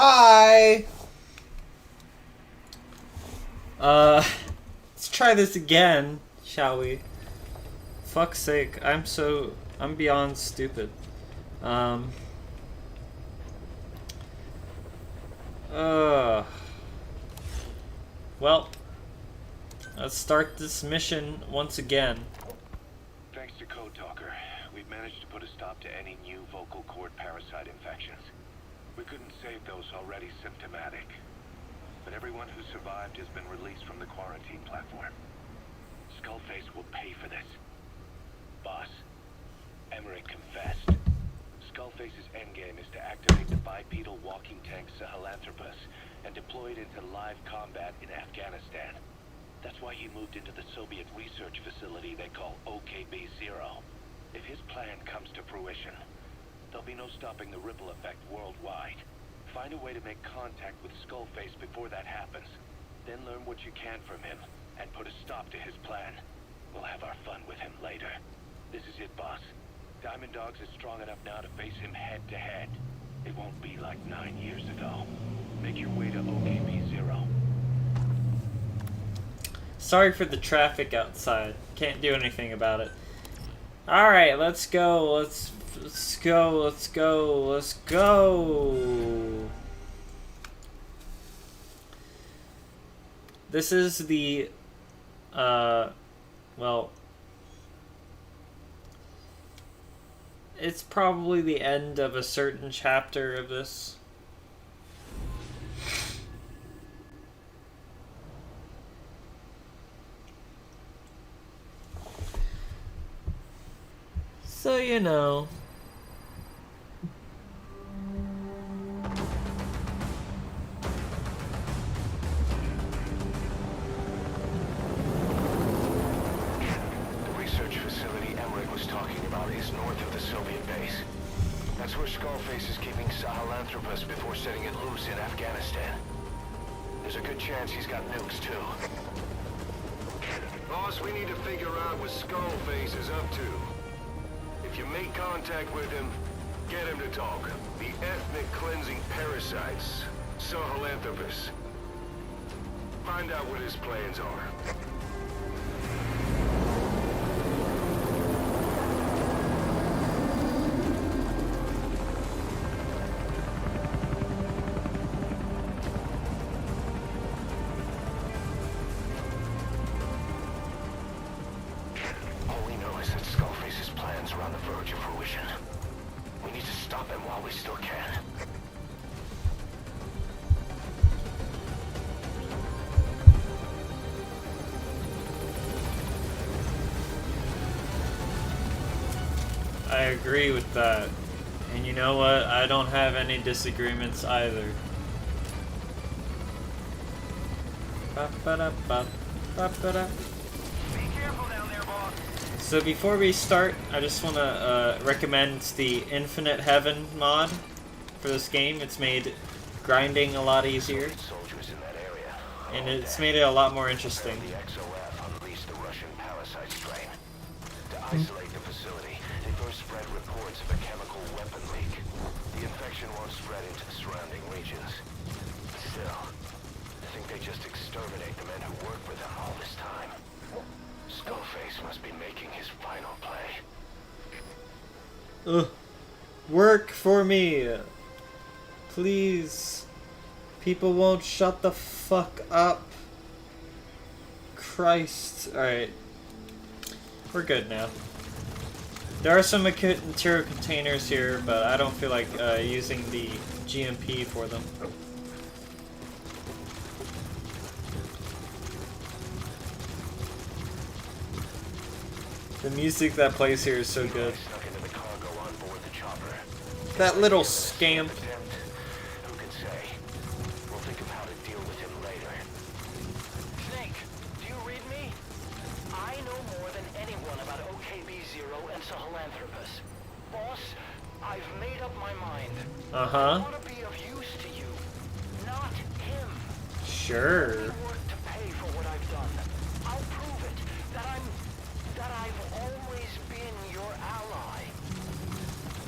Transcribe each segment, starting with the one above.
Hi! Let's try this again, shall we? Fuck's sake, I'm beyond stupid. Well, let's start this mission once again. Thanks to Code Talker, we've managed to put a stop to any new vocal cord parasite infections. We couldn't save those already symptomatic, but everyone who survived has been released from the quarantine platform. Skullface will pay for this. Boss, Emmerich confessed. Skullface's endgame is to activate the bipedal walking tank Sahelanthropus and deploy it into live combat in Afghanistan. That's why he moved into the Soviet research facility they call OKB-0. If his plan comes to fruition, there'll be no stopping the ripple effect worldwide. Find a way to make contact with Skullface before that happens. Then learn what you can from him, and put a stop to his plan. We'll have our fun with him later. This is it, boss. Diamond Dogs is strong enough now to face him head-to-head. It won't be like 9 years ago. Make your way to OKB-0. Sorry for the traffic outside. Can't do anything about it. Alright, let's go. Let's go. This is the, well, it's probably the end of a certain chapter of this. So, you know. The research facility Emmerich was talking about is north of the Soviet base. That's where Skullface is keeping Sahelanthropus before setting it loose in Afghanistan. There's a good chance he's got nukes, too. Boss, we need to figure out what Skullface is up to. If you make contact with him, get him to talk. The ethnic cleansing parasites, Sahelanthropus. Find out what his plans are. All we know is that Skullface's plans are on the verge of fruition. We need to stop him while we still can. I agree with that. And you know what? I don't have any disagreements either. So before we start, I just want to recommend the Infinite Heaven mod for this game. It's made grinding a lot easier, and it's made it a lot more interesting. The XOF unleashed the Russian parasite strain. To isolate the facility, they first spread reports of a chemical weapon leak. The infection won't spread into the surrounding regions. Still, I think they just exterminate the men who worked with them all this time. Skullface must be making his final play. Ugh. Work for me. Please. People won't shut the fuck up. Christ. Alright. We're good now. There are some material containers here, but I don't feel like using the GMP for them. The music that plays here is so good. That little scamp. Who can say? We'll think of how to deal with him later. Snake, do you read me? I know more than anyone about OKB-0 and Sahelanthropus. Boss, I've made up my mind. I want to be of use to you, not him. Sure. Work to pay for what I've done. I'll prove it. That I've always been your ally.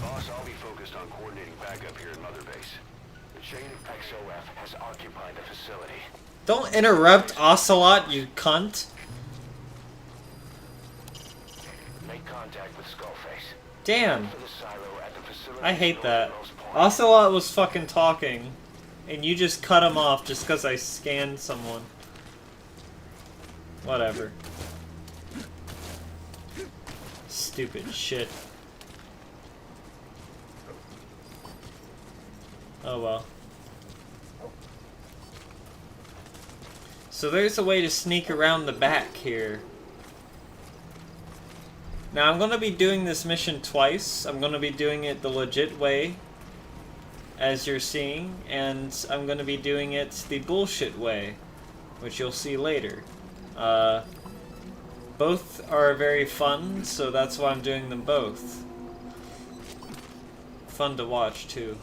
Boss, I'll be focused on coordinating backup here at Mother Base. The chain XOF has occupied the facility. Don't interrupt, Ocelot, you cunt. Make contact with Skullface. Damn. For the silo at the facility I hate that. northernmost point. Ocelot was fucking talking, and you just cut him off just because I scanned someone. Whatever. Stupid shit. Oh well. So there's a way to sneak around the back here. Now I'm going to be doing this mission twice. I'm going to be doing it the legit way, as you're seeing, and I'm going to be doing it the bullshit way, which you'll see later. Both are very fun, so that's why I'm doing them both. Fun to watch, too.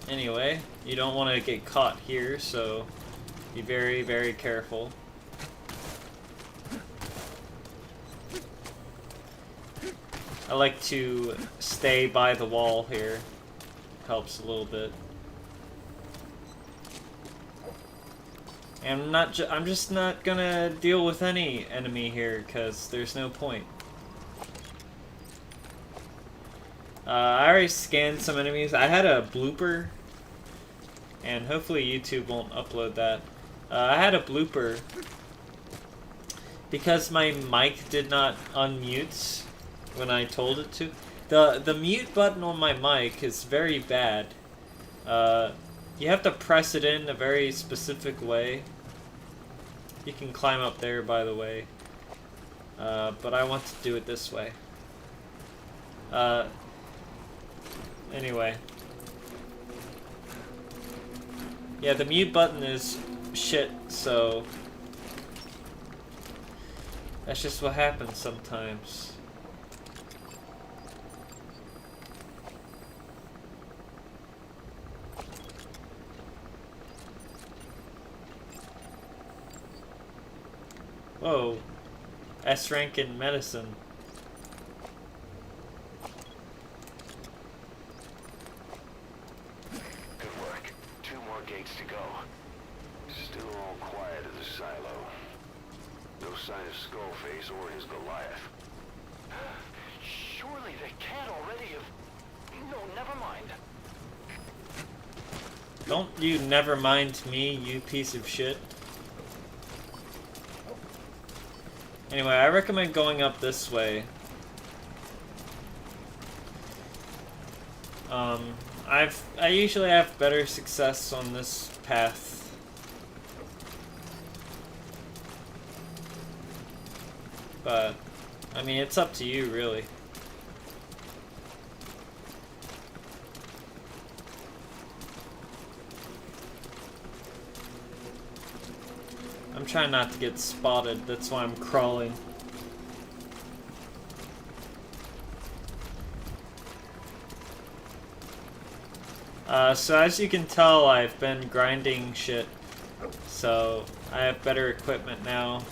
Anyway, you don't want to get caught here, so be very, very careful. I like to stay by the wall here. Helps a little bit. And I'm just not gonna deal with any enemy here, because there's no point. I already scanned some enemies. I had a blooper, and hopefully YouTube won't upload that. I had a blooper because my mic did not unmute when I told it to. The mute button on my mic is very bad. You have to press it in a very specific way. You can climb up there, by the way. But I want to do it this way. Anyway. Yeah, the mute button is shit, so that's just what happens sometimes. Whoa. S rank in medicine. To go. Still all quiet at the silo. No sign of Skullface or his Goliath. Surely they can't already have... No, never mind. Don't you never mind me, you piece of shit. Anyway, I recommend going up this way. I usually have better success on this path. But, I mean, it's up to you, really. I'm trying not to get spotted, that's why I'm crawling. So as you can tell, I've been grinding shit, so I have better equipment now,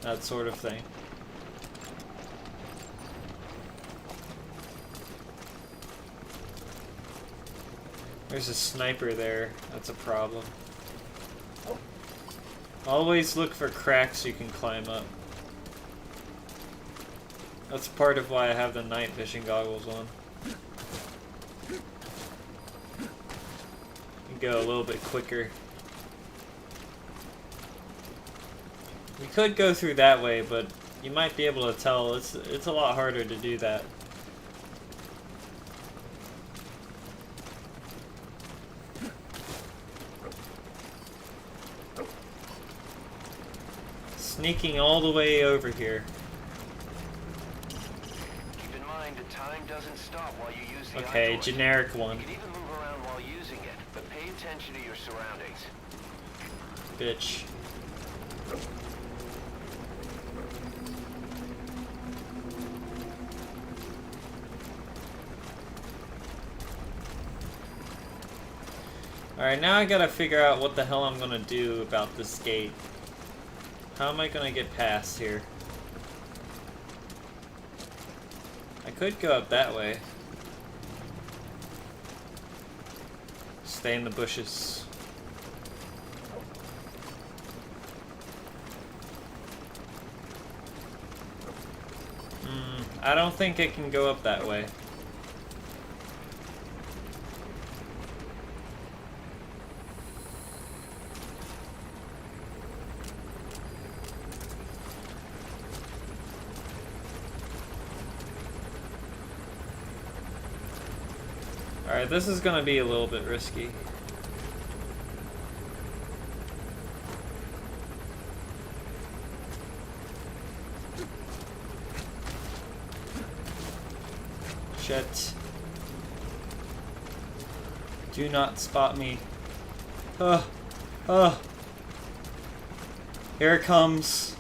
that sort of thing. There's a sniper there, that's a problem. Always look for cracks you can climb up. That's part of why I have the night vision goggles on. Go a little bit quicker. We could go through that way, but you might be able to tell it's a lot harder to do that. Sneaking all the way over here. Keep in mind that time doesn't stop while you use the Okay, iTorch. generic one. You can even move around while using it, but pay attention to your surroundings. Bitch. Alright, now I gotta figure out what the hell I'm gonna do about this gate. How am I gonna get past here? I could go up that way. Stay in the bushes. I don't think it can go up that way. Alright, this is gonna be a little bit risky. Shit. Do not spot me. Ugh. Ugh. Here it comes.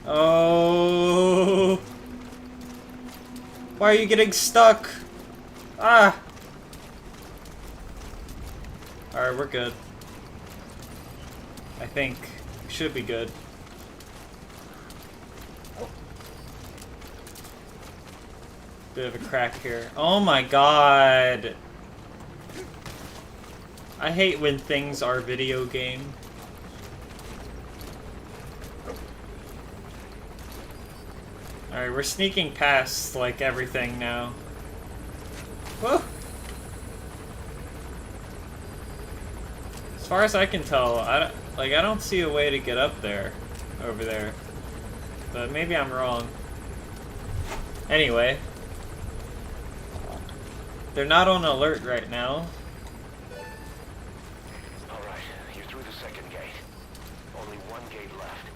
Oh. Why are you getting stuck? Ah. Alright, we're good. I think. We should be good. Bit of a crack here. Oh my god! I hate when things are video game. Alright, we're sneaking past, like, everything now. Whoa! As far as I can tell, I don't see a way to get up there. Over there. But maybe I'm wrong. Anyway. They're not on alert right now. Alright, you're through the second gate. Only one gate left.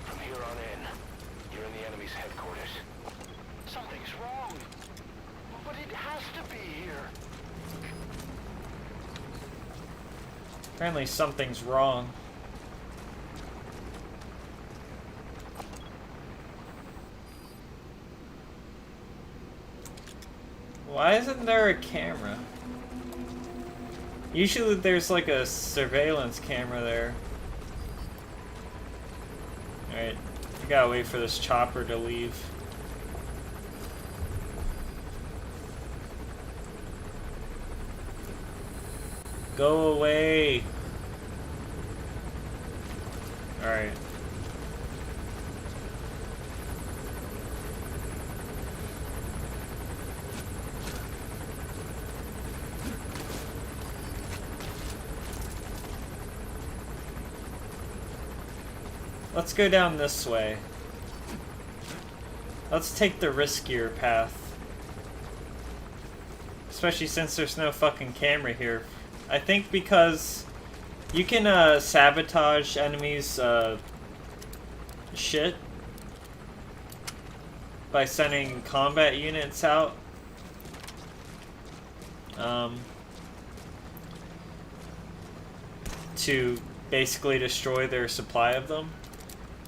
From here on in, you're in the enemy's headquarters. Something's wrong. But it has to be here. Apparently something's wrong. Why isn't there a camera? Usually there's like a surveillance camera there. Alright, we gotta wait for this chopper to leave. Go away! Alright. Let's go down this way. Let's take the riskier path. Especially since there's no fucking camera here. I think because you can sabotage enemies' shit by sending combat units out. To basically destroy their supply of them.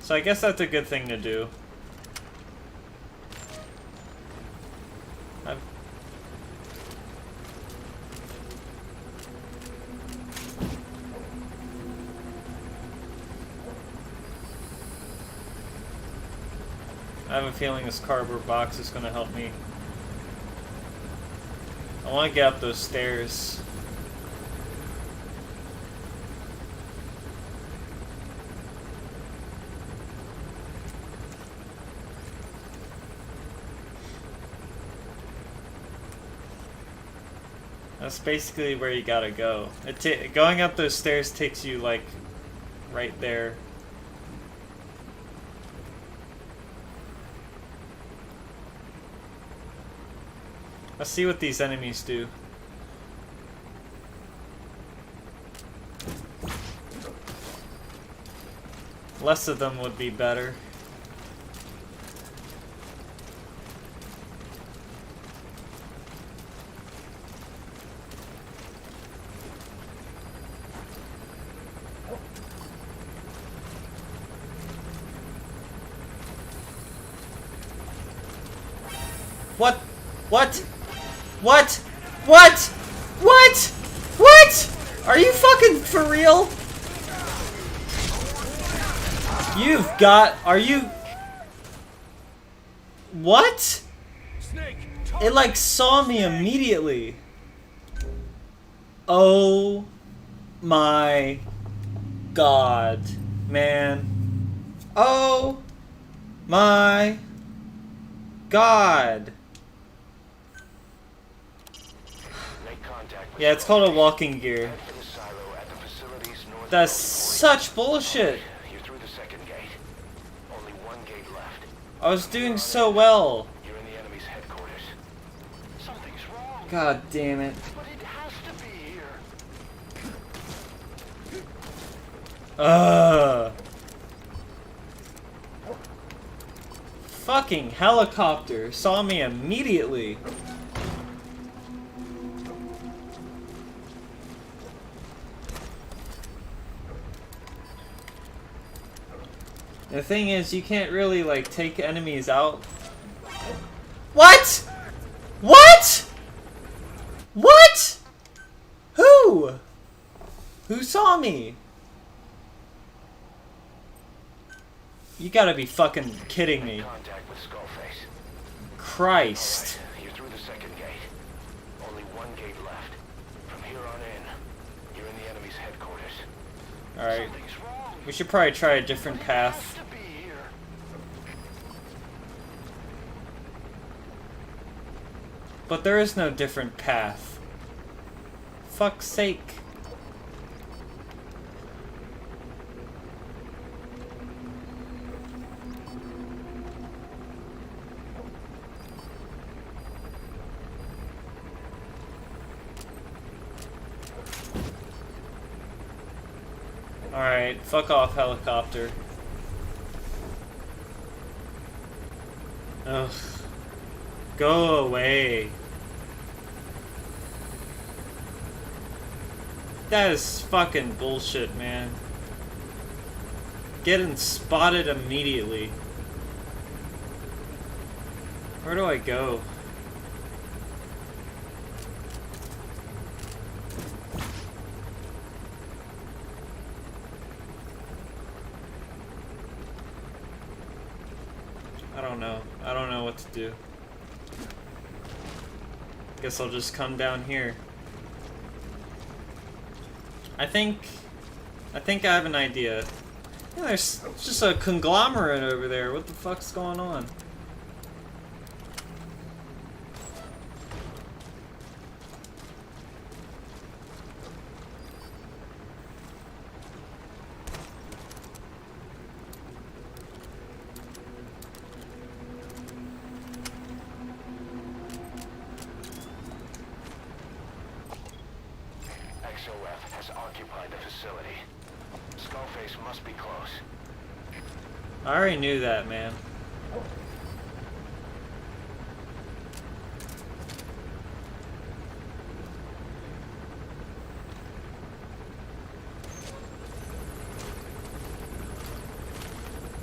So I guess that's a good thing to do. I have a feeling this cardboard box is going to help me. I want to get up those stairs. That's basically where you gotta go. Going up those stairs takes you, like, right there. Let's see what these enemies do. Less of them would be better. What? What? What? What? What? What? Are you fucking for real? You've got... Are you... What? It like saw me immediately. Oh my god, man. Oh my god. Yeah, it's called a walking gear. That's such bullshit. I was doing so well. God damn it. Fucking helicopter saw me immediately. The thing is, you can't really, like, take enemies out. What? What? What? Who? Who saw me? You gotta be fucking kidding me. Christ. You're through the second gate. Only one gate left. From here on in, you're in the enemy's headquarters. Alright. We should probably try a different path. But there is no different path. Fuck's sake. Alright, fuck off, helicopter. Ugh. Go away. That is fucking bullshit, man. Getting spotted immediately. Where do I go? I don't know. I don't know what to do. Guess I'll just come down here. I think I have an idea. Yeah, there's just a conglomerate over there. What the fuck's going on? XOF has occupied the facility. Skullface must be close. I already knew that, man.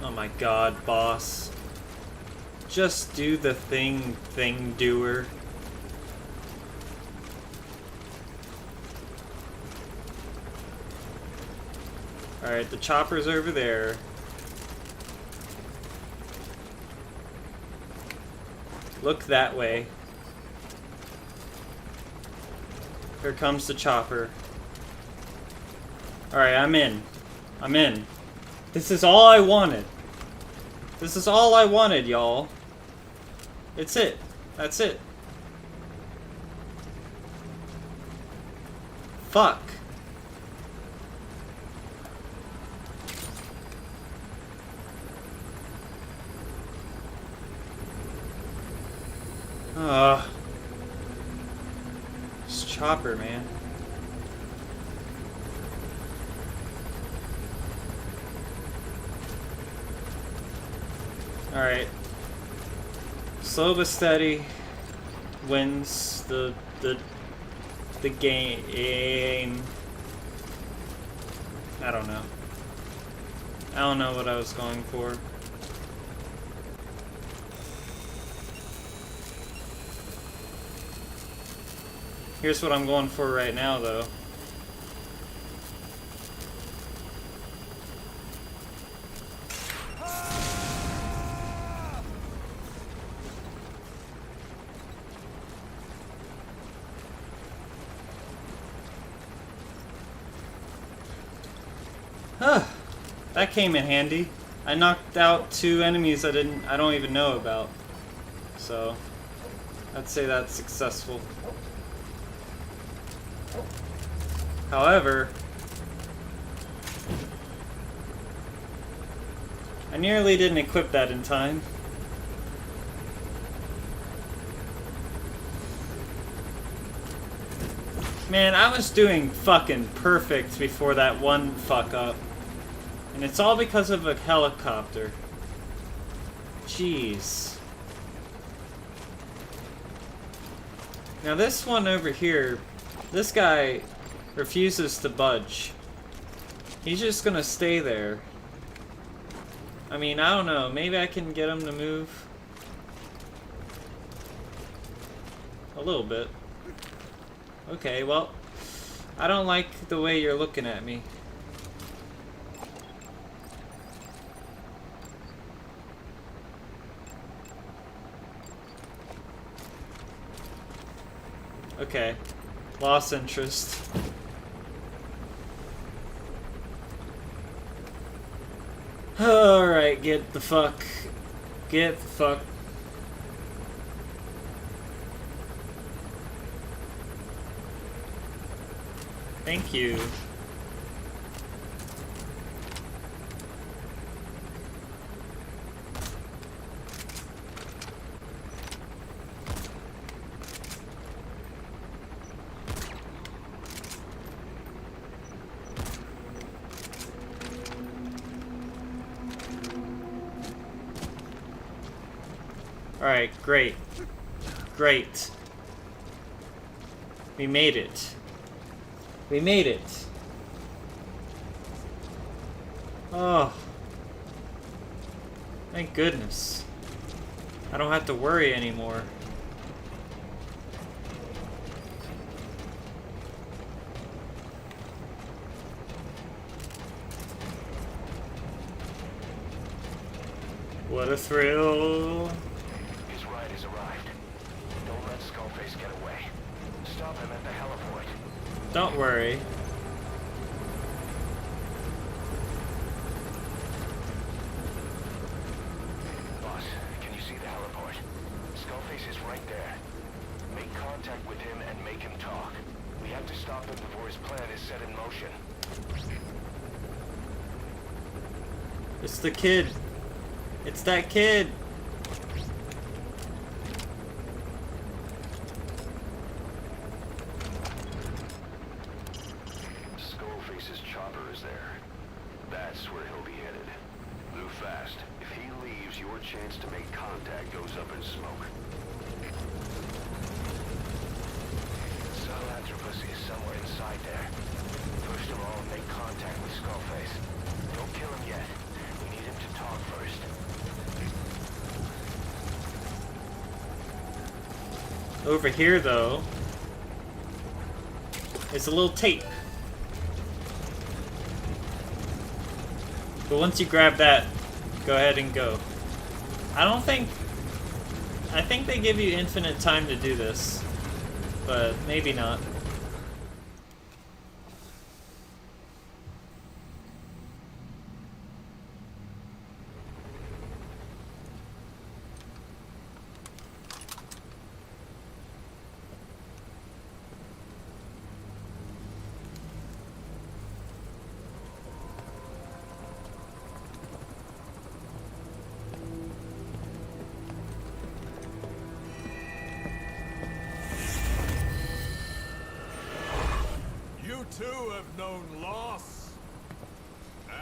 Oh my god, boss. Just do the thing doer. Alright, the chopper's over there. Look that way. Here comes the chopper. Alright, I'm in. I'm in. This is all I wanted. This is all I wanted, y'all. It's it. That's it. Fuck. This chopper, man. Alright. Slow but steady wins the game. I don't know. I don't know what I was going for. Here's what I'm going for right now, though. That came in handy. I knocked out 2 enemies I don't even know about. So, I'd say that's successful. However, I nearly didn't equip that in time. Man, I was doing fucking perfect before that one fuck up. And it's all because of a helicopter. Jeez. Now this one over here, this guy refuses to budge. He's just gonna stay there. I mean, I don't know. Maybe I can get him to move. A little bit. Okay, well, I don't like the way you're looking at me. Okay. Lost interest. Alright, get the fuck. Get the fuck. Thank you. Alright, great. Great. We made it. We made it. Oh. Thank goodness. I don't have to worry anymore. What a thrill. His ride has arrived. Don't let Skullface get away. Stop him at the heliport. Don't worry. Boss, can you see the heliport? Skullface is right there. Make contact with him and make him talk. We have to stop him before his plan is set in motion. It's the kid. It's that kid. Skullface's chopper is there. That's where he'll be headed. Move fast. If he leaves, your chance to make contact goes up in smoke. Sahelanthropus is somewhere inside there. First of all, make contact with Skullface. Don't kill him yet. We need him to talk first. Over here, though, is a little tape. But once you grab that, go ahead and go. I think they give you infinite time to do this, but maybe not. Too have known loss,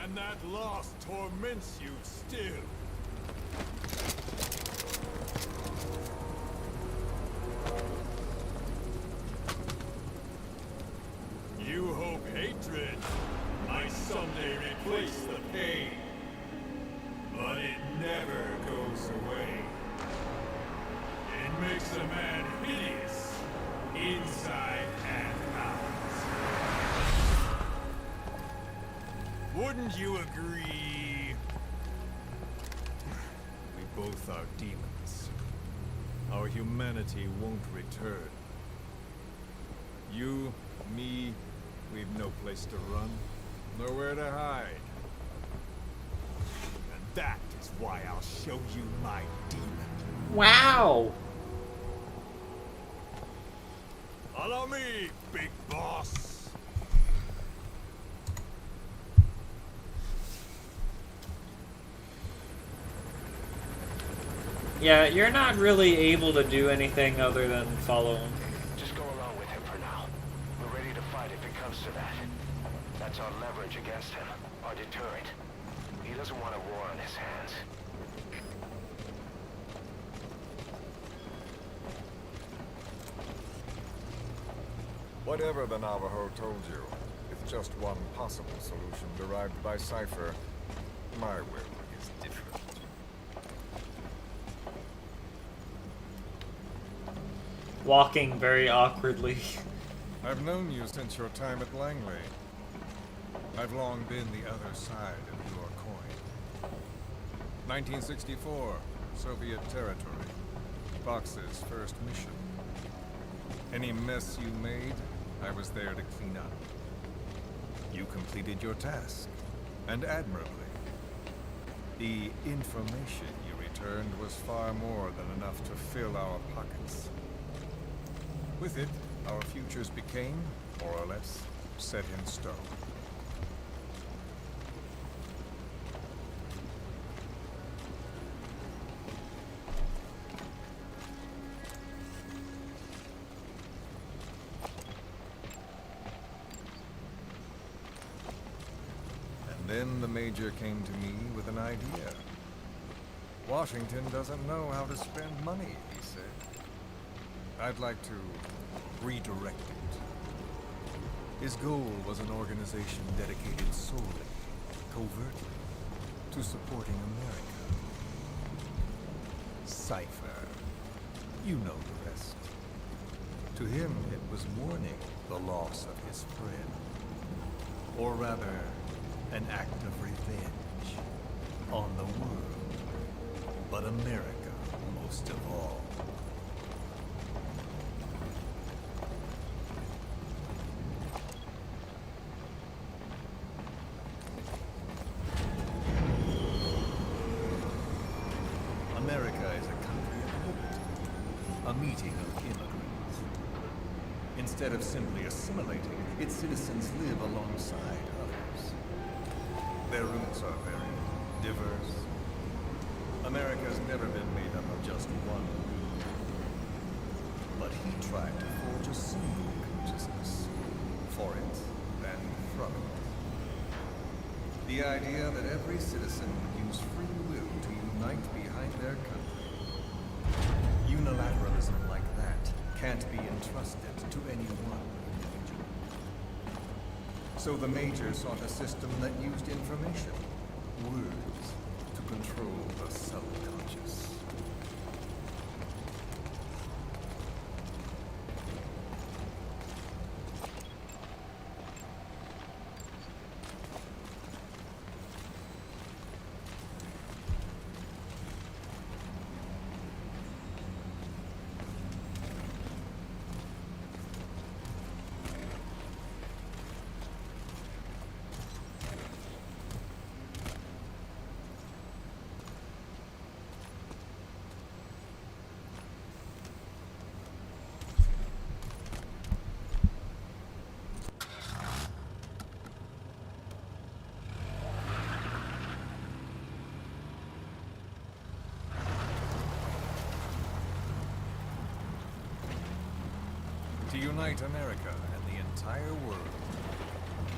and that loss torments you still. You hope hatred might someday replace the pain, but it never goes away. It makes a man hideous inside and out. Wouldn't you agree? We both are demons. Our humanity won't return. You, me, we've no place to run, nowhere to hide. And that is why I'll show you my demon. Wow. Follow me, big boss. Yeah, you're not really able to do anything other than follow him. Just go along with him for now. We're ready to fight if it comes to that. That's our leverage against him, our deterrent. He doesn't want a war on his hands. Whatever the Navajo told you, it's just one possible solution derived by Cypher. My will is different. Walking very awkwardly. I've known you since your time at Langley. I've long been the other side of your coin. 1964, Soviet territory. Fox's first mission. Any mess you made, I was there to clean up. You completed your task, and admirably. The information you returned was far more than enough to fill our pockets. With it, our futures became, more or less, set in stone. And then the Major came to me with an idea. Washington doesn't know how to spend money, he said. I'd like to redirect it. His goal was an organization dedicated solely, covertly, to supporting America. Cypher. You know the rest. To him, it was mourning the loss of his friend. Or rather, an act of revenge on the world. But America most of all. America is a country of liberty, a meeting of immigrants. Instead of simply assimilating, its citizens live alongside others. Their roots are very diverse. America's never been made up of just one group. But he tried to forge a single consciousness for it and from it. The idea that every citizen would use free will to unite behind their country. Unilateralism like that can't be entrusted to any one individual. So the Major sought a system that used information, words, to control the subconscious. To unite America and the entire world.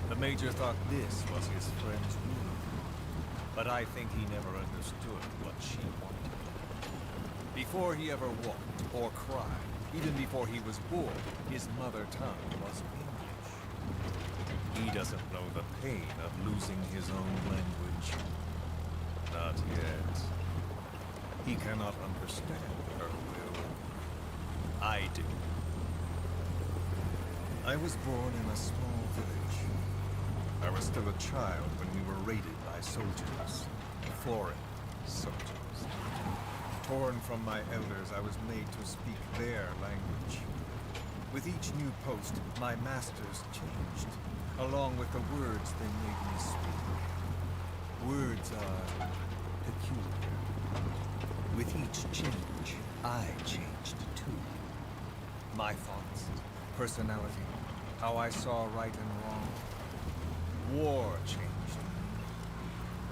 The Major thought this was his friend's move. But I think he never understood what she wanted. Before he ever walked or cried, even before he was born, his mother tongue was English. He doesn't know the pain of losing his own language. Not yet. He cannot understand her will. I do. I was born in a small village. I was still a child when we were raided by soldiers. Foreign soldiers. Torn from my elders, I was made to speak their language. With each new post, my masters changed, along with the words they made me speak. Words are peculiar. With each change, I changed too. My thoughts, personality, how I saw right and wrong. War changed me.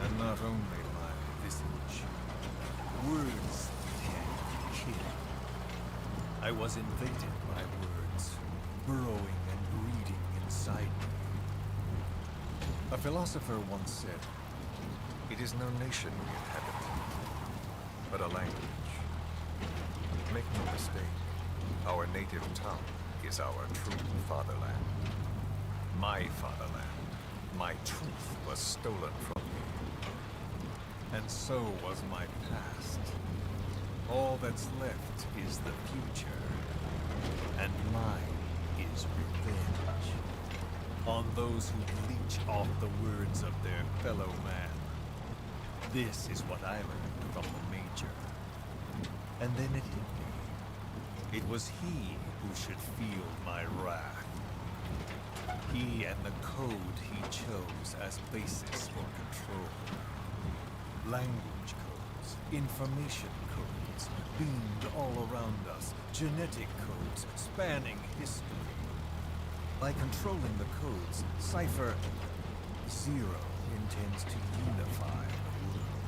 And not only my visage. Words can kill. I was invaded by words, burrowing and breeding inside me. A philosopher once said, "It is no nation we inhabit, but a language." Make no mistake, our native tongue is our true fatherland. My fatherland. My truth was stolen from me. And so was my past. All that's left is the future. And mine is revenge. On those who leech off the words of their fellow man. This is what I learned from the Major. And then it hit me. It was he who should feel my wrath. He and the code he chose as basis for control. Language codes, information codes, beamed all around us, genetic codes spanning history. By controlling the codes, Cypher Zero intends to unify the world.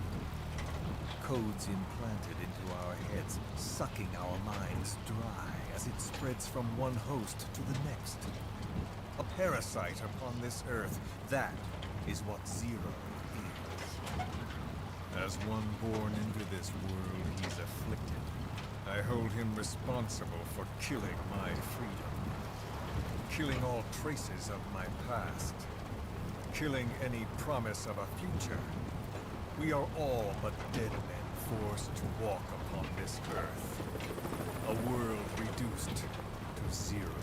Codes implanted into our heads, sucking our minds dry as it spreads from one host to the next. A parasite upon this earth, that is what Zero is. As one born into this world, he's afflicted. I hold him responsible for killing my freedom. Killing all traces of my past. Killing any promise of a future. We are all but dead men forced to walk upon this earth. A world reduced to zero.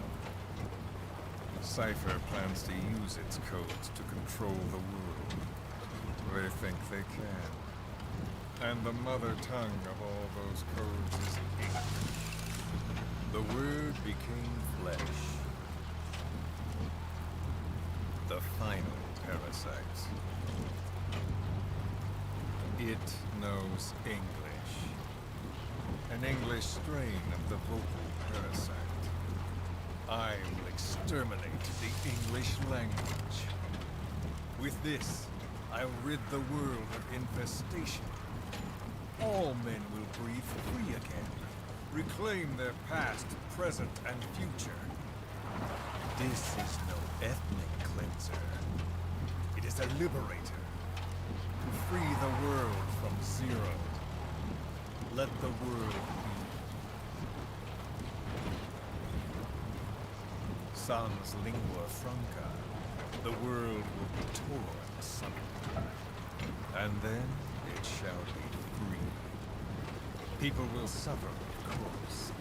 Cypher plans to use its codes to control the world. They think they can. And the mother tongue of all those codes is English. The word became flesh. The final parasite. It knows English. An English strain of the vocal parasite. I will exterminate the English language. With this, I'll rid the world of infestation. All men will breathe free again, reclaim their past, present, and future. This is no ethnic cleanser. It is a liberator. To free the world from Zero. Let the world be. Sans lingua franca, the world will be torn asunder. And then it shall be free. People will suffer, of course.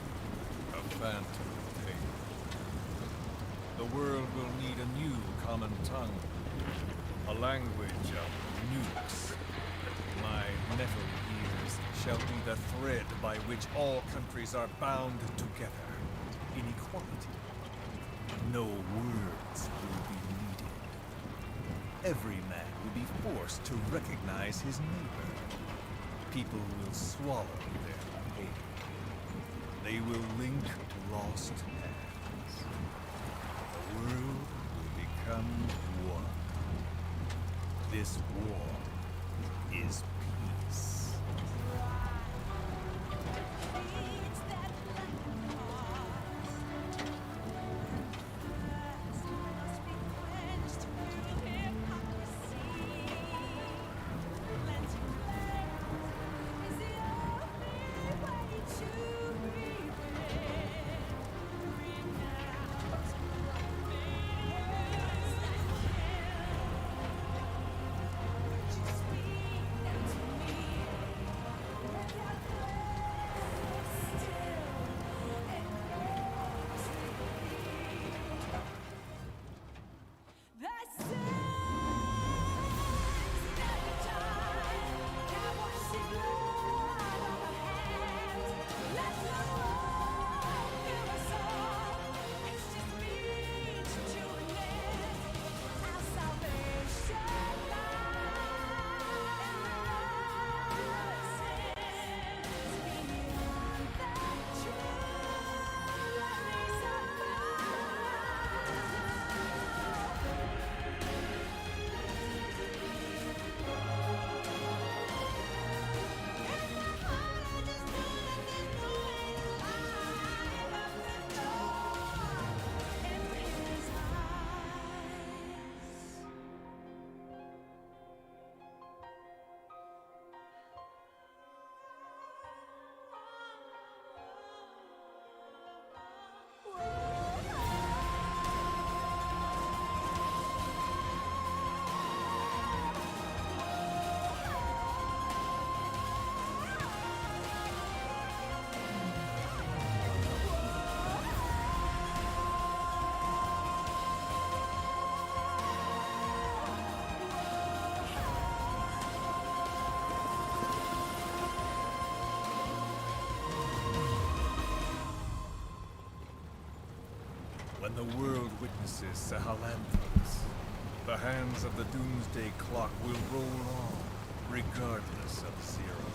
A phantom pain. The world will need a new common tongue. A language of nukes. My metal ears shall be the thread by which all countries are bound together. In equality. No words will be needed. Every man will be forced to recognize his neighbor. People will swallow their pain. They will link lost hands. The world will become one. This war is peace. the world witnesses Sahelanthropus, the hands of the doomsday clock will roll on, regardless of Zero.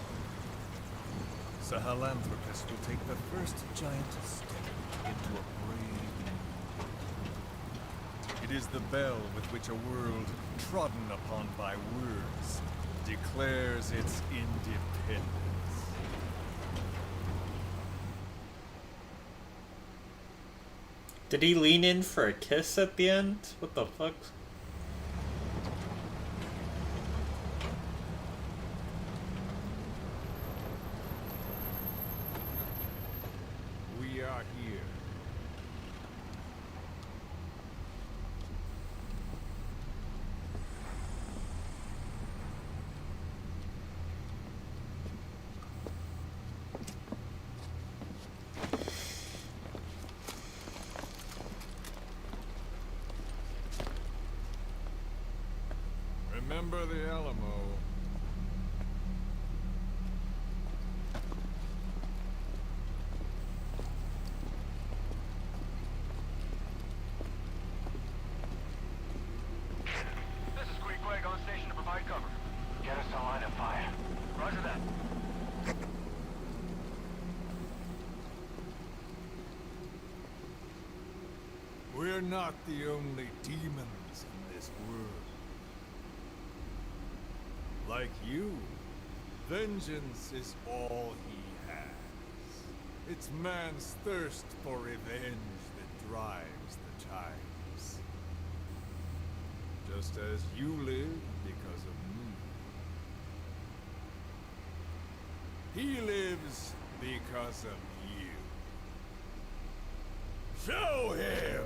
Sahelanthropus will take the first giant step into a brave new. It is the bell with which a world trodden upon by words declares its independence. Did he lean in for a kiss at the end? What the fuck? We are here. Remember the Alamo. This is Queequeg on station to provide cover. Get us a line of fire. Roger that. We're not the only demons in this world. Like you, vengeance is all he has. It's man's thirst for revenge that drives the times. Just as you live because of me. He lives because of you. Show him!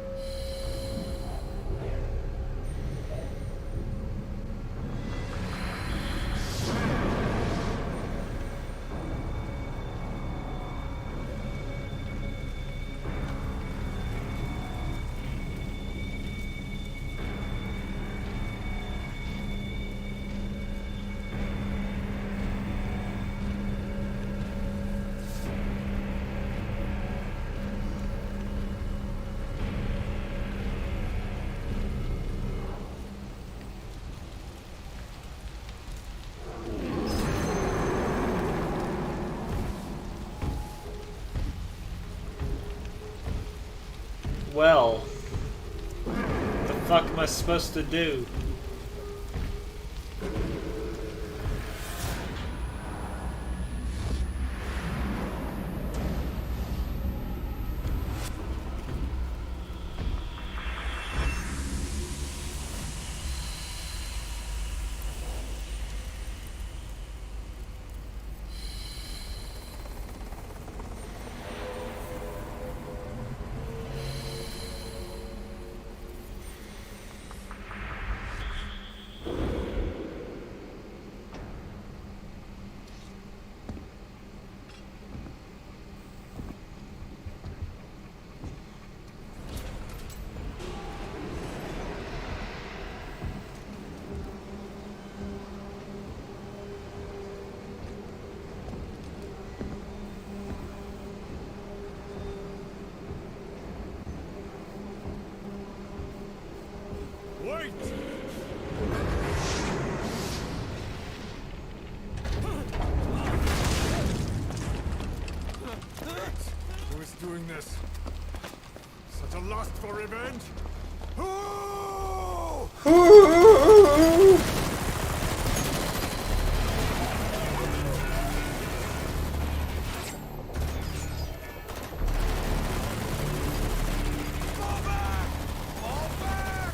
Well, what the fuck am I supposed to do? Wait! Who is doing this? Such a lust for revenge? Who? Fall back! Fall back!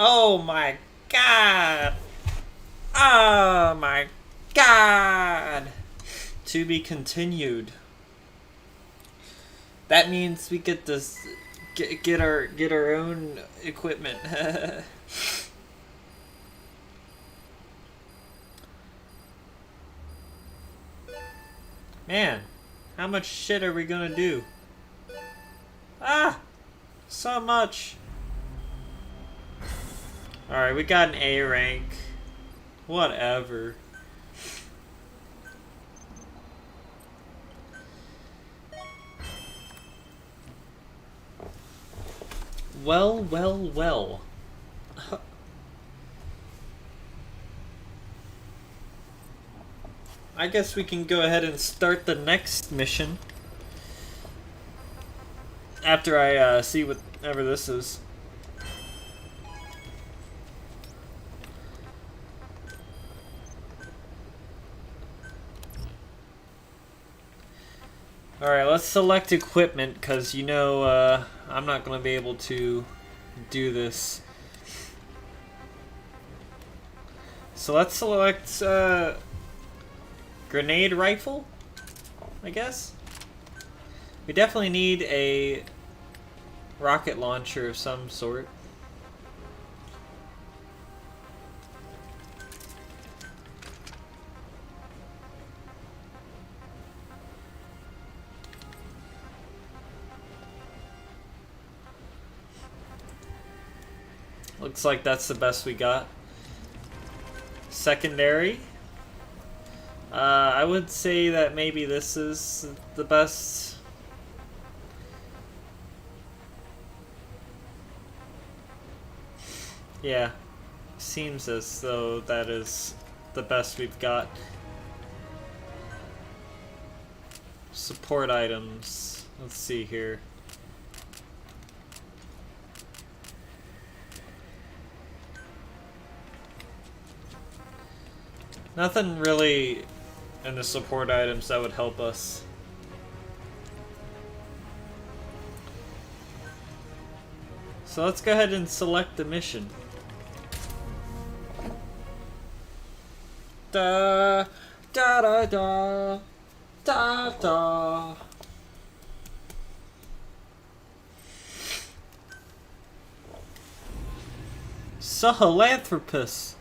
Oh my god! Oh my god! To be continued. That means we get this get our own equipment. Man, how much shit are we gonna do? Ah, so much. All right, we got an A rank. Whatever. Well, well, well. I guess we can go ahead and start the next mission. After I see whatever this is. Alright, let's select equipment, because you know I'm not going to be able to do this. So let's select grenade rifle, I guess. We definitely need a rocket launcher of some sort. Looks like that's the best we got. Secondary. I would say that maybe this is the best. Yeah. Seems as though that is the best we've got. Support items. Let's see here. Nothing really in the support items that would help us. So let's go ahead and select the mission. Da da da da da da. Sahelanthropus.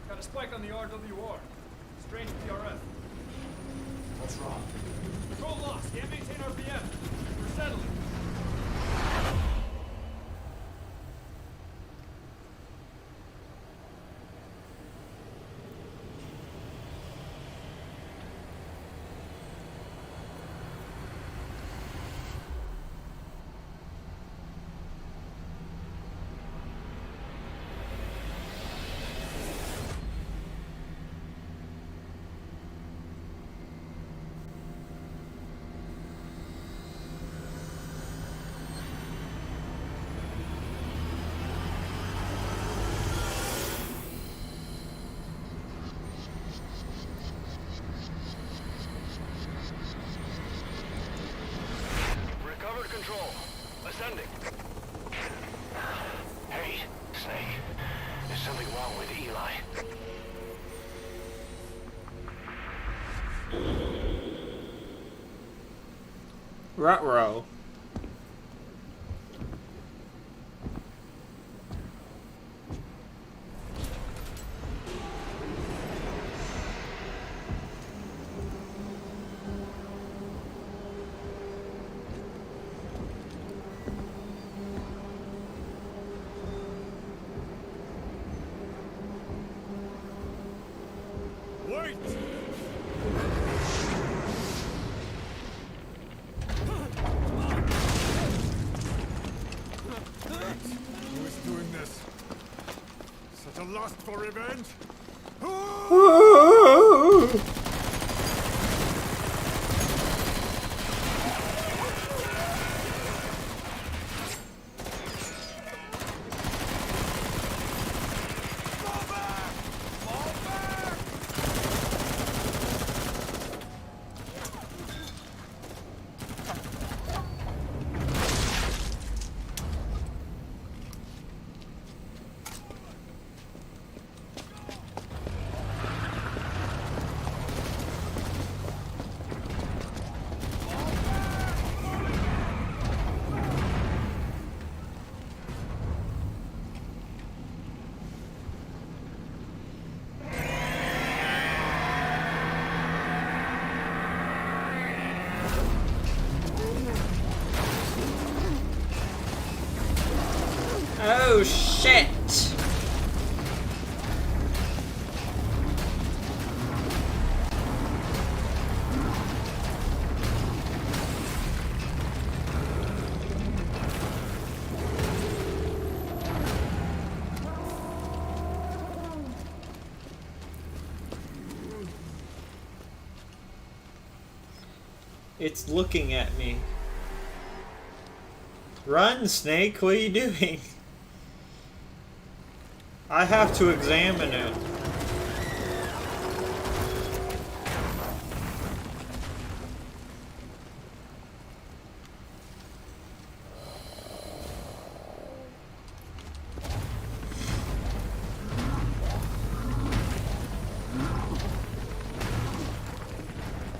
Got a spike on the RWR. Strange PRF. What's wrong? Control lost. Can't maintain RPM. We're settling. Recovered control. Ascending. Hey, Snake. There's something wrong with Eli. Ruh-roh. Wait! Who is doing this? Such a lust for revenge? Shit! It's looking at me. Run, Snake, what are you doing? I have to examine it.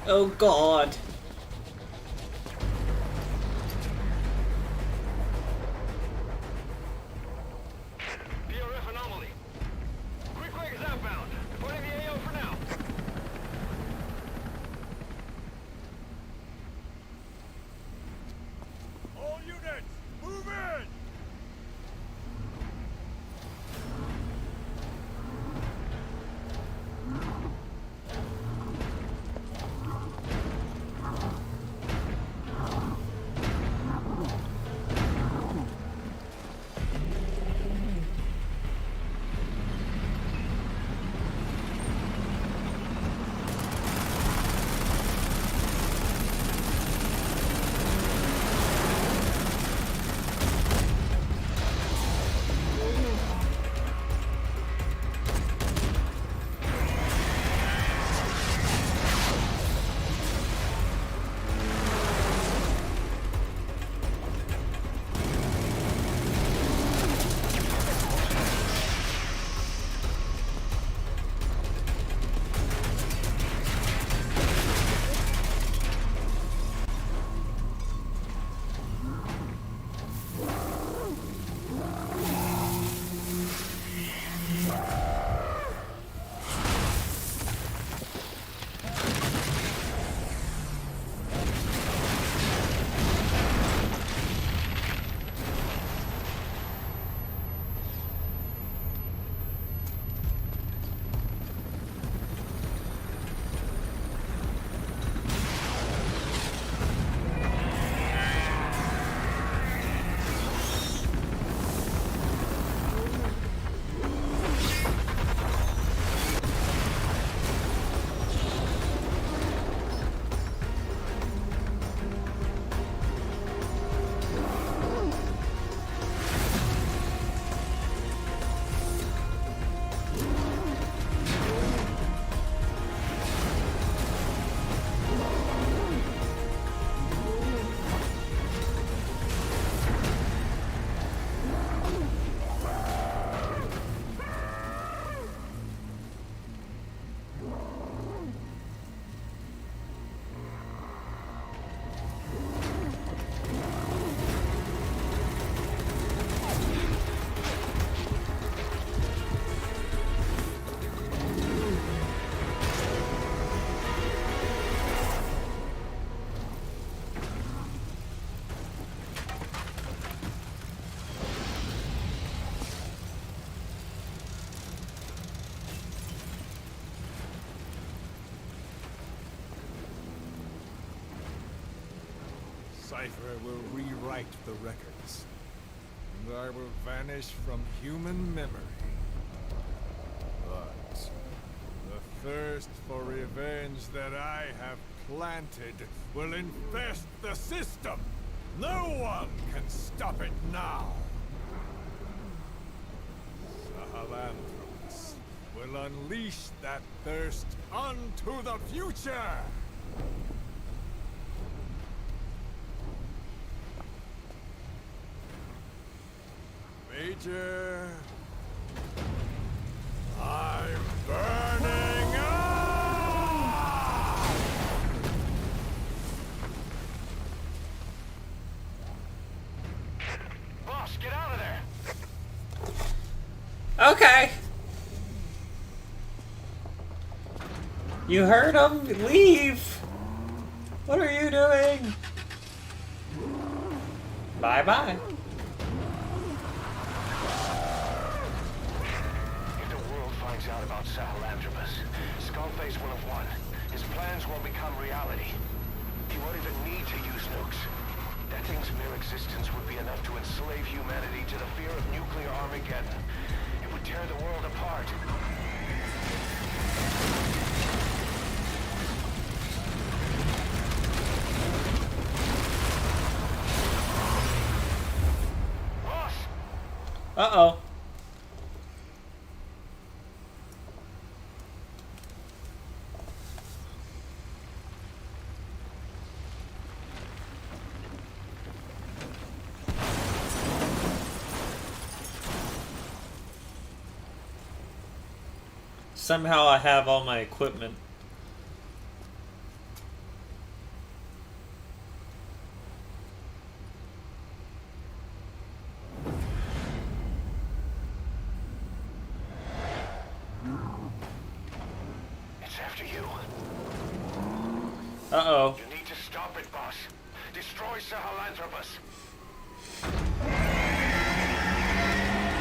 Oh God. Cypher will rewrite the records, and I will vanish from human memory. But the thirst for revenge that I have planted will infest the system. No one can stop it now. Sahelanthropus will unleash that thirst unto the future. Major, I'm burning up! Boss, get out of there! Okay. You heard him? Leave! What are you doing? Bye-bye. out about Sahelanthropus. Skullface will have won. His plans will become reality. He won't even need to use nukes. That thing's mere existence would be enough to enslave humanity to the fear of nuclear Armageddon. It would tear the world apart. Boss! Uh-oh. Somehow I have all my equipment. It's after you. Uh-oh. You need to stop it, boss. Destroy Sahelanthropus.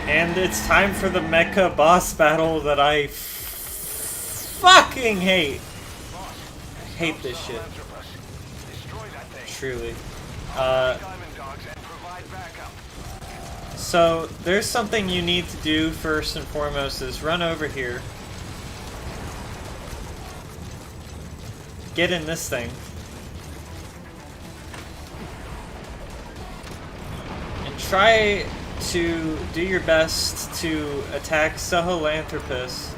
And it's time for the mecha boss battle that I fucking hate. Boss, Hate this shit. Sahelanthropus. Destroy that thing. Truly. Diamond dogs and provide backup. So, there's something you need to do first and foremost is run over here. Get in this thing. And try to do your best to attack Sahelanthropus.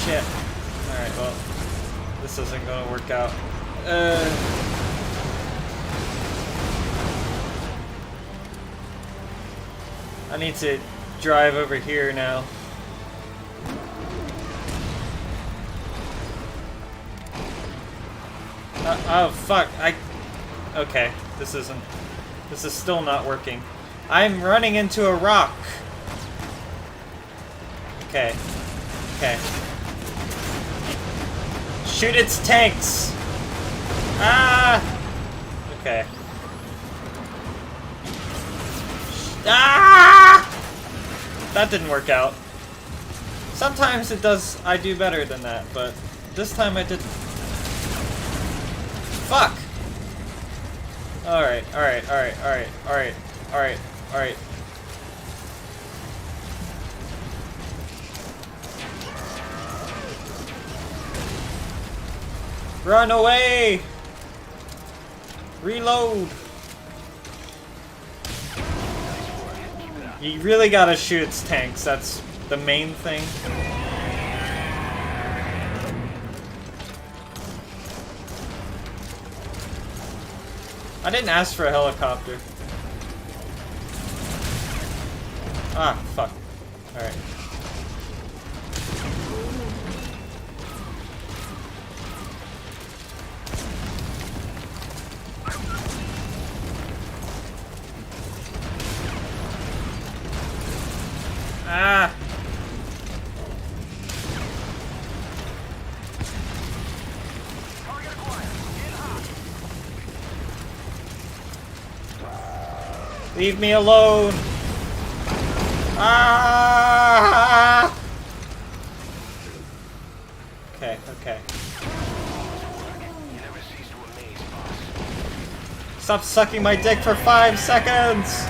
Shit. Alright, well, this isn't gonna work out. I need to drive over here now. Oh, fuck. Okay, this is still not working. I'm running into a rock. Okay. Okay. Shoot its tanks! Ah! Okay. Ah! That didn't work out. Sometimes it does, I do better than that, but this time I didn't. Fuck! Alright, alright, alright, alright, alright, alright, alright. Run away! Reload! You really gotta shoot its tanks, that's the main thing. I didn't ask for a helicopter. Ah, fuck. Alright. Ah! Leave me alone! Ah! Okay, okay. Stop sucking my dick for 5 seconds!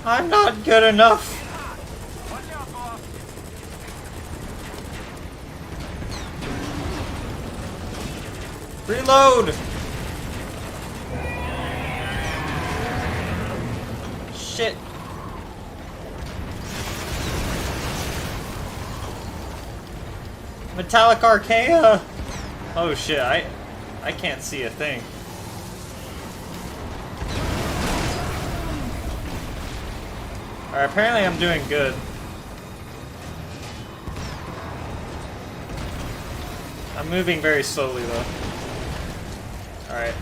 I'm not good enough. Reload! Shit. Metallic Archaea! Oh shit, I can't see a thing. Alright, apparently I'm doing good. I'm moving very slowly though. Alright.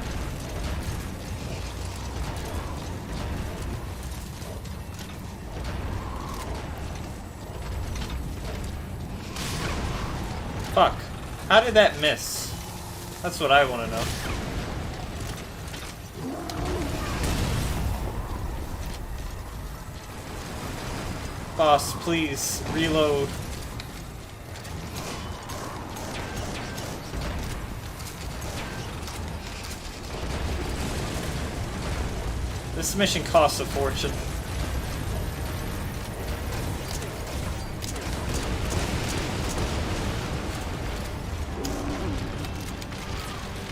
Fuck. How did that miss? That's what I want to know. Boss, please, reload. This mission costs a fortune.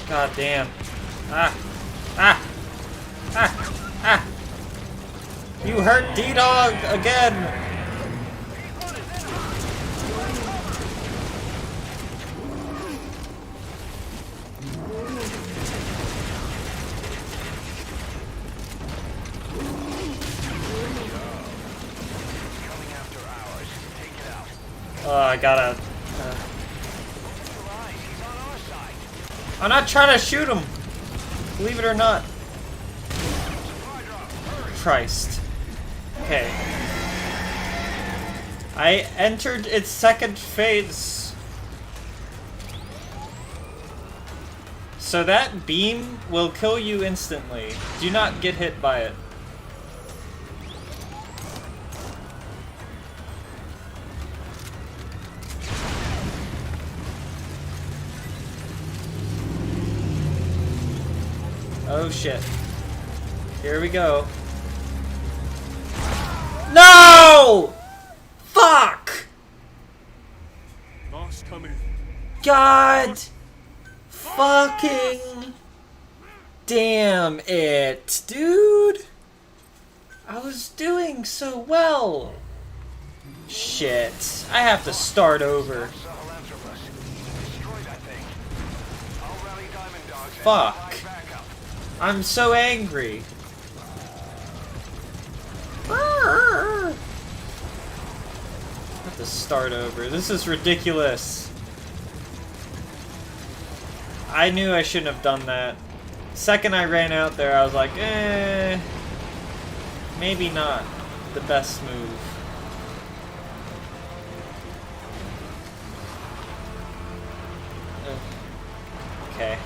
God damn. Ah. Ah. Ah. Ah. You hurt D-Dog again. I gotta... I'm not trying to shoot him! Believe it or not. Christ. Okay. I entered its second phase. So that beam will kill you instantly. Do not get hit by it. Oh shit. Here we go. No! Fuck! Boss, come in. God fucking damn it, dude. I was doing so well. Shit. I have to start over. Fuck. I'm so angry. I have to start over. This is ridiculous. I knew I shouldn't have done that. Second I ran out there, I was like, maybe not the best move. Okay,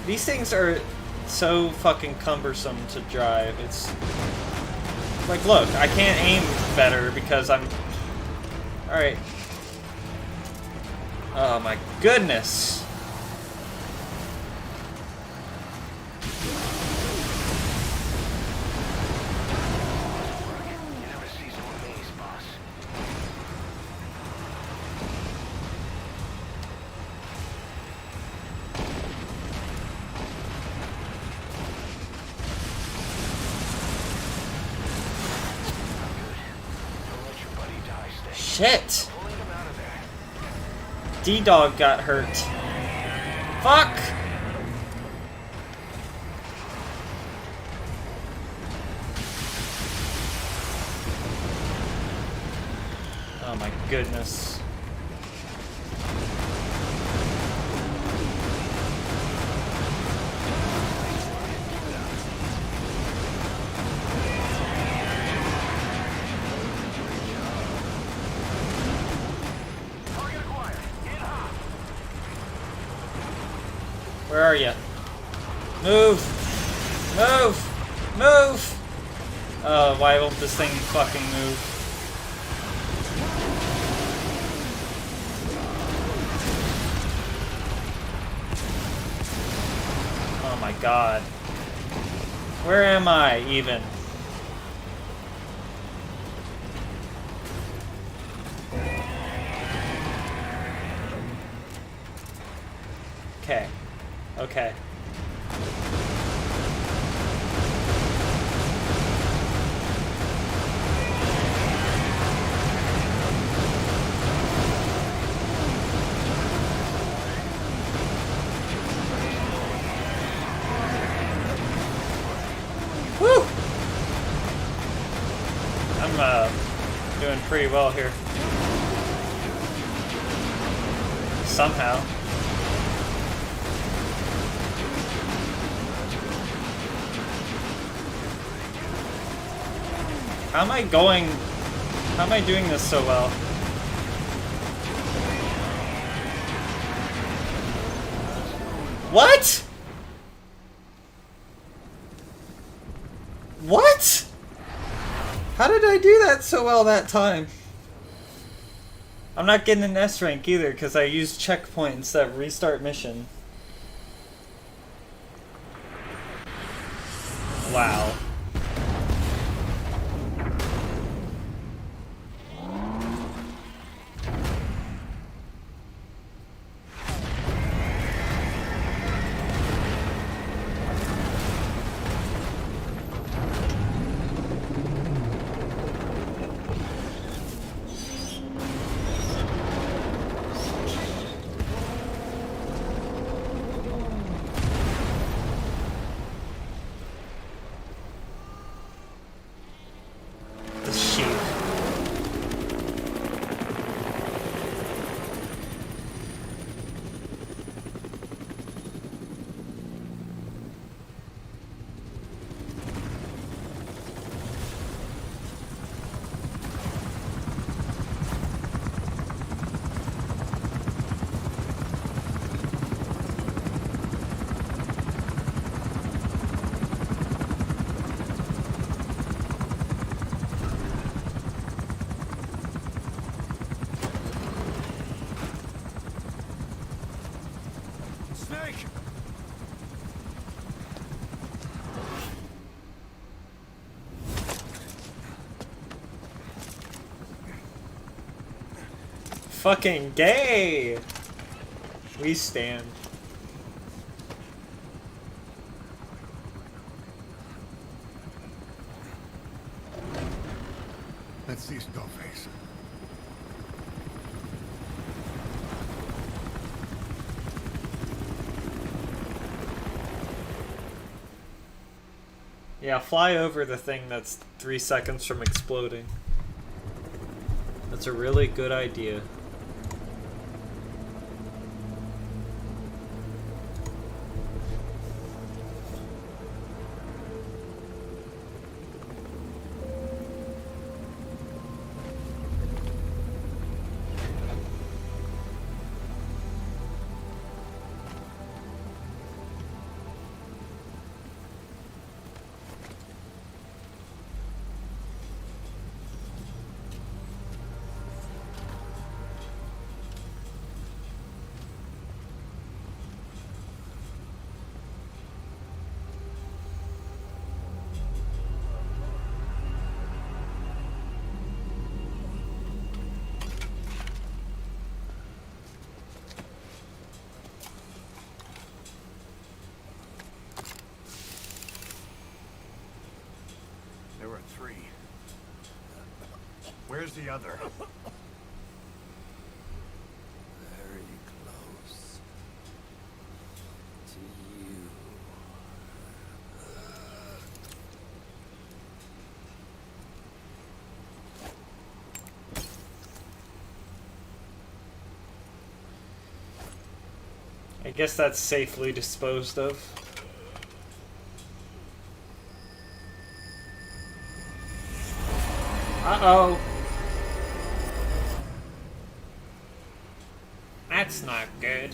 these things are so fucking cumbersome to drive. It's like, look, I can't aim better because I'm... Alright. Oh my goodness. Shit! D-Dog got hurt. Fuck! Oh my goodness. Where are you? Move! Move! Move! Why won't this thing fucking move? Oh my god. Where am I, even? Okay. Okay. Woo! I'm doing pretty well here. How am I going? How am I doing this so well? What? What? How did I do that so well that time? I'm not getting an S rank either because I used checkpoints that restart mission. Wow. The sheep. Snake! Fucking gay! We stand. Let's see Skullface. Yeah, fly over the thing that's 3 seconds from exploding. That's a really good idea. There were 3. Where's the other? Very close to you. I guess that's safely disposed of. Uh-oh. That's not good.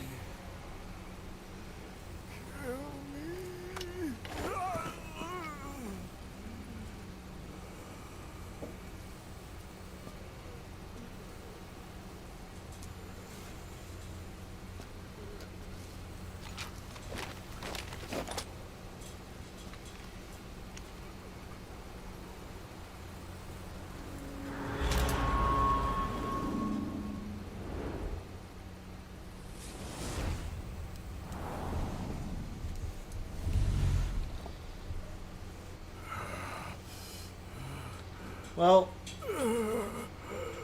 Well,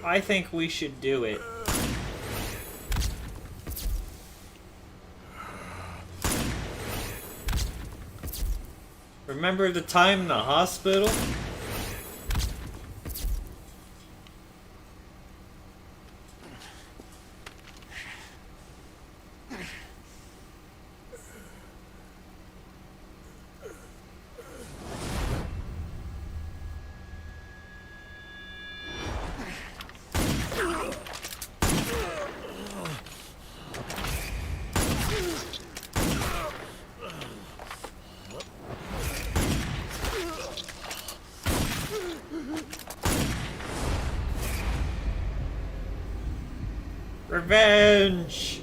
I think we should do it. Remember the time in the hospital? Revenge!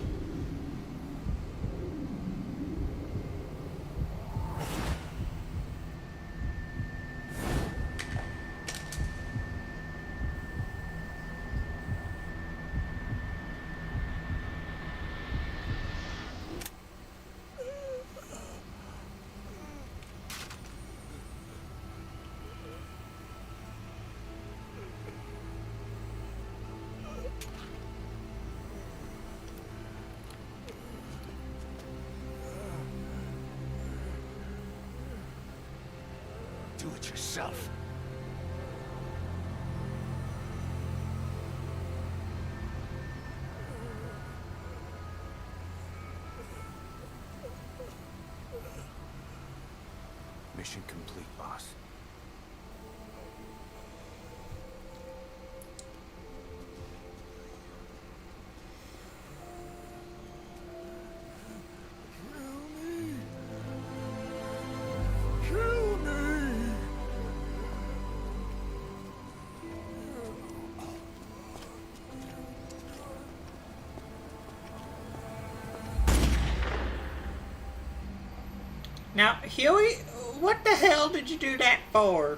Do it yourself. Mission complete, boss. Kill me! Now, Huey, what the hell did you do that for?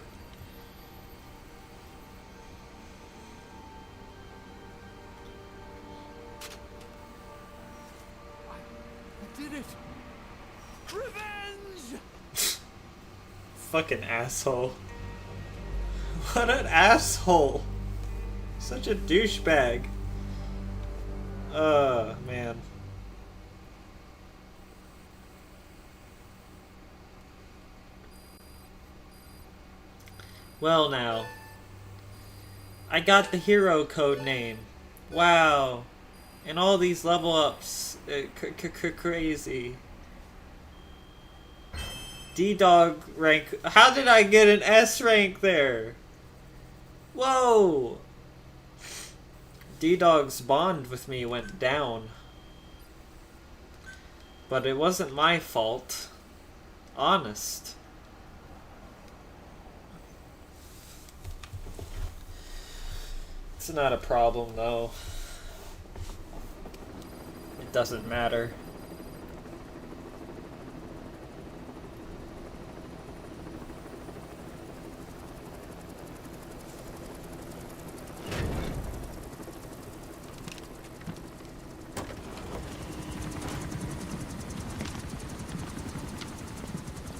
I did it! Revenge! Fucking asshole. What an asshole. Such a douchebag. Man. Well now. I got the hero code name. Wow. And all these level ups. Crazy. D-Dog rank. How did I get an S rank there? Whoa! D-Dog's bond with me went down. But it wasn't my fault. Honest. It's not a problem, though. It doesn't matter.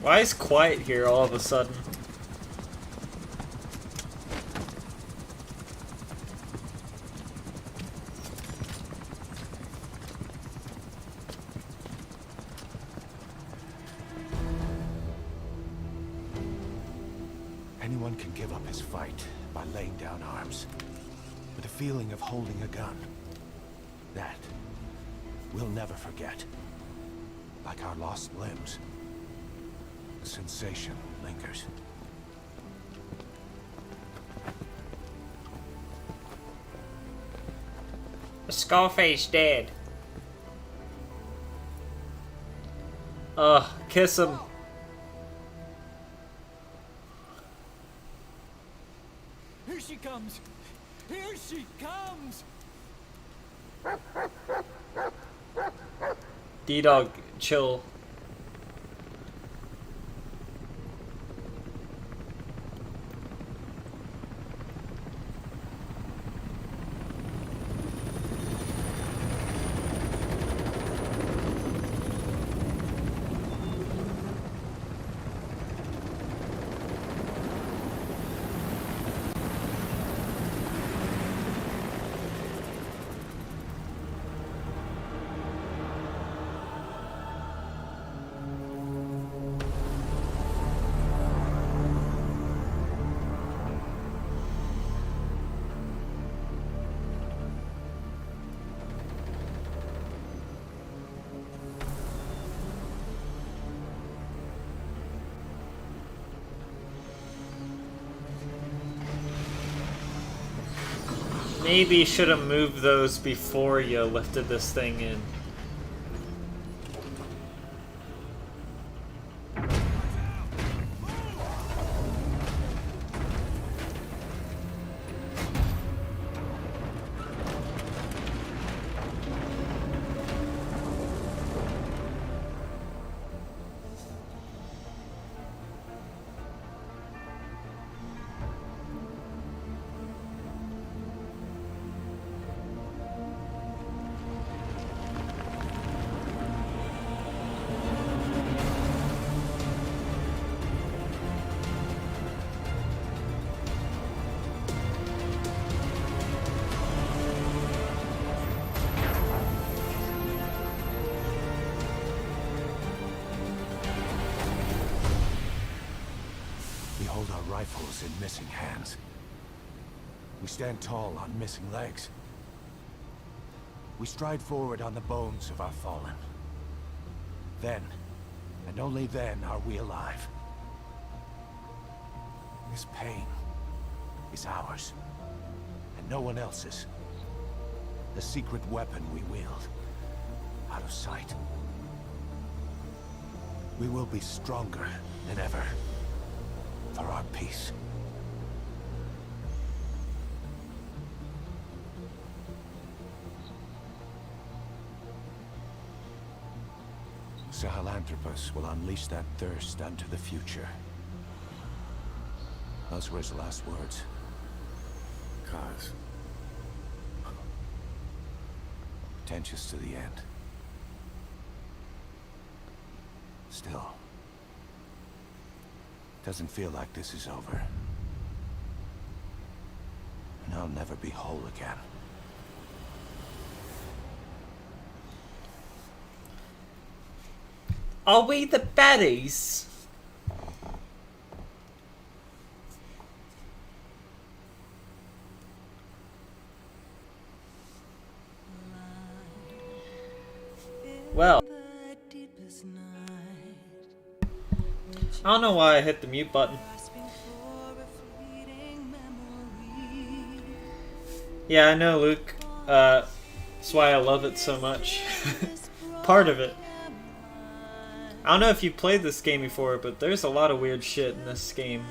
Why is quiet here all of a sudden? Anyone can give up his fight by laying down arms. But the feeling of holding a gun, that we'll never forget. Like our lost limbs. The sensation lingers. Scarface dead. Kiss him. Here she comes! Here she comes! D-Dog, chill. Maybe you should have moved those before you lifted this thing in. rifles in missing hands. We stand tall on missing legs. We stride forward on the bones of our fallen. Then, and only then, are we alive. This pain is ours, and no one else's. The secret weapon we wield, out of sight. We will be stronger than ever, for our peace. Sahelanthropus will unleash that thirst unto the future. Those were his last words. Cause. Tensions to the end. Still, doesn't feel like this is over. And I'll never be whole again. Are we the baddies? Well, I don't know why I hit the mute button. Yeah, I know, Luke. That's why I love it so much. Part of it. I don't know if you've played this game before, but there's a lot of weird shit in this game.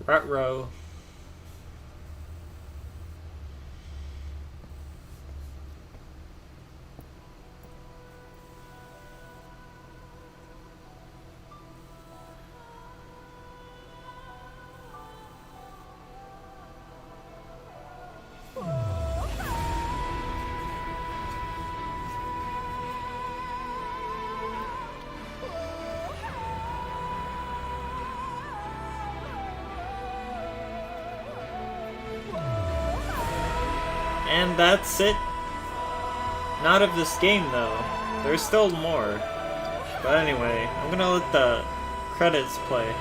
Ruh-roh. And that's it. Not of this game, though. There's still more. But anyway, I'm gonna let the credits play.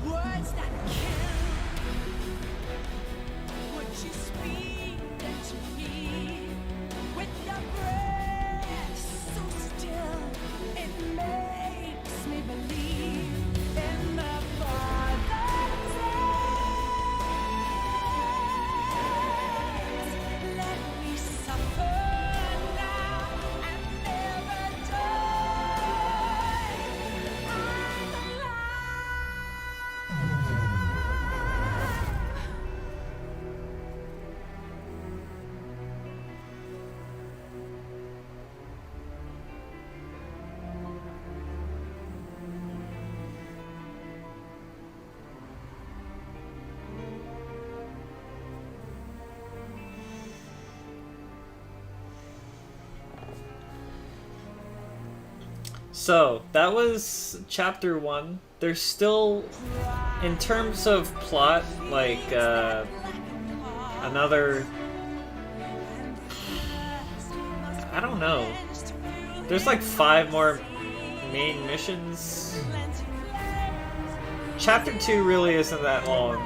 Words that kill. Would you speak to me with your breath so still? It makes me believe in the Father's eyes. Let me suffer now and never die. I'm alive. So, that was chapter 1. There's still, in terms of plot, like, another... I don't know. There's like 5 more main missions. Chapter 2 really isn't that long.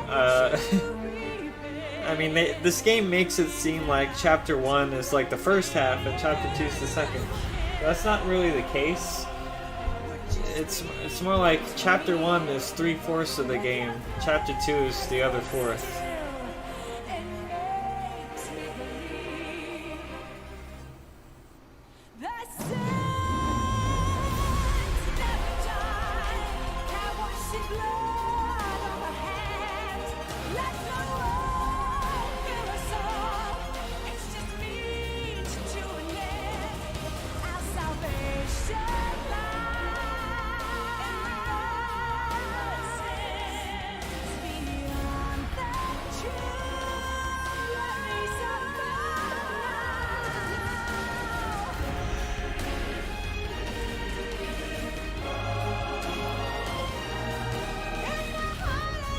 I mean, this game makes it seem like chapter 1 is like the first half and chapter 2 is the second. That's not really the case. it's more like chapter 1 is 3/4 of the game. Chapter 2 is the other fourth.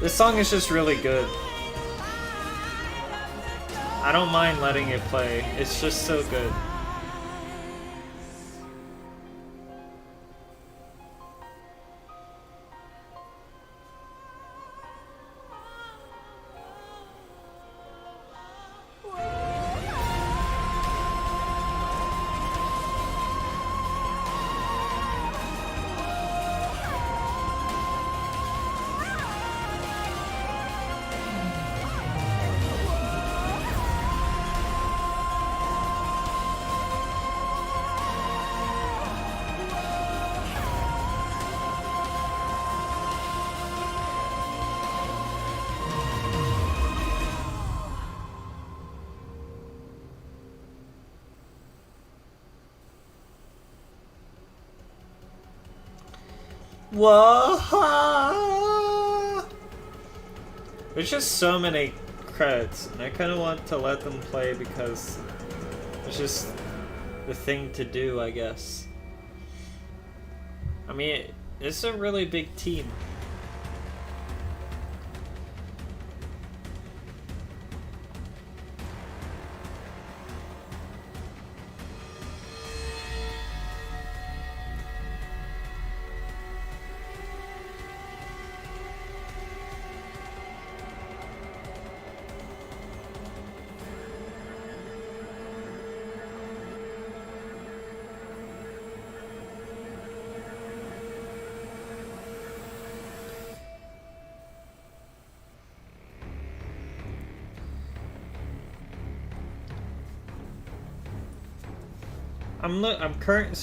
This song is just really good. I don't mind letting it play. It's just so good. Whoa! There's just so many credits, and I kind of want to let them play because it's just the thing to do, I guess. I mean, it's a really big team.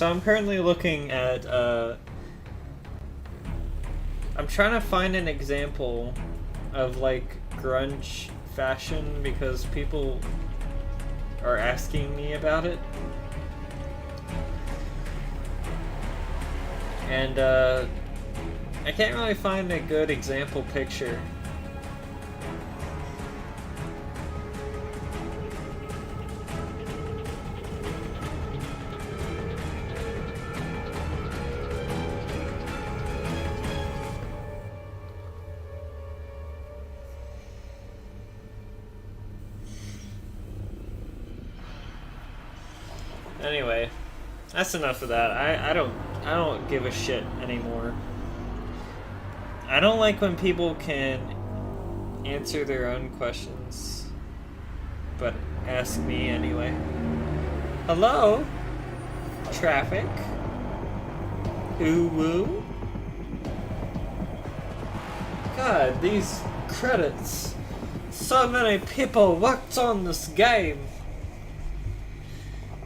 I'm currently looking at I'm trying to find an example of like grunge fashion because people are asking me about it. And I can't really find a good example picture. Anyway, that's enough of that. I don't give a shit anymore. I don't like when people can answer their own questions, but ask me anyway. Hello? Traffic? Ooh woo? God, these credits. So many people worked on this game.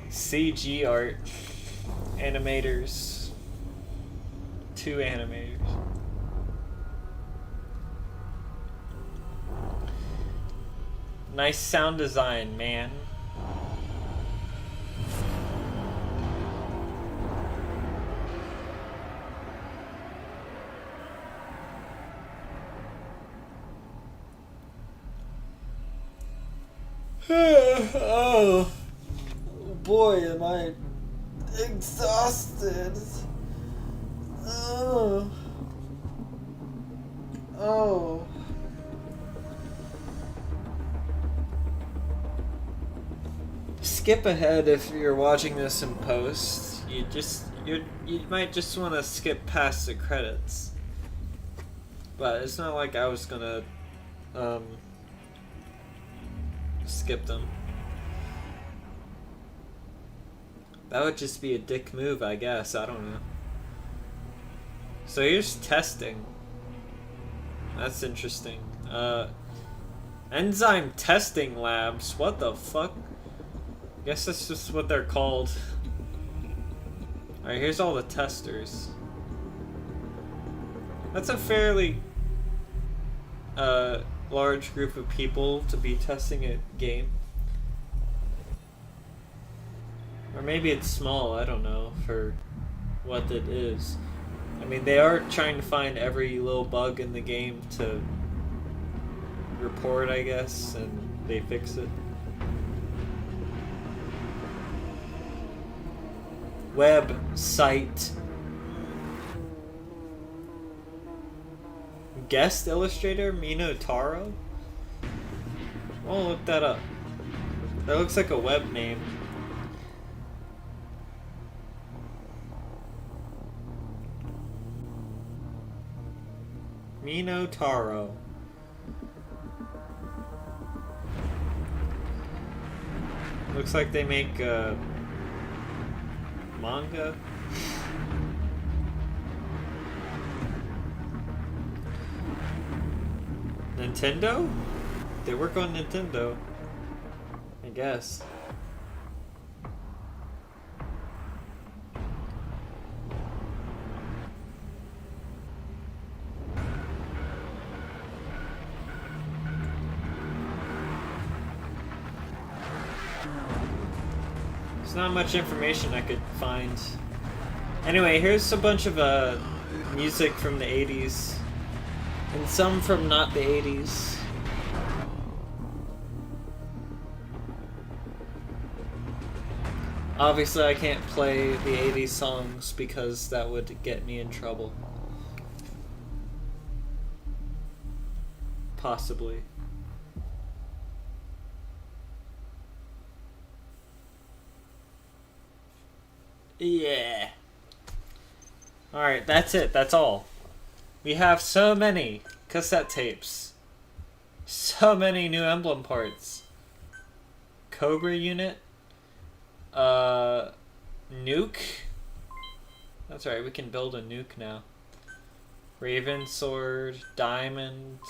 CG art. Animators. 2 animators. Nice sound design, man. Oh boy, am I exhausted. Oh. Skip ahead if you're watching this in post. You might just want to skip past the credits. But it's not like I was gonna skip them. That would just be a dick move, I guess. I don't know. So here's testing. That's interesting. Enzyme testing labs. What the fuck? Guess that's just what they're called. Alright, here's all the testers. That's a fairly large group of people to be testing a game. Or maybe it's small, I don't know, for what it is. I mean, they are trying to find every little bug in the game to report, I guess, and they fix it. Website. Guest illustrator Mino Taro? I'll look that up. That looks like a web name. Mino Taro. Looks like they make manga. Nintendo? They work on Nintendo, I guess. There's not much information I could find. Anyway, here's a bunch of music from the 80s. And some from not the 80s. Obviously I can't play the 80s songs because that would get me in trouble. Possibly. Yeah. Alright, that's it. That's all. We have so many cassette tapes. So many new emblem parts. Cobra unit. Nuke. That's right, we can build a nuke now. Raven sword, diamond,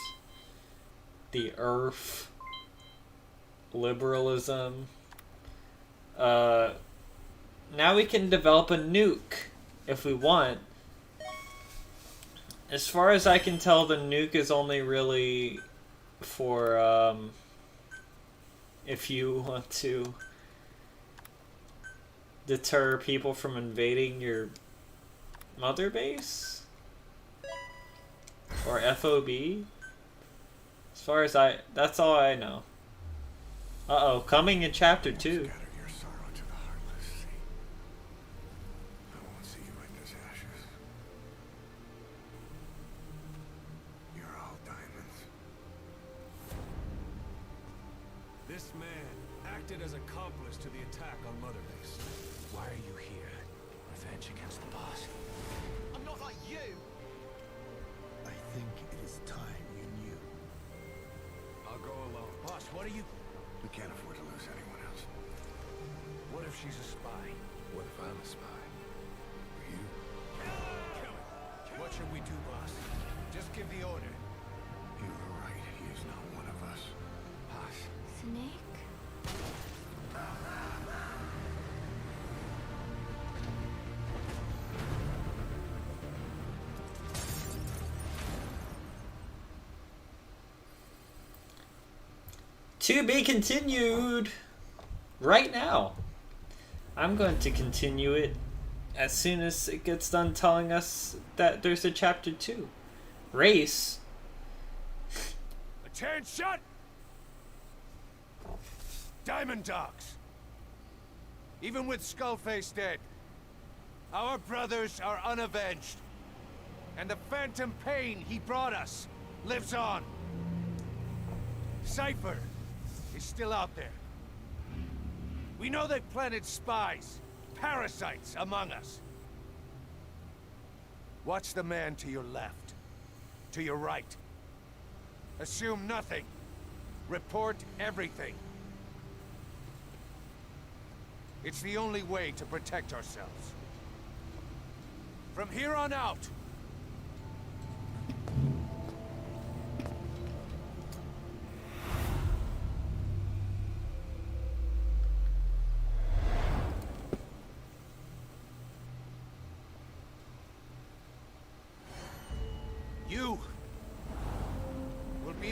the earth, liberalism. Now we can develop a nuke if we want. As far as I can tell, the nuke is only really for, if you want to deter people from invading your mother base? Or FOB? As far as that's all I know. Uh-oh, coming in chapter 2. This man acted as accomplice to the attack on Mother Base. Why are you here? Revenge against the boss. I'm not like you! I think it is time you knew. I'll go alone. Boss, what are you... We can't afford to lose anyone else. What if she's a spy? What if I'm a spy? You? Kill her. What should we do, boss? Just give the order. You were right. He is not one of us. Boss. Snake? To be continued right now. I'm going to continue it as soon as it gets done telling us that there's a chapter 2. Race? Attention! Diamond Dogs! Even with Skullface dead, our brothers are unavenged. And the phantom pain he brought us lives on. Cypher is still out there. We know they've planted spies, parasites among us. Watch the man to your left, to your right. Assume nothing. Report everything. It's the only way to protect ourselves. From here on out,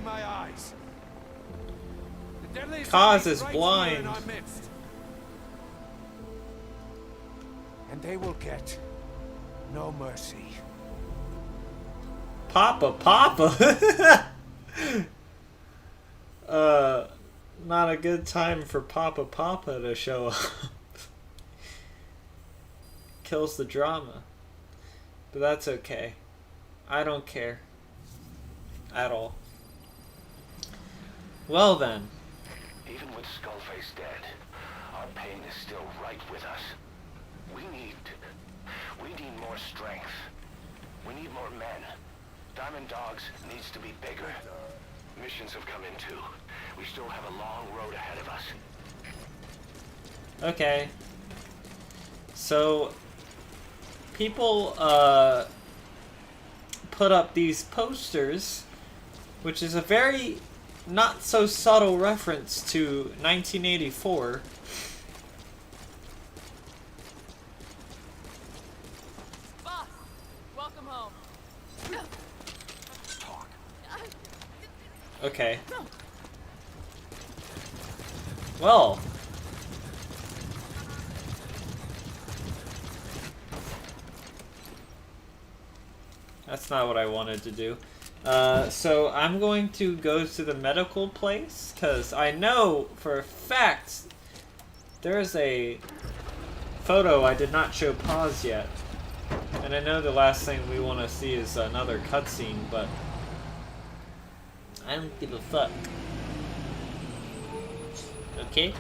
my eyes. The deadliest Kaz enemy is right blind. here in our midst. And they will get no mercy. Papa. Not a good time for Papa to show up. Kills the drama. But that's okay. I don't care. At all. Well then. Even with Skullface dead, our pain is still right with us. We need more strength. We need more men. Diamond Dogs needs to be bigger. Missions have come in too. We still have a long road ahead of us. Okay. So people put up these posters, which is a very not so subtle reference to 1984. Boss, welcome home. Okay. Well. That's not what I wanted to do. So I'm going to go to the medical place, because I know for a fact there's a photo I did not show pause yet. And I know the last thing we want to see is another cutscene, but I don't give a fuck. Okay?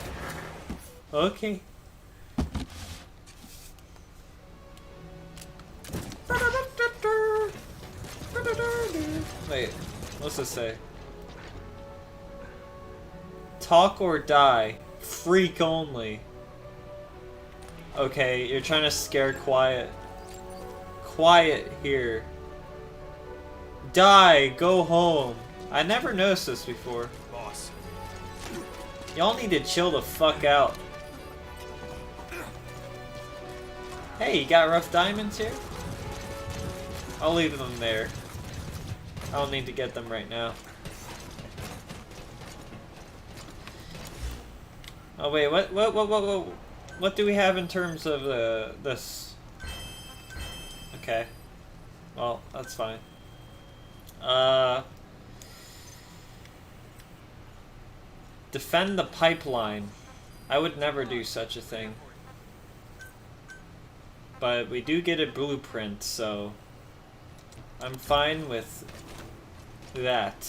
Okay. Wait, what's this say? Talk or die. Freak only. Okay, you're trying to scare Quiet. Quiet here. Die, go home. I never noticed this before. Boss. Y'all need to chill the fuck out. Hey, you got rough diamonds here? I'll leave them there. I don't need to get them right now. Oh wait, what do we have in terms of this? Okay. Well, that's fine. Defend the pipeline. I would never do such a thing. But we do get a blueprint, so I'm fine with that.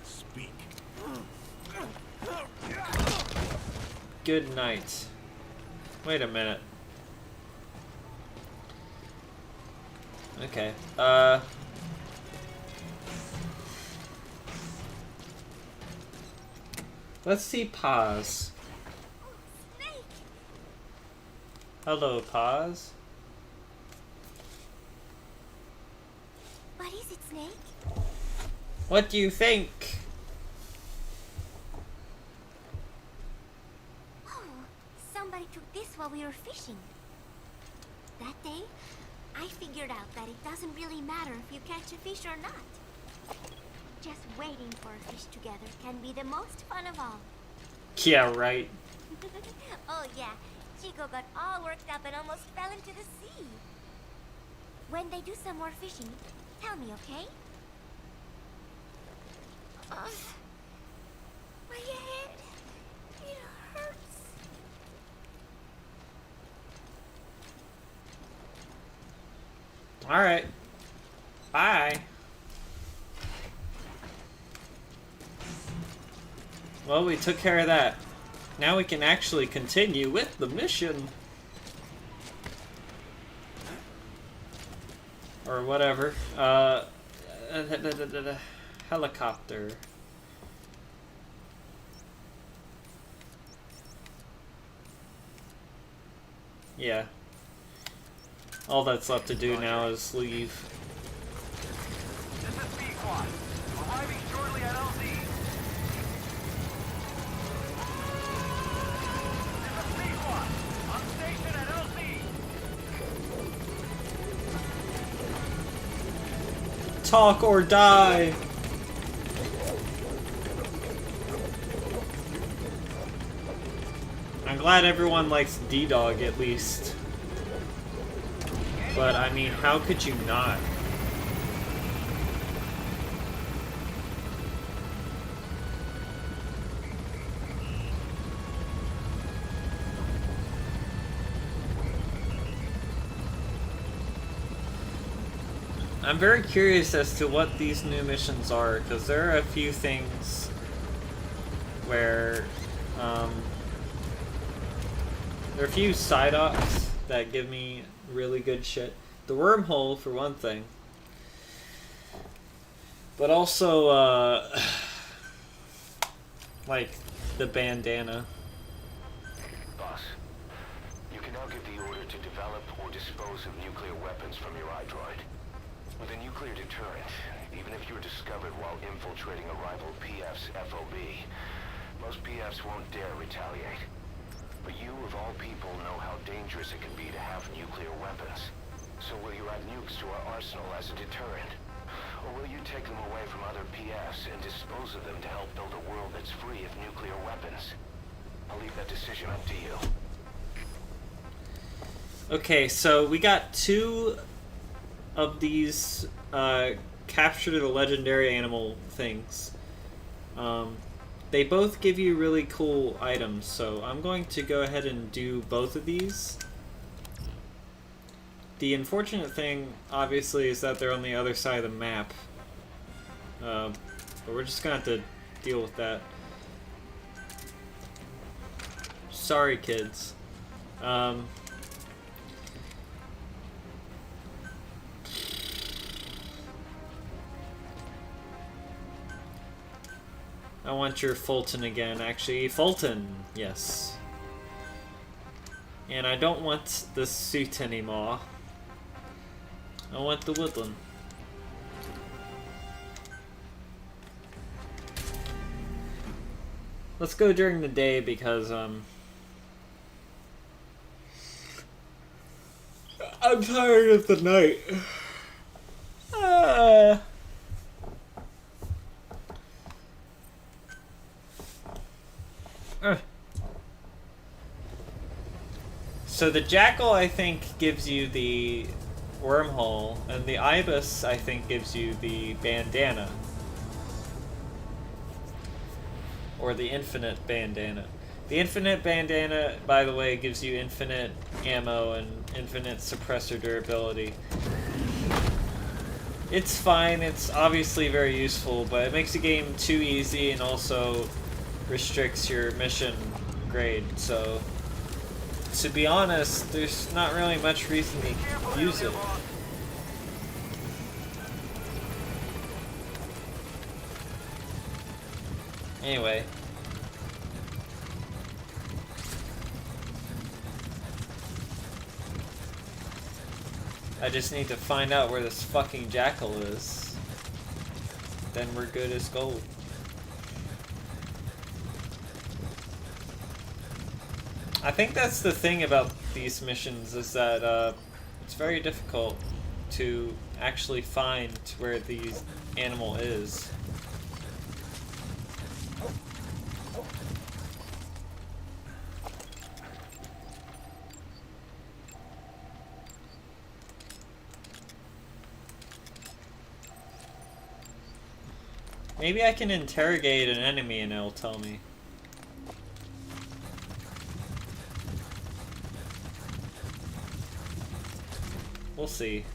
Speak. Good night. Wait a minute. Okay. Let's see Paz. Snake! Hello, Paz. What is it, Snake? What do you think? Oh, somebody took this while we were fishing. That day, I figured out that it doesn't really matter if you catch a fish or not. Just waiting for a fish together can be the most fun of all. Yeah, right. Oh yeah, Chico got all worked up and almost fell into the sea. When they do some more fishing, tell me, okay? My head, it hurts. Alright. Bye. Well, we took care of that. Now we can actually continue with the mission. Or whatever. Helicopter. Yeah. All that's left to do now is leave. This is B-Quad. Arriving shortly at LZ. This is B-Quad. On station at LZ. Talk or die. I'm glad everyone likes D-Dog at least. But I mean, how could you not? I'm very curious as to what these new missions are, because there are a few things where there are a few side ops that give me really good shit. The wormhole, for one thing. But also, like, the bandana. Boss, you can now give the order to develop or dispose of nuclear weapons from your iDroid. With a nuclear deterrent, even if you're discovered while infiltrating a rival PF's FOB, most PFs won't dare retaliate. But you, of all people, know how dangerous it can be to have nuclear weapons. So will you add nukes to our arsenal as a deterrent? Or will you take them away from other PFs and dispose of them to help build a world that's free of nuclear weapons? I'll leave that decision up to you. Okay, so we got 2 of these capture the legendary animal things. They both give you really cool items, so I'm going to go ahead and do both of these. The unfortunate thing, obviously, is that they're on the other side of the map. But we're just gonna have to deal with that. Sorry, kids. I want your Fulton again, actually. Fulton, yes. And I don't want the suit anymore. I want the woodland. Let's go during the day because, I'm tired of the night. So the Jackal, I think, gives you the wormhole, and the Ibis, I think, gives you the bandana. Or the infinite bandana. The infinite bandana, by the way, gives you infinite ammo and infinite suppressor durability. It's fine, it's obviously very useful, but it makes the game too easy and also restricts your mission grade, so to be honest, there's not really much reason to use it. Anyway. I just need to find out where this fucking Jackal is. Then we're good as gold. I think that's the thing about these missions, is that it's very difficult to actually find where the animal is. Maybe I can interrogate an enemy and it'll tell me. We'll see.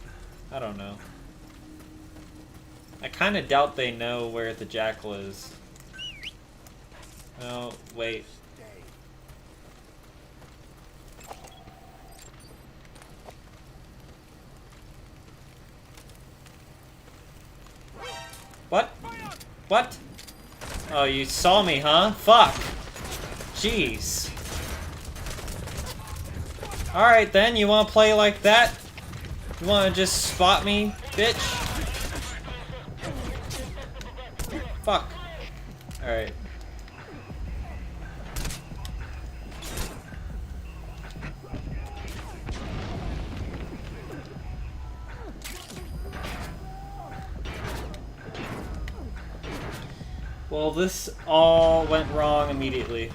I don't know. I kind of doubt they know where the Jackal is. Oh, wait. What? What? Oh, you saw me, huh? Fuck! Jeez. Alright then, you wanna play like that? You wanna just spot me, bitch? Fuck. Alright. Well, this all went wrong immediately.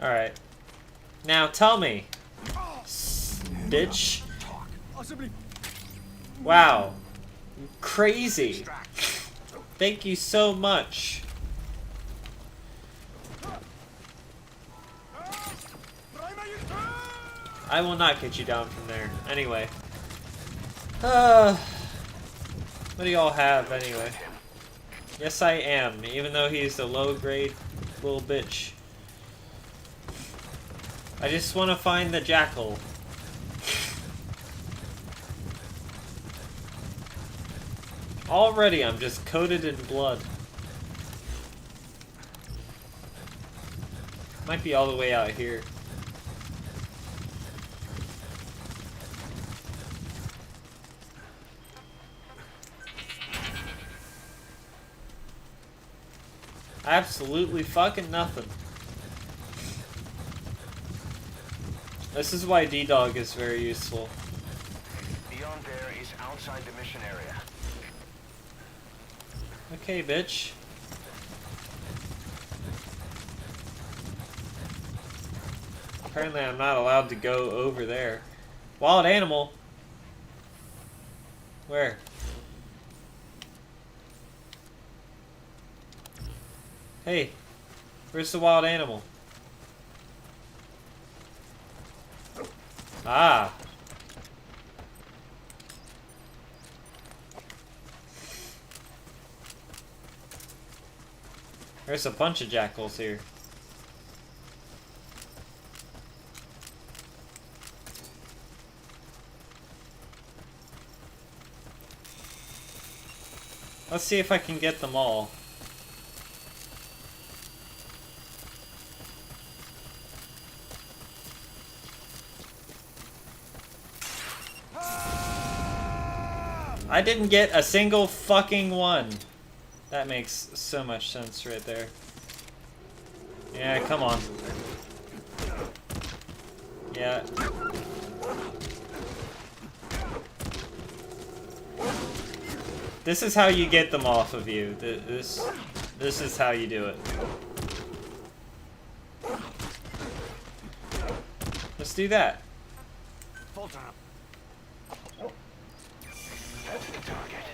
Alright. Now tell me, bitch. Wow. Crazy. Thank you so much. I will not get you down from there. Anyway. What do y'all have anyway? Yes, I am, even though he's a low-grade little bitch. I just want to find the jackal. Already, I'm just coated in blood. Might be all the way out here. Absolutely fucking nothing. This is why D-Dog is very useful. Beyond there is outside the mission area. Okay, bitch. Apparently I'm not allowed to go over there. Wild animal? Where? Hey, where's the wild animal? Ah. There's a bunch of jackals here. Let's see if I can get them all. I didn't get a single fucking one. That makes so much sense right there. Yeah, come on. Yeah. This is how you get them off of you. This is how you do it. Let's do that. Fulton. That's the target.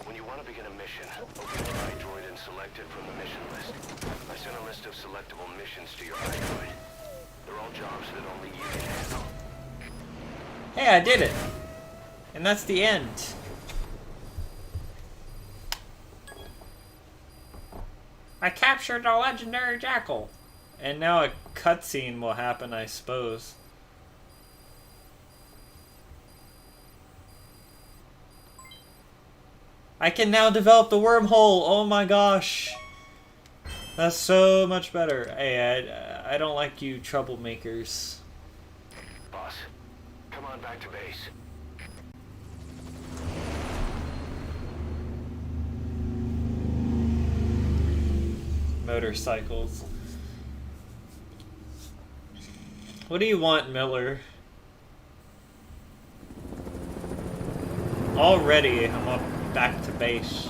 When you want to begin a mission, open your iDroid and select it from the mission list. I sent a list of selectable missions to your iDroid. They're all jobs that only you can handle. Hey, I did it! And that's the end. I captured a legendary jackal. And now a cutscene will happen, I suppose. I can now develop the wormhole! Oh my gosh! That's so much better. Hey, I don't like you troublemakers. Boss, come on back to base. Motorcycles. What do you want, Miller? Already, I'm up back to base.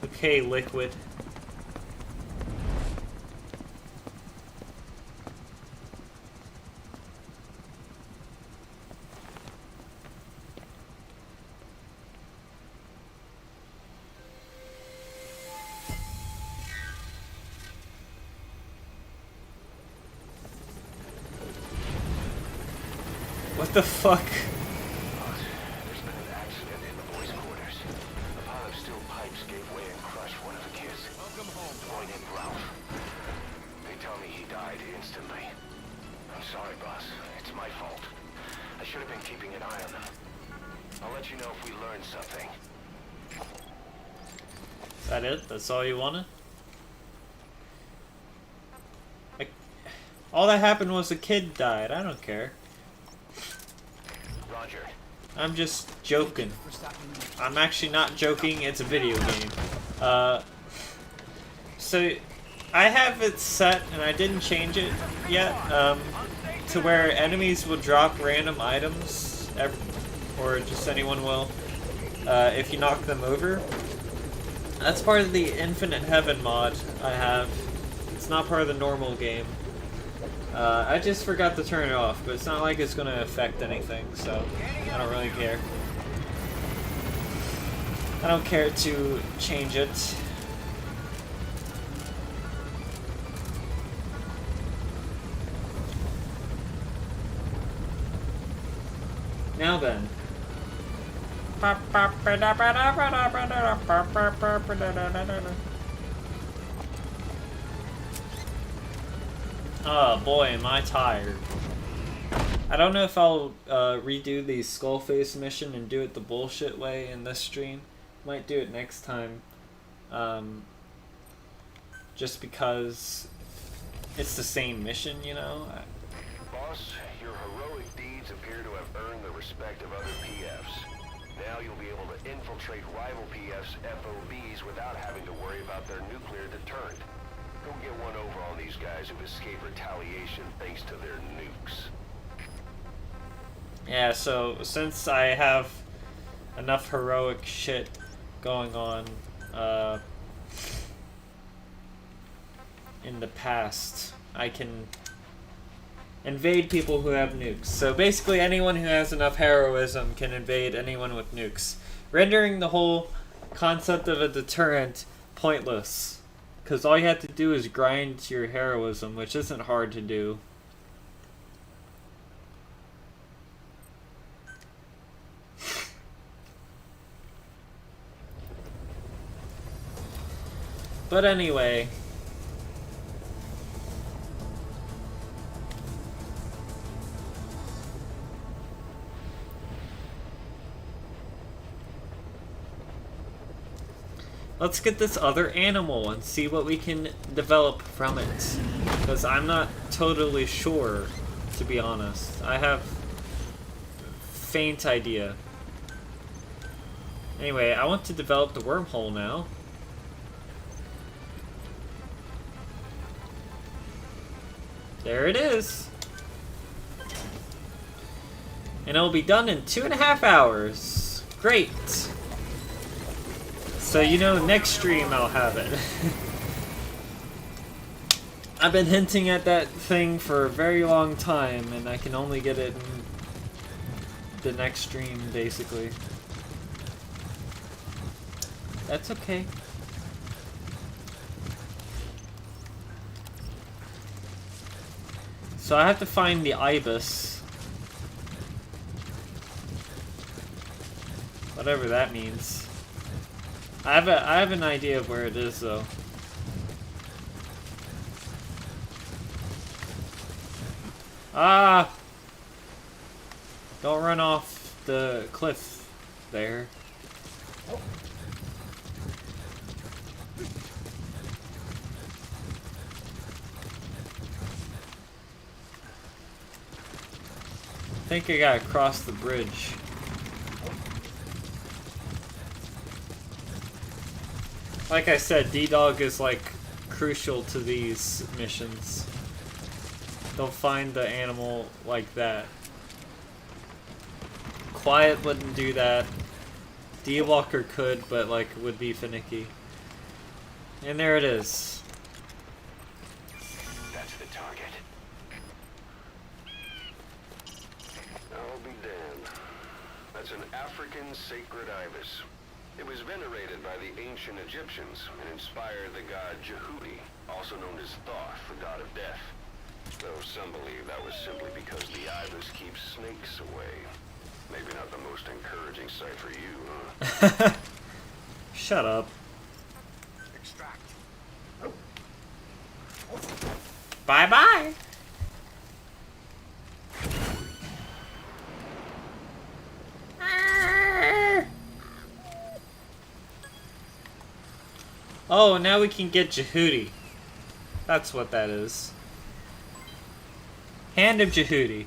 Okay, Liquid. What the fuck? boy named Ralph. They tell me he died instantly. I'm sorry, boss. It's my fault. I should have been keeping an eye on them. I'll let you know if we learn something. Is that it? That's all you wanted? Like, all that happened was a kid died. I don't care. Roger. I'm just joking. I'm actually not joking. It's a video game. So I have it set, and I didn't change it yet, to where enemies will drop random items, or just anyone will, if you knock them over. That's part of the Infinite Heaven mod I have. It's not part of the normal game. I just forgot to turn it off, but it's not like it's going to affect anything, so I don't really care. I don't care to change it. Now then. Oh boy, am I tired. I don't know if I'll redo the Skullface mission and do it the bullshit way in this stream. Might do it next time. Just because it's the same mission, you know? Boss, your heroic deeds appear to have earned the respect of other PFs. Now you'll be able to infiltrate rival PFs' FOBs without having to worry about their nuclear deterrent. Go get one over on these guys who escape retaliation thanks to their nukes. Yeah, so since I have enough heroic shit going on in the past, I can invade people who have nukes. So basically anyone who has enough heroism can invade anyone with nukes, rendering the whole concept of a deterrent pointless. Because all you have to do is grind your heroism, which isn't hard to do. But anyway, let's get this other animal and see what we can develop from it. Because I'm not totally sure, to be honest. I have faint idea. Anyway, I want to develop the wormhole now. There it is. And it'll be done in 2.5 hours. Great. So, you know, next stream I'll have it. I've been hinting at that thing for a very long time, and I can only get it in the next stream, basically. That's okay. So I have to find the ibis. Whatever that means. I have an idea of where it is, though. Ah! Don't run off the cliff there. I think I gotta cross the bridge. Like I said, D-Dog is like crucial to these missions. Don't find the animal like that. Quiet wouldn't do that. D-Walker could, but like would be finicky. And there it is. That's the target. I'll be damned. That's an African sacred ibis. It was venerated by the ancient Egyptians and inspired the god Jehudi, also known as Thoth, the god of death. Though some believe that was simply because the ibis keeps snakes away. Maybe not the most encouraging sight for you, huh? Shut up. Extract. Bye-bye! Oh, now we can get Jehudi. That's what that is. Hand of Jehudi.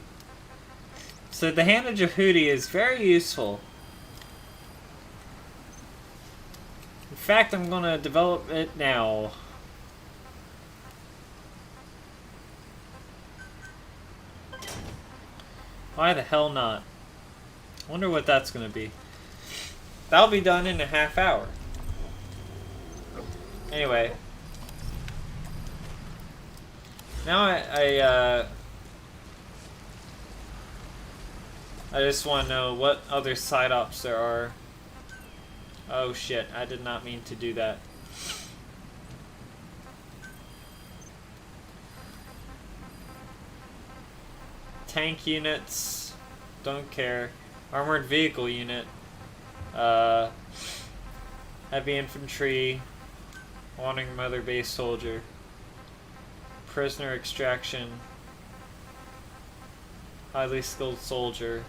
So the Hand of Jehudi is very useful. In fact, I'm gonna develop it now. Why the hell not? I wonder what that's gonna be. That'll be done in a half hour. Anyway. Now I just want to know what other side ops there are. Oh shit, I did not mean to do that. Tank units, don't care. Armored vehicle unit, heavy infantry, wandering mother base soldier, prisoner extraction, highly skilled soldier.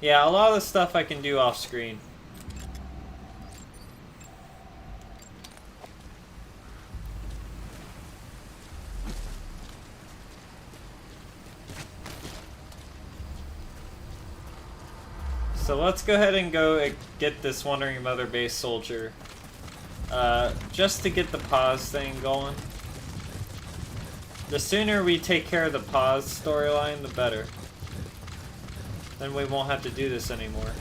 Yeah, a lot of the stuff I can do off screen. So let's go ahead and go get this Wandering Mother base soldier. Just to get the pause thing going. The sooner we take care of the pause storyline, the better. Then we won't have to do this anymore.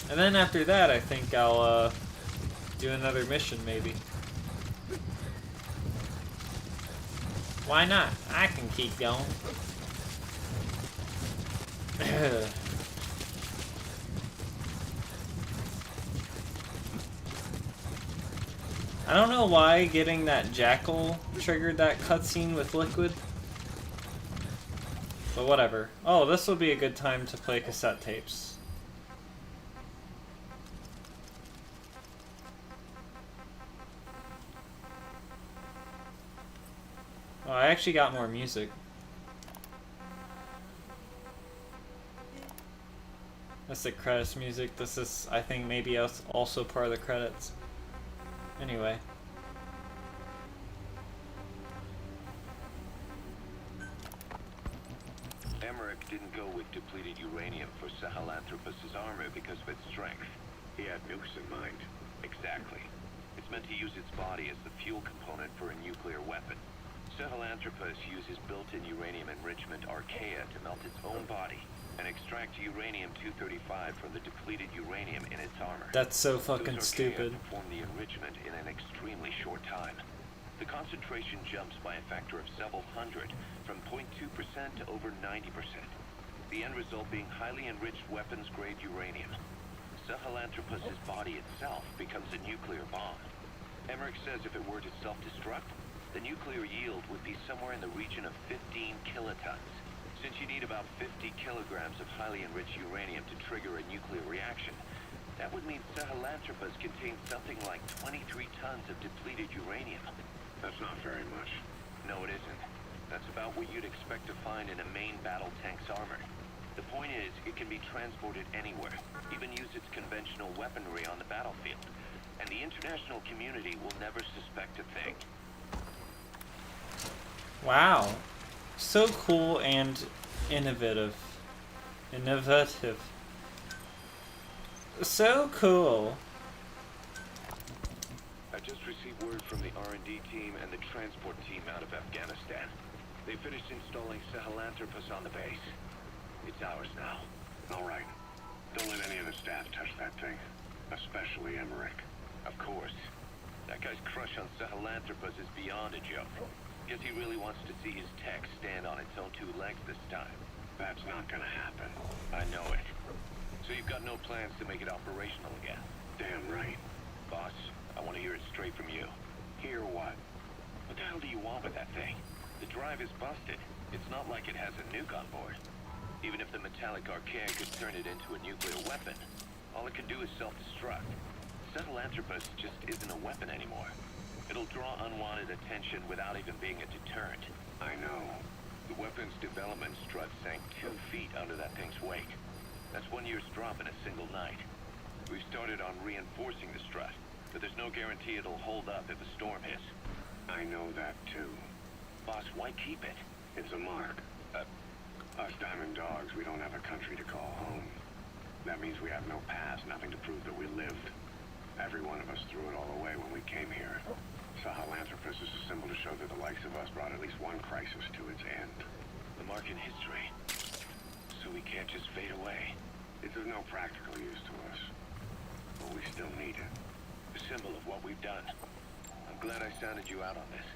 And then after that, I think I'll do another mission, maybe. Why not? I can keep going. I don't know why getting that jackal triggered that cutscene with Liquid. But whatever. Oh, this would be a good time to play cassette tapes. Oh, I actually got more music. That's the credits music. This is, I think, maybe also part of the credits. Anyway. Emmerich didn't go with depleted uranium for Sahelanthropus' armor because of its strength. He had nukes in mind. Exactly. It's meant to use its body as the fuel component for a nuclear weapon. Sahelanthropus uses built-in uranium enrichment archaea to melt its own body and extract uranium-235 from the depleted uranium in its armor. That's so fucking Those stupid. archaea perform the enrichment in an extremely short time. The concentration jumps by a factor of several hundred, from 0.2% to over 90%. The end result being highly enriched weapons-grade uranium. Sahelanthropus' body itself becomes a nuclear bomb. Emmerich says if it were to self-destruct, the nuclear yield would be somewhere in the region of 15 kilotons. Since you need about 50 kilograms of highly enriched uranium to trigger a nuclear reaction, that would mean Sahelanthropus contains something like 23 tons of depleted uranium. That's not very much. No, it isn't. That's about what you'd expect to find in a main battle tank's armor. The point is, it can be transported anywhere, even use its conventional weaponry on the battlefield. And the international community will never suspect a thing. Wow. So cool and innovative. So cool. I just received word from the R&D team and the transport team out of Afghanistan. They finished installing Sahelanthropus on the base. It's ours now. All right. Don't let any of the staff touch that thing. Especially Emmerich. Of course. That guy's crush on Sahelanthropus is beyond a joke. Guess he really wants to see his tech stand on its own two legs this time. That's not gonna happen. I know it. So you've got no plans to make it operational again? Damn right. Boss, I want to hear it straight from you. Hear what? What the hell do you want with that thing? The drive is busted. It's not like it has a nuke on board. Even if the metallic archaea could turn it into a nuclear weapon, all it can do is self-destruct. Sahelanthropus just isn't a weapon anymore. It'll draw unwanted attention without even being a deterrent. I know. The weapons development strut sank 2 feet under that thing's weight. That's 1 year's drop in a single night. We've started on reinforcing the strut, but there's no guarantee it'll hold up if a storm hits. I know that too. Boss, why keep it? It's a mark. Us Diamond Dogs, we don't have a country to call home. That means we have no past, nothing to prove that we lived. Every one of us threw it all away when we came here. Sahelanthropus is a symbol to show that the likes of us brought at least one crisis to its end. The mark in history. So we can't just fade away. It's of no practical use to us. But we still need it. A symbol of what we've done. I'm glad I sounded you out on this.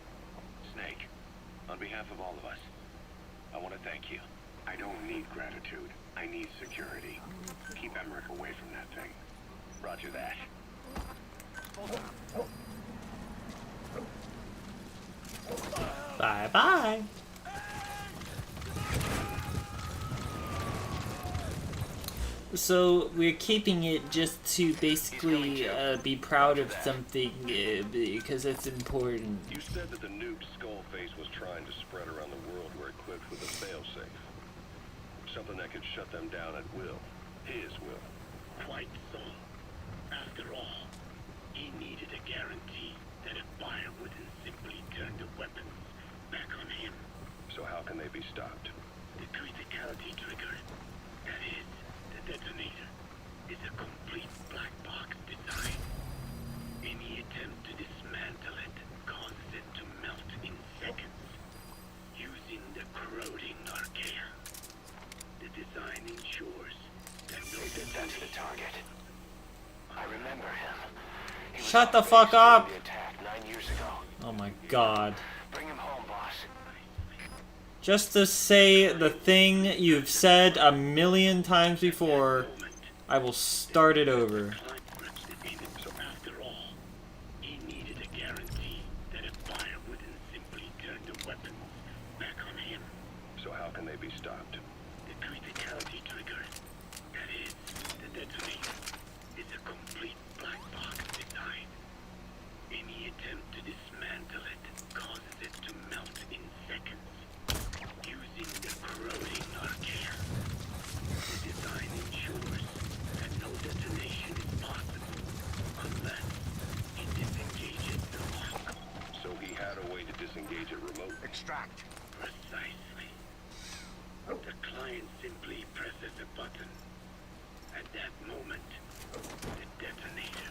Snake, on behalf of all of us, I want to thank you. I don't need gratitude. I need security. Keep Emmerich away from that thing. Roger that. Bye-bye. So we're keeping it just to basically be proud of something because it's important. You said that the nuke Skullface was trying to spread around the world were equipped with a failsafe. Something that could shut them down at will. His will. Quite so. After all, he needed a guarantee that a buyer wouldn't simply turn the weapons back on him. So how can they be stopped? The criticality trigger, that is, the detonator, is a complete black box design. Any attempt to dismantle it causes it to melt in seconds, using the corroding archaea. The design ensures that no detonation... That's the target. I remember him. He was Shut the on fuck base up! during the attack 9 years ago. Oh my god. Bring him home, boss. Just to say the thing you've said a million times before, I will start it over. So after all, he needed a guarantee that a buyer wouldn't simply turn the weapons back on him. So how can they be stopped? The criticality trigger, that is, the detonator, is a complete black box design. Any attempt to dismantle it causes it to melt in seconds, using the corroding archaea. The design ensures that no detonation is possible unless it disengages the lock. So he had a way to disengage it remotely. Extract. Precisely. The client simply presses a button. At that moment, the detonator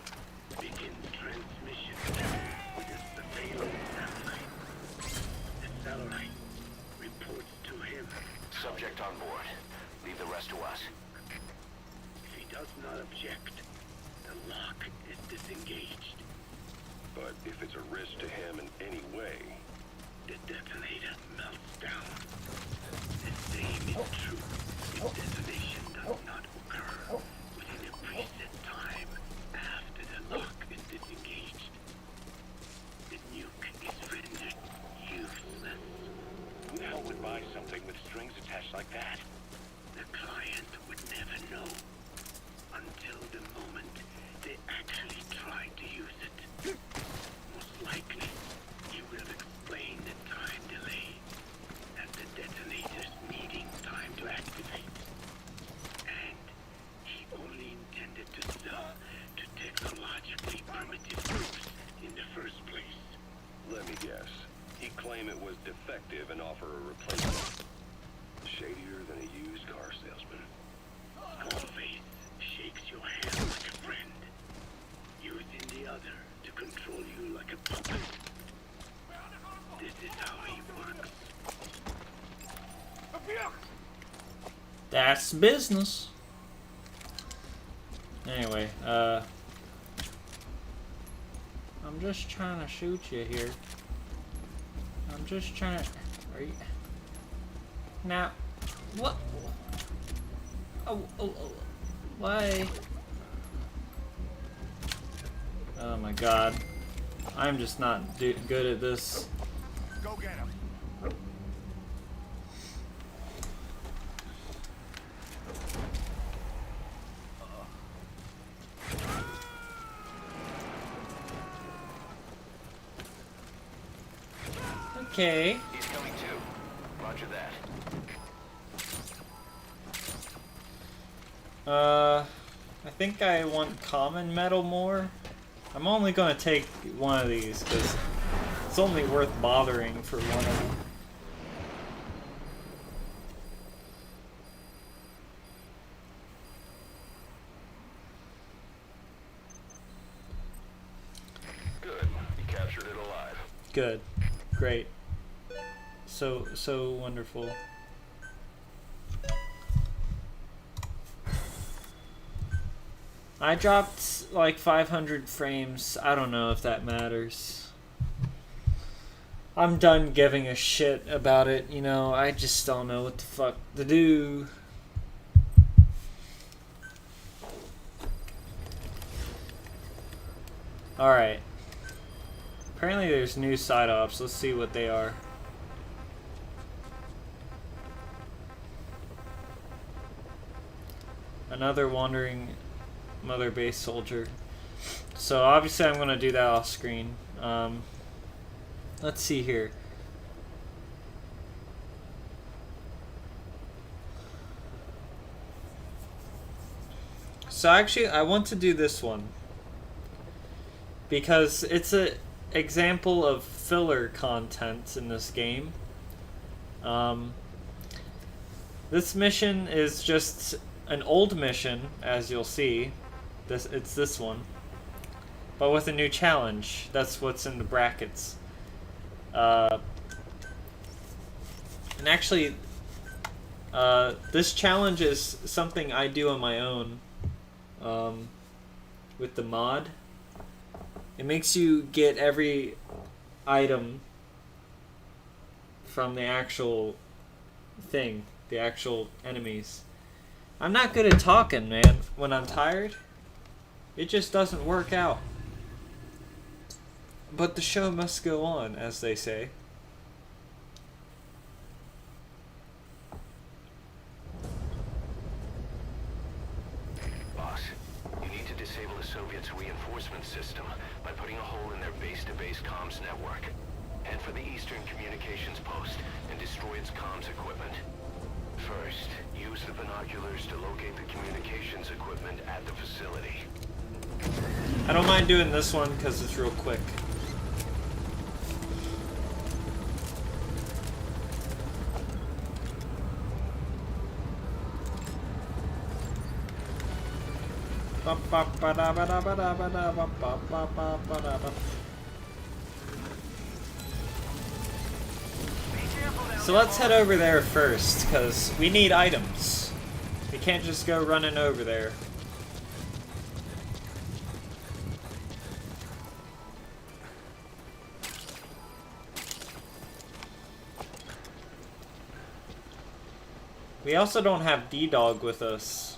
begins transmission with a surveillance satellite. The satellite reports to him. Subject on board. Leave the rest to us. If he does not object, the lock is disengaged. But if it's a risk to him in any way... The detonator melts down. The same is true if detonation does not occur within a preset time after the lock is disengaged. The nuke is rendered useless. Who the hell would buy something with strings attached like that? The client would never know until the moment they actually try to use it. Most likely, he would have explained the time delay as the detonator's needing time to activate. And he only intended to sell to technologically primitive groups in the first place. Let me guess. He'd claim it was defective and offer a replacement. Shadier than a used car salesman. Skullface shakes your hand like a friend, using the other to control you like a puppet. This is how he works. That's business. Anyway, I'm just trying to shoot you here. I'm just trying to... Are you... Now, what? Oh, why? Oh my god. I'm just not good at this. Go get him. Okay. He's coming too. Roger that. I think I want common metal more. I'm only gonna take one of these because it's only worth bothering for one of them. Good. You captured it alive. Good. Great. So wonderful. I dropped like 500 frames. I don't know if that matters. I'm done giving a shit about it, you know. I just don't know what the fuck to do. Alright. Apparently there's new side ops. Let's see what they are. Another wandering mother base soldier. So obviously I'm going to do that off screen. Let's see here. So actually I want to do this one because it's a example of filler content in this game. This mission is just an old mission, as you'll see. It's this one, but with a new challenge. That's what's in the brackets. And actually, this challenge is something I do on my own with the mod. It makes you get every item from the actual thing, the actual enemies. I'm not good at talking, man. When I'm tired, it just doesn't work out. But the show must go on, as they say. Boss, you need to disable the Soviets' reinforcement system by putting a hole in their base-to-base comms network. Head for the Eastern Communications Post and destroy its comms equipment. First, use the binoculars to locate the communications equipment at the facility. I don't mind doing this one because it's real quick. So let's head over there first, because we need items. We can't just go running over there. We also don't have D-Dog with us,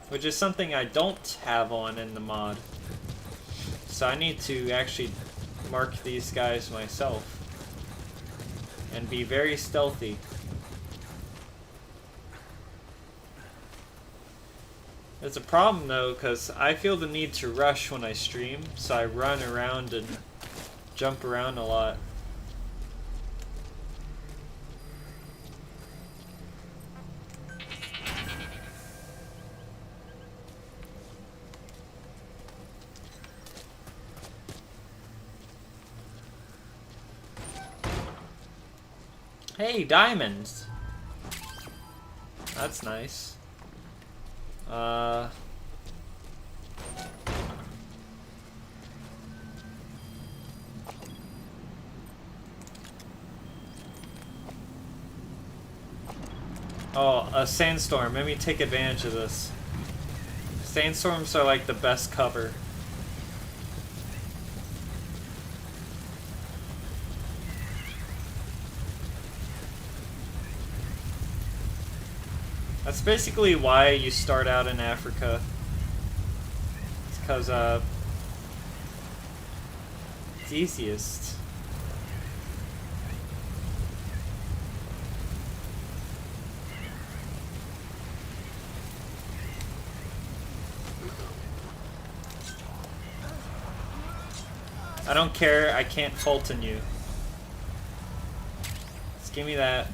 which is something I don't have on in the mod. So I need to actually mark these guys myself and be very stealthy. It's a problem though, because I feel the need to rush when I stream, so I run around and jump around a lot. Hey, diamonds! That's nice. Oh, a sandstorm. Let me take advantage of this. Sandstorms are like the best cover. That's basically why you start out in Africa. It's because, It's easiest. I don't care, I can't Fulton you. Just give me that.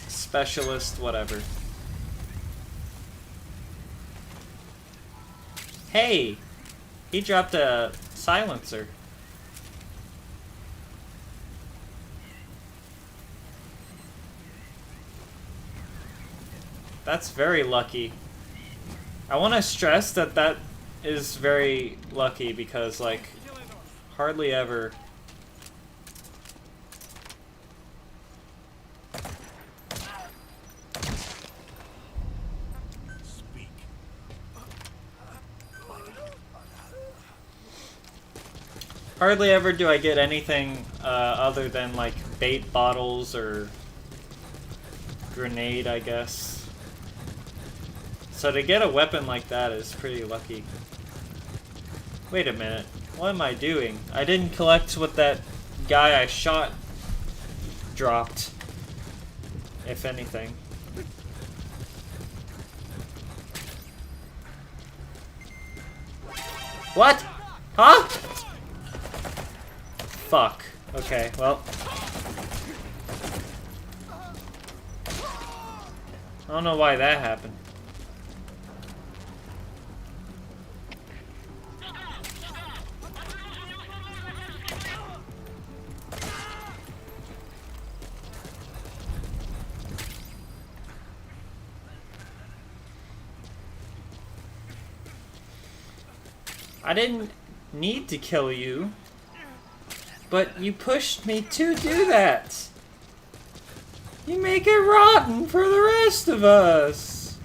Specialist, whatever. Hey! He dropped a silencer. That's very lucky. I want to stress that that is very lucky because, like, hardly ever... Hardly ever do I get anything other than, like, bait bottles or grenade, I guess. So to get a weapon like that is pretty lucky. Wait a minute. What am I doing? I didn't collect what that guy I shot dropped, if anything. What? Huh? Fuck. Okay, well. I don't know why that happened. I didn't need to kill you. But you pushed me to do that! You make it rotten for the rest of us!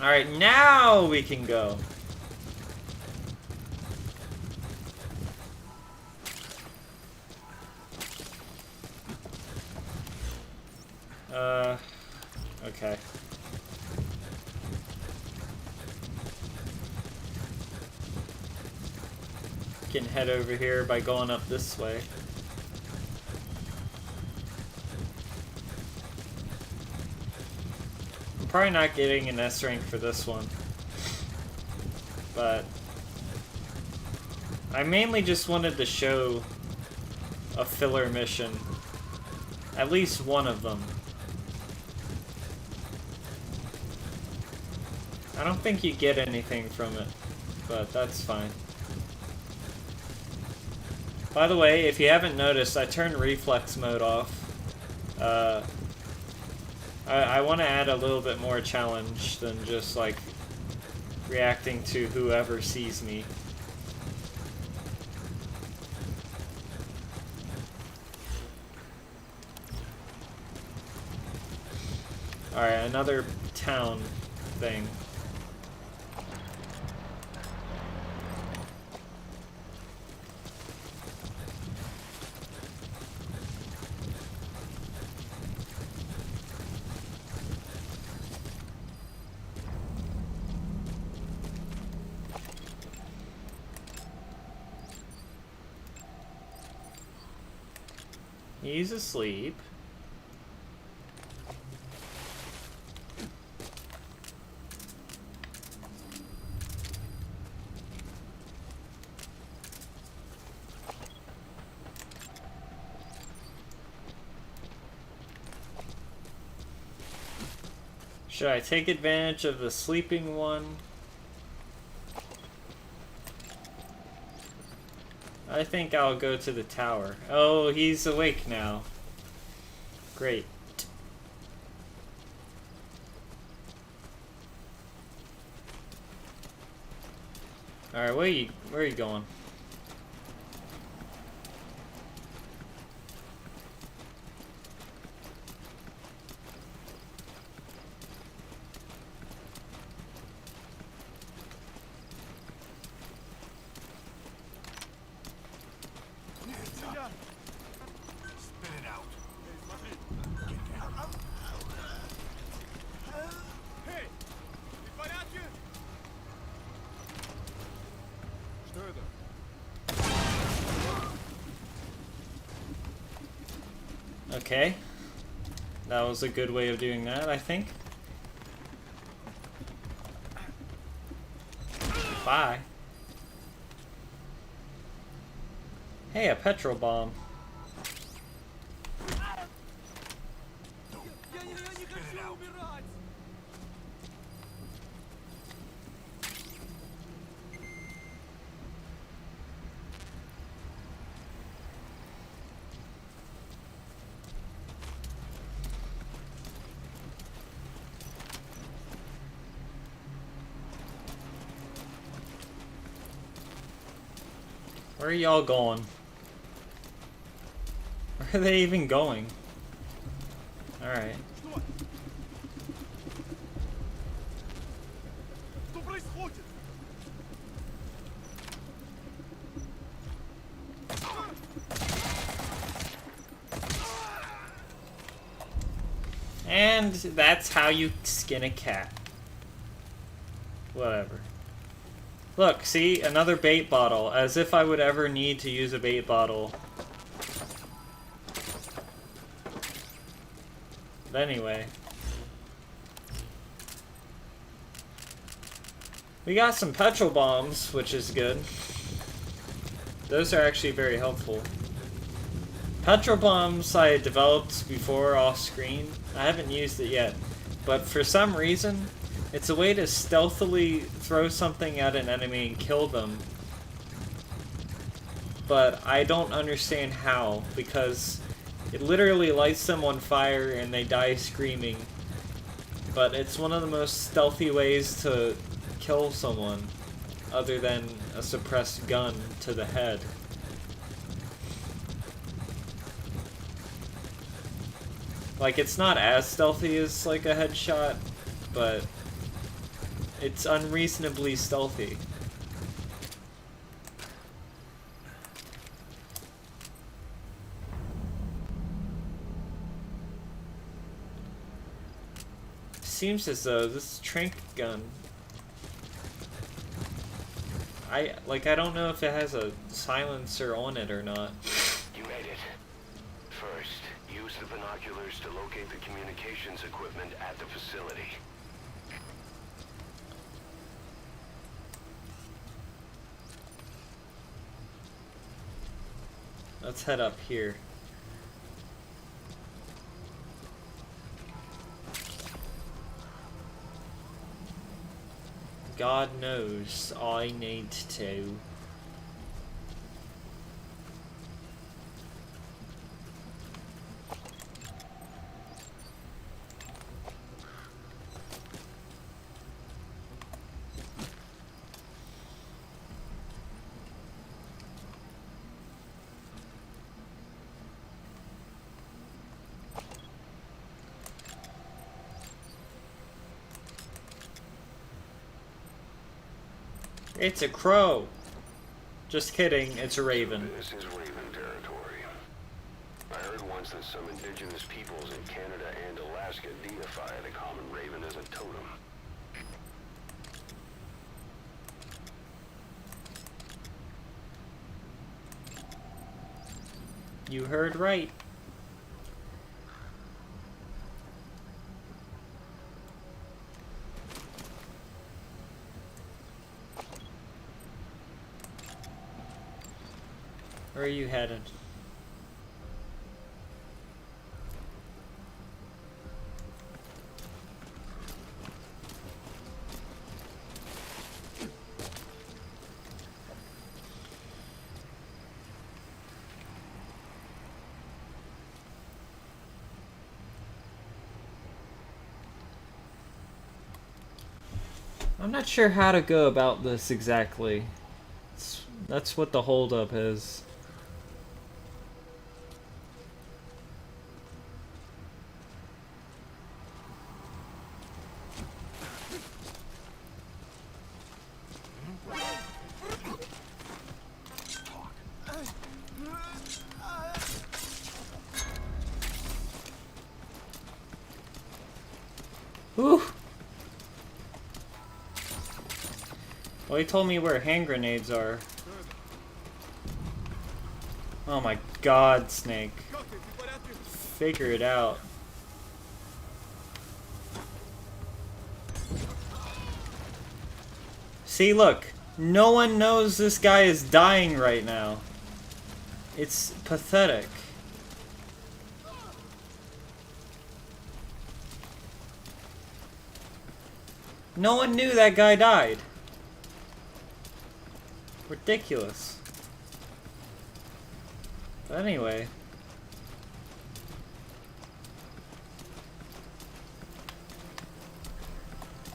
Alright, now we can go. Okay. Can head over here by going up this way. I'm probably not getting an S rank for this one, but I mainly just wanted to show a filler mission, at least one of them. I don't think you get anything from it, but that's fine. By the way, if you haven't noticed, I turned reflex mode off. I want to add a little bit more challenge than just, like, reacting to whoever sees me. Alright, another town thing. He's asleep. Should I take advantage of the sleeping one? I think I'll go to the tower. Oh, he's awake now. Great. Alright, where are you going? Okay. That was a good way of doing that, I think. Bye. Hey, a petrol bomb. Where are y'all going? Where are they even going? Alright. And that's how you skin a cat. Whatever. Look, see? Another bait bottle. As if I would ever need to use a bait bottle. But anyway. We got some petrol bombs, which is good. Those are actually very helpful. Petrol bombs I developed before off screen. I haven't used it yet. But for some reason, it's a way to stealthily throw something at an enemy and kill them. But I don't understand how, because it literally lights them on fire and they die screaming. But it's one of the most stealthy ways to kill someone, other than a suppressed gun to the head. Like, it's not as stealthy as, like, a headshot, but it's unreasonably stealthy. Seems as though this tranq gun... I don't know if it has a silencer on it or not. You made it. First, use the binoculars to locate the communications equipment at the facility. Let's head up here. God knows I need to. It's a crow. Just kidding, it's a raven. This is Raven territory. I heard once that some indigenous peoples in Canada and Alaska deify the common raven as a totem. You heard right. Where are you headed? I'm not sure how to go about this exactly. That's what the holdup is. Whew. Well, he told me where hand grenades are. Oh my god, Snake. figure it out. See, look. No one knows this guy is dying right now. It's pathetic. No one knew that guy died. Ridiculous. But anyway.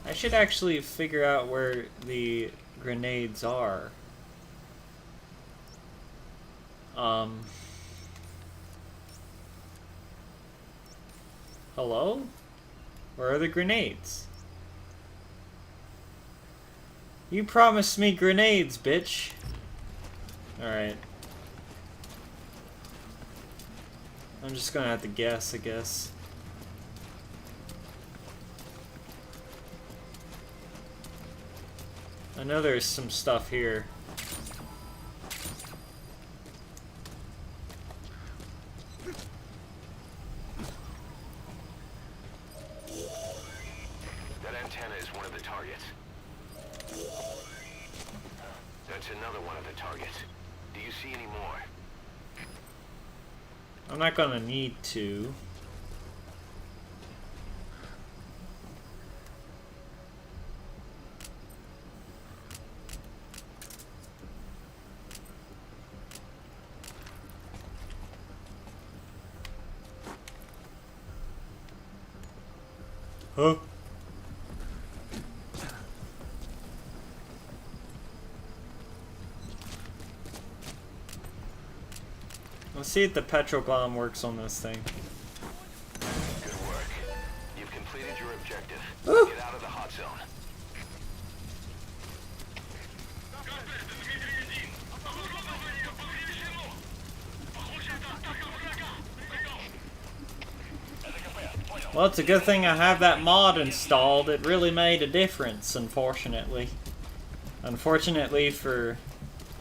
I should actually figure out where the grenades are. Hello? Where are the grenades? You promised me grenades, bitch. Alright. I'm just gonna have to guess, I guess. I know there's some stuff here. That antenna is one of the targets. That's another one of the targets. Do you see any more? I'm not gonna need to. Huh? Let's see if the petrol bomb works on this thing. Good work. You've completed your objective. Ooh. Get out of the hot zone. Well, it's a good thing I have that mod installed. It really made a difference, unfortunately. Unfortunately for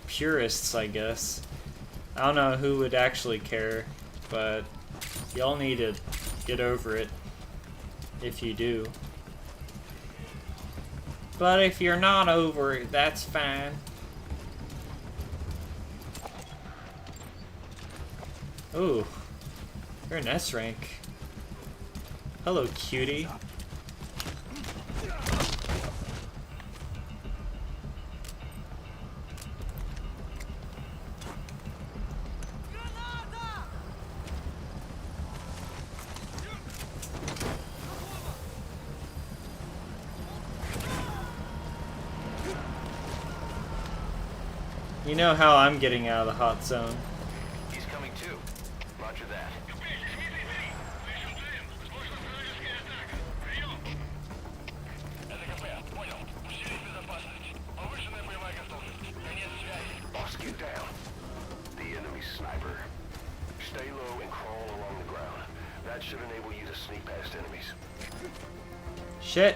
purists, I guess. I don't know who would actually care, but y'all need to get over it if you do. But if you're not over it, that's fine. Ooh, you're an S rank. Hello, cutie. You know how I'm getting out of the hot zone. He's coming too. Roger that. Boss, get down. The enemy sniper. Stay low and crawl along the ground. That should enable you to sneak past enemies. Shit.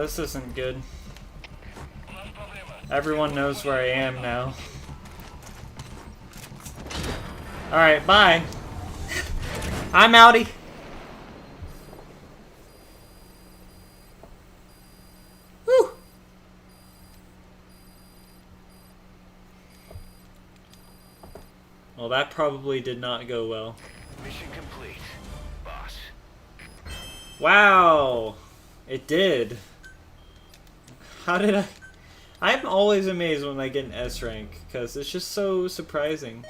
This isn't good. Everyone knows where I am now. Alright, bye. I'm outie. Whew. Well, that probably did not go well. Mission complete, boss. Wow. It did. How did I... I'm always amazed when I get an S rank, because it's just so surprising.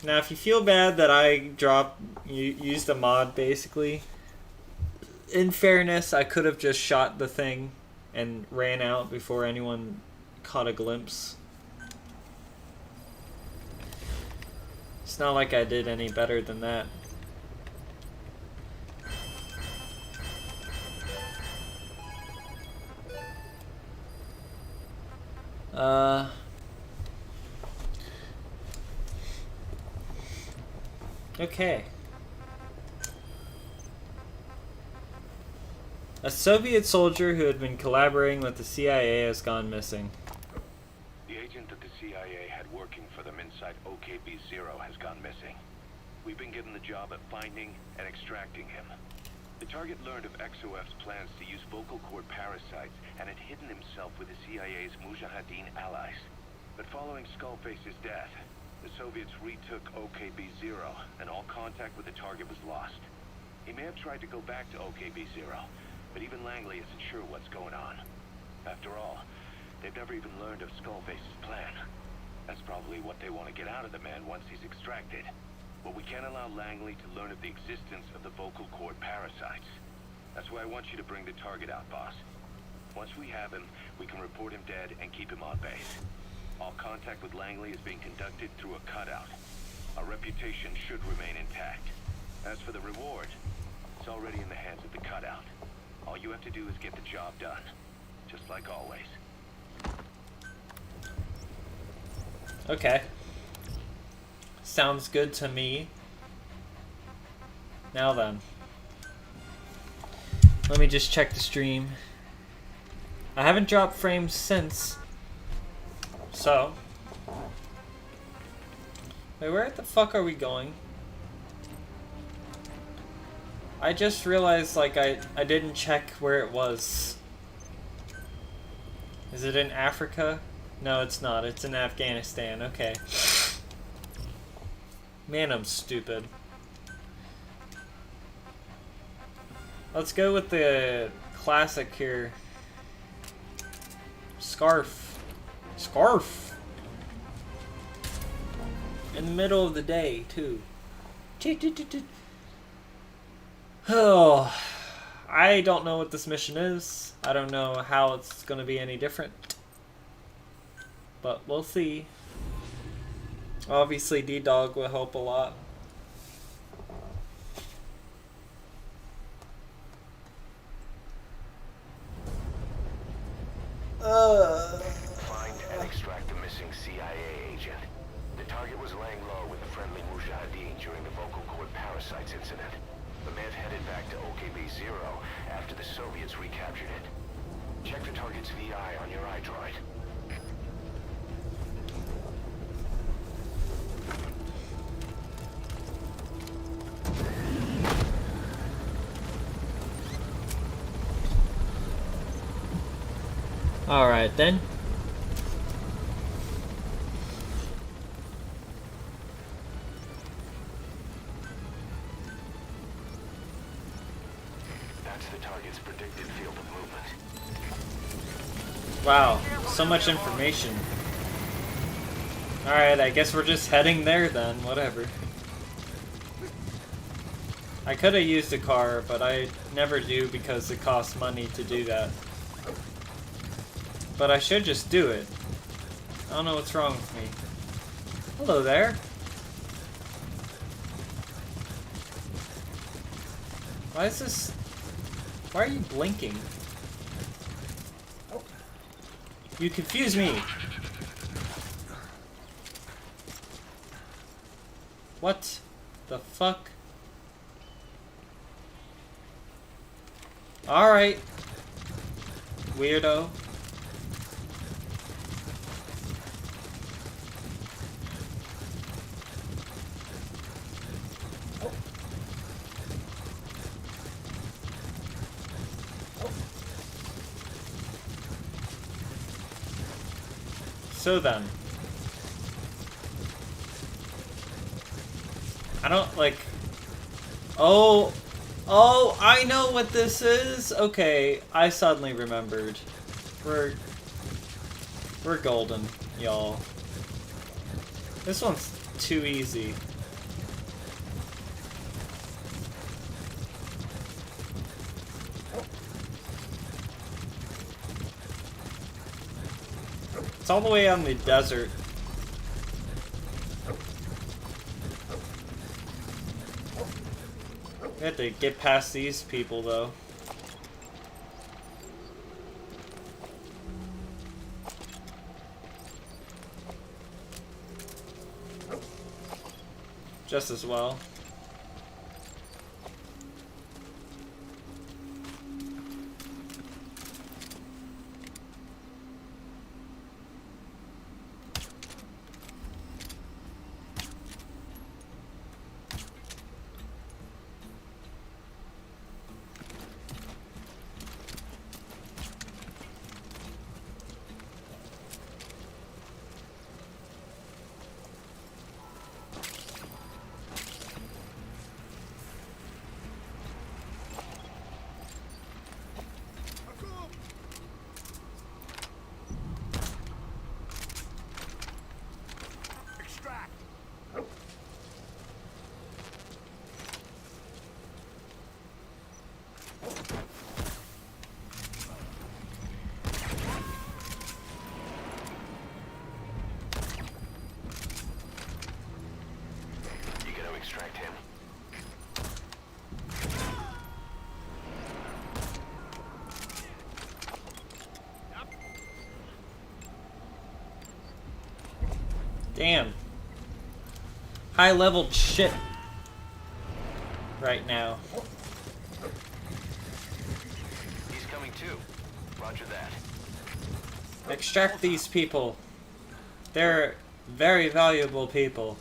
Now, if you feel bad that I used a mod, basically, in fairness, I could have just shot the thing and ran out before anyone caught a glimpse. It's not like I did any better than that. Okay. A Soviet soldier who had been collaborating with the CIA has gone missing. The agent that the CIA had working for them inside OKB-0 has gone missing. We've been given the job of finding and extracting him. The target learned of XOF's plans to use vocal cord parasites and had hidden himself with the CIA's Mujahideen allies. But following Skullface's death, the Soviets retook OKB-0 and all contact with the target was lost. He may have tried to go back to OKB-0, but even Langley isn't sure what's going on. After all, they've never even learned of Skullface's plan. That's probably what they want to get out of the man once he's extracted. But we can't allow Langley to learn of the existence of the vocal cord parasites. That's why I want you to bring the target out, boss. Once we have him, we can report him dead and keep him on base. All contact with Langley is being conducted through a cutout. Our reputation should remain intact. As for the reward, it's already in the hands of the cutout. All you have to do is get the job done. Just like always. Okay. Sounds good to me. Now then. Let me just check the stream. I haven't dropped frames since. So. Wait, where the fuck are we going? I just realized, like, I didn't check where it was. Is it in Africa? No, it's not. It's in Afghanistan. Okay. Man, I'm stupid. Let's go with the classic here. Scarf. Scarf! In the middle of the day, too. Oh, I don't know what this mission is. I don't know how it's going to be any different. But we'll see. Obviously, D-Dog will help a lot. Find and extract the missing CIA agent. The target was laying low with the friendly Mujahideen during the vocal cord parasites incident. The man headed back to OKB-0 after the Soviets recaptured it. Check the target's VI on your iDroid. Alright then. That's the target's predicted field of movement. Wow, so much information. Alright, I guess we're just heading there then, whatever. I could have used a car, but I never do because it costs money to do that. But I should just do it. I don't know what's wrong with me. Hello there. Why is this... Why are you blinking? You confuse me. What the fuck? Alright. Weirdo. So then, I don't like, oh, I know what this is. Okay, I suddenly remembered. We're golden, y'all. This one's too easy. It's all the way on the desert. We have to get past these people, though. Just as well. Damn. High leveled shit. Right now. He's coming too. Roger that. Extract these people. They're very valuable people.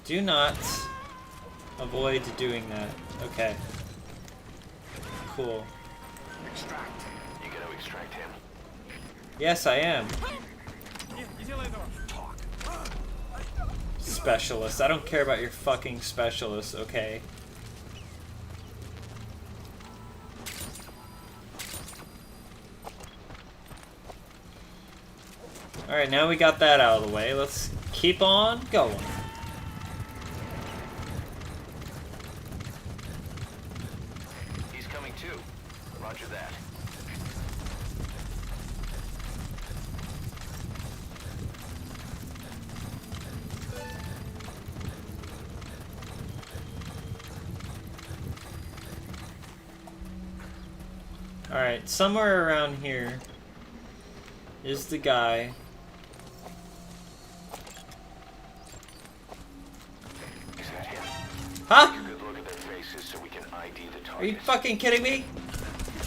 Do not avoid doing that. Okay. Cool. Extract. You gonna extract him? Yes, I am. Specialist. I don't care about your fucking specialist, okay? Alright, now we got that out of the way. Let's keep on going. He's coming too. Roger that. Alright, somewhere around here is the guy. Is that him? Huh? Take a good look at their faces so we can ID the target. Are you fucking kidding me?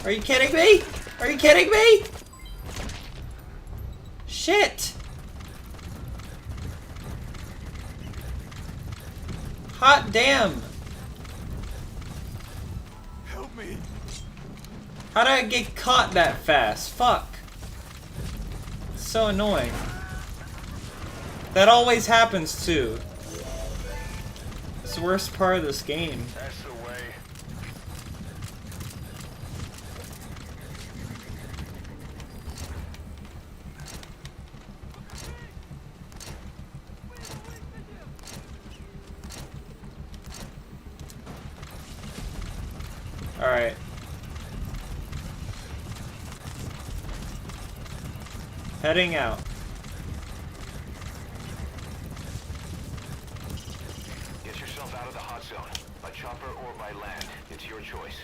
Are you kidding me? Are you kidding me? Shit! Hot damn! Help me. How did I get caught that fast? Fuck. It's so annoying. That always happens too. It's the worst part of this game. That's the way. Alright. Heading out. Get yourself out of the hot zone. By chopper or by land. It's your choice.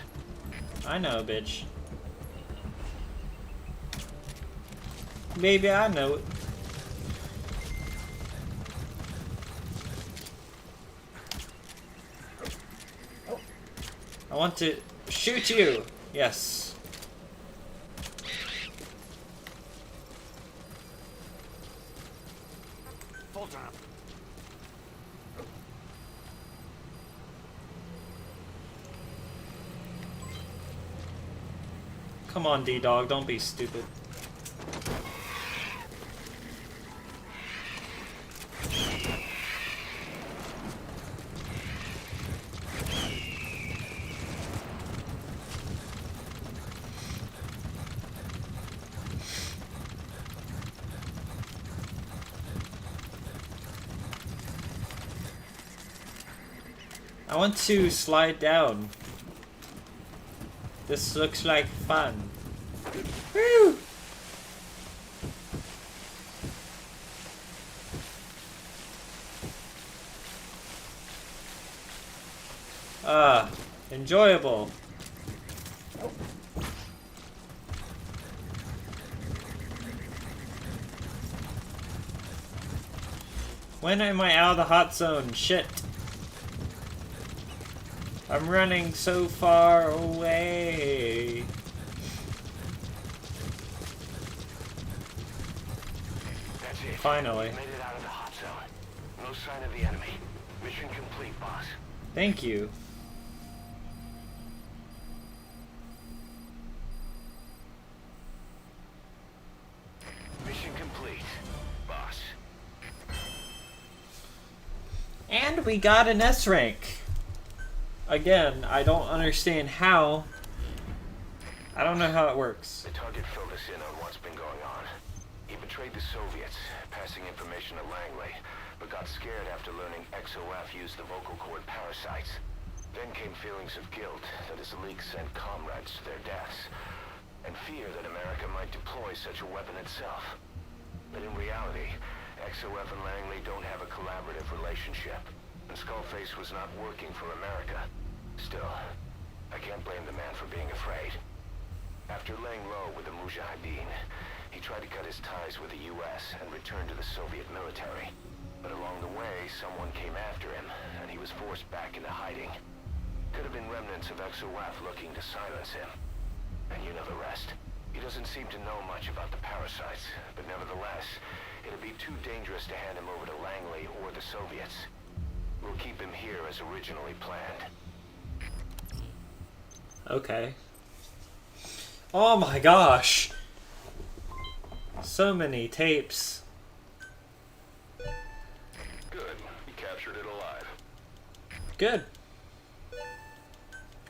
I know, bitch. Baby, I know it. I want to shoot you. Yes. Come on, D-Dog, don't be stupid. I want to slide down. This looks like fun. Woo! Enjoyable. When am I out of the hot zone? Shit. I'm running so far away. That's it. Finally. You made it out of the hot zone. No sign of the enemy. Mission complete, boss. Thank you. Mission complete, boss. And we got an S rank. Again, I don't understand how. I don't know how it works. The target filled us in on what's been going on. He betrayed the Soviets, passing information to Langley, but got scared after learning XOF used the vocal cord parasites. Then came feelings of guilt that his leak sent comrades to their deaths, and fear that America might deploy such a weapon itself. But in reality, XOF and Langley don't have a collaborative relationship, and Skullface was not working for America. Still, I can't blame the man for being afraid. After laying low with the Mujahideen, He tried to cut his ties with the U.S. and return to the Soviet military. But along the way, someone came after him, and he was forced back into hiding. Could have been remnants of XOF looking to silence him. And you know the rest. He doesn't seem to know much about the parasites, but nevertheless, it'd be too dangerous to hand him over to Langley or the Soviets. We'll keep him here as originally planned. Okay. Oh my gosh! So many tapes. Good. You captured it alive. Good.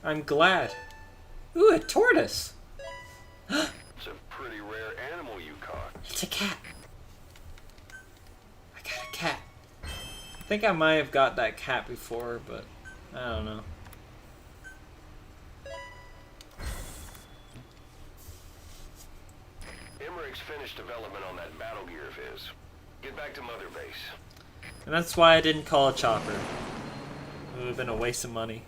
I'm glad. Ooh, a tortoise! It's a pretty rare animal you caught. It's a cat. I got a cat. I think I might have got that cat before, but I don't know. Emmerich's finished development on that battle gear of his. Get back to Mother Base. And that's why I didn't call a chopper. It would have been a waste of money.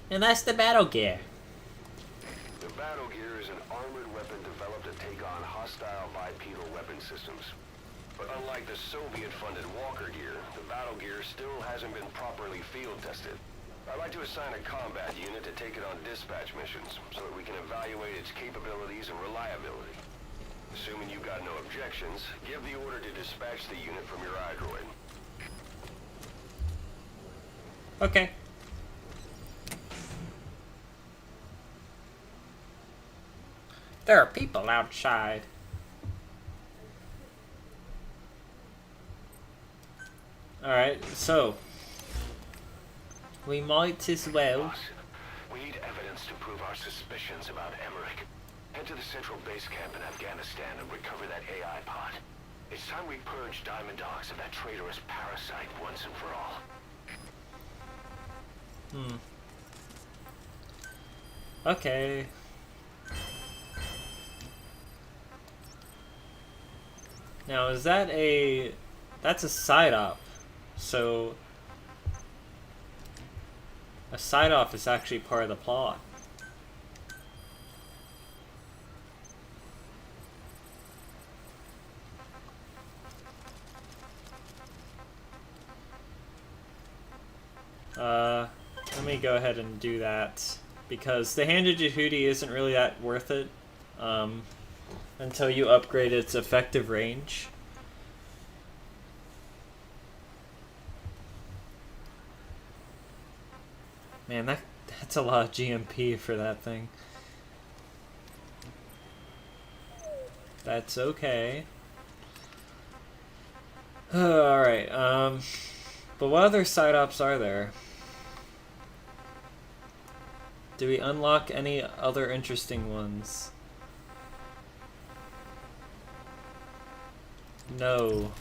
And that's the battle gear. The battle gear is an armored weapon developed to take on hostile bipedal weapon systems. But unlike the Soviet-funded Walker gear, the battle gear still hasn't been properly field tested. I'd like to assign a combat unit to take it on dispatch missions, so that we can evaluate its capabilities and reliability. Assuming you've got no objections, give the order to dispatch the unit from your iDroid. Okay. There are people outside. Alright, so we might as well. Boss, we need evidence to prove our suspicions about Emmerich. Head to the central base camp in Afghanistan and recover that AI pod. It's time we purge Diamond Dogs of that traitorous parasite once and for all. Okay. Now, is that a... That's a side-op. So... A side-op is actually part of the plot. Let me go ahead and do that. Because the Handed Jehudi isn't really that worth it. Until you upgrade its effective range. Man, that's a lot of GMP for that thing. That's okay. Alright, but what other side ops are there? Do we unlock any other interesting ones? No.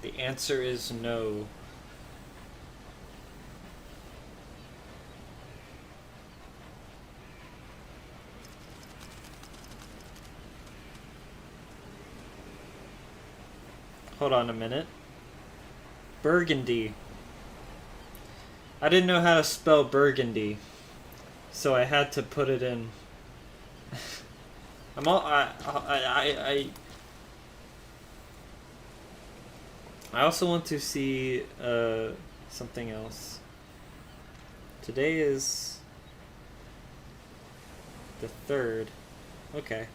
The answer is no. Hold on a minute. Burgundy. I didn't know how to spell burgundy, so I had to put it in. I also want to see something else. Today is the 3rd. Okay.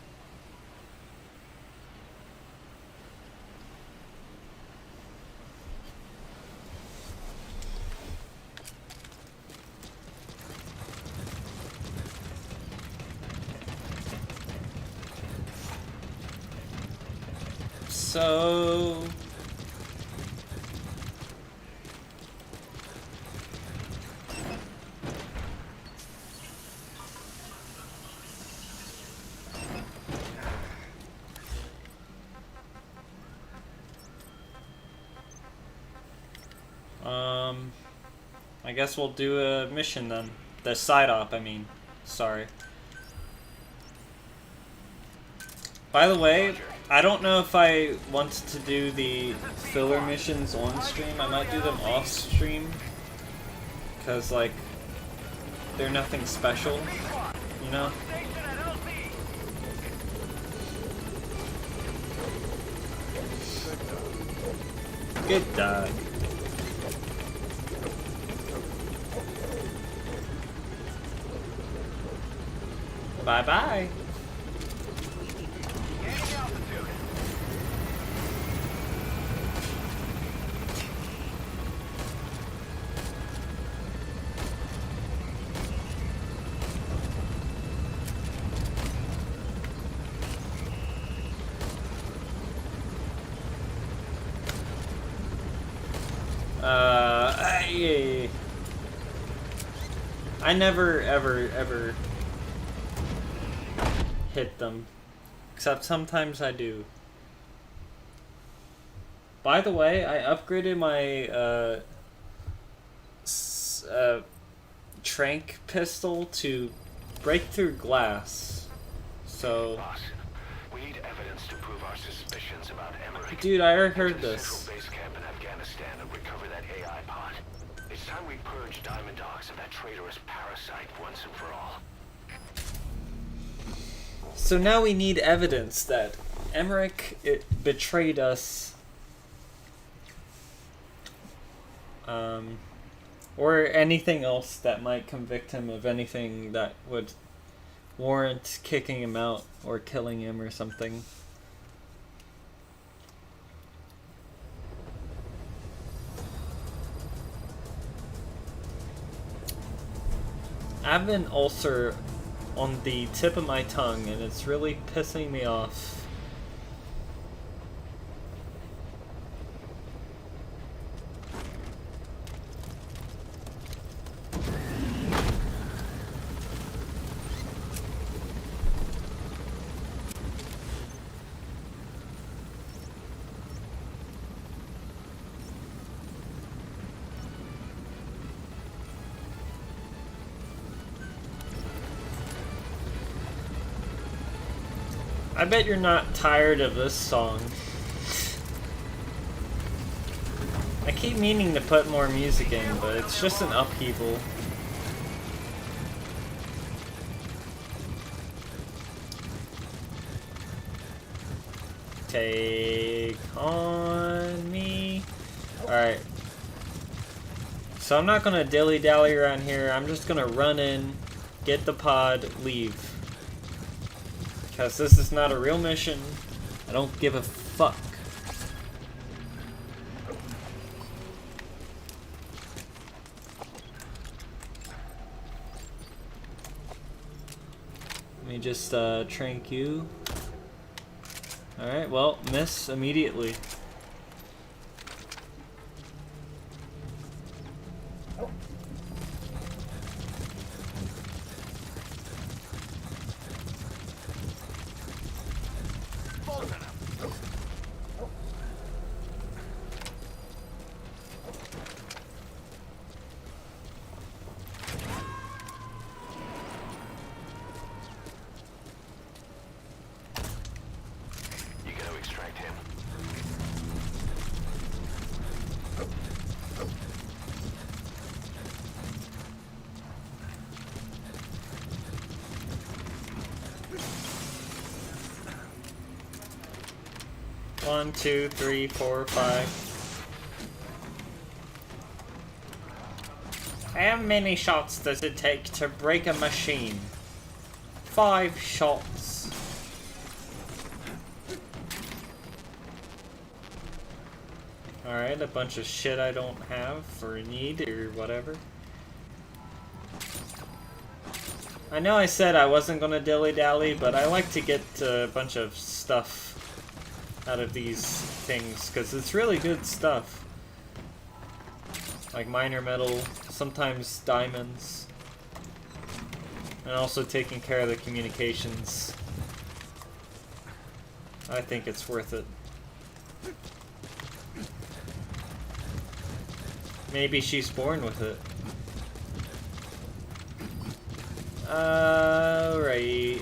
So I guess we'll do a mission then. The side op, I mean. Sorry. By the way, I don't know if I want to do the filler missions on stream. I might do them off stream. Because, like, they're nothing special, you know? Good dog. Bye-bye. I never, ever hit them. Except sometimes I do. By the way, I upgraded my, trank pistol to break through glass. So... Boss, we need evidence to prove our suspicions about Emmerich. Dude, I already heard Get to the this. Central base camp in Afghanistan and recover that AI pod. It's time we purge Diamond Dogs of that traitorous parasite once and for all. So now we need evidence that Emmerich betrayed us. Or anything else that might convict him of anything that would warrant kicking him out or killing him or something. I have an ulcer on the tip of my tongue and it's really pissing me off. I bet you're not tired of this song. I keep meaning to put more music in, but it's just an upheaval. Take on me. Alright. So I'm not gonna dilly-dally around here. I'm just gonna run in, get the pod, leave. Because this is not a real mission. I don't give a fuck. Let me just trank you. Alright, well, miss immediately. 1, 2, 3, 4, 5. How many shots does it take to break a machine? 5 shots. Alright, a bunch of shit I don't have or need or whatever. I know I said I wasn't gonna dilly-dally, but I like to get a bunch of stuff out of these things, because it's really good stuff. Like minor metal, sometimes diamonds. And also taking care of the communications. I think it's worth it. Maybe she's born with it. Right.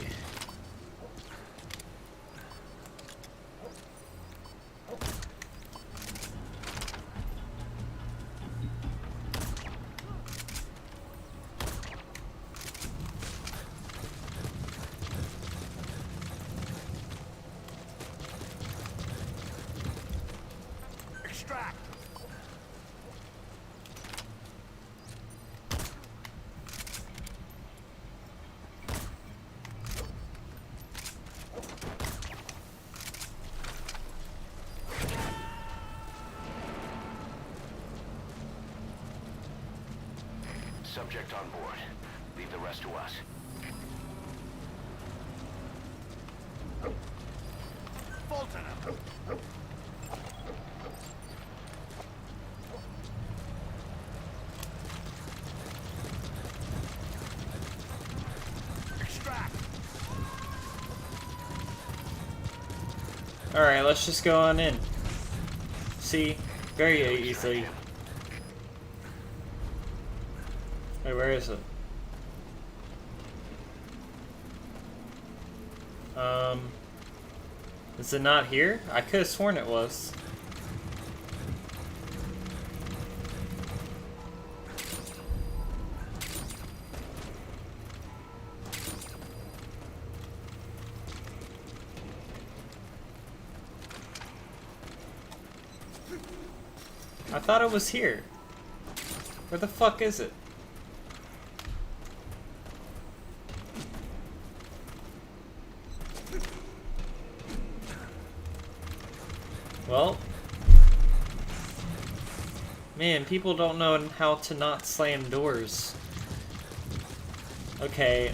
Extract. Subject on board. Leave the rest to us. Fulton. Extract. Alright, let's just go on in. See? Very easily. Wait, where is it? Is it not here? I could have sworn it was. I thought it was here. Where the fuck is it? Well, man, people don't know how to not slam doors. Okay,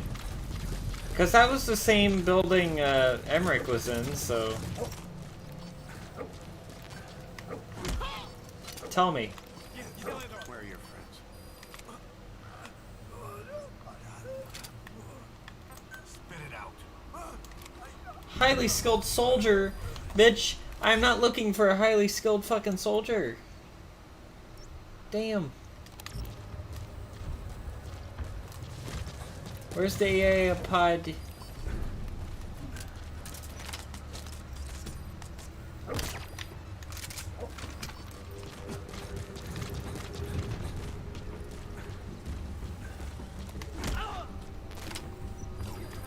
because that was the same building Emmerich was in, so tell me. Where are your friends? Spit it out. Highly skilled soldier, bitch. I'm not looking for a highly skilled fucking soldier. Damn. Where's the AI pod?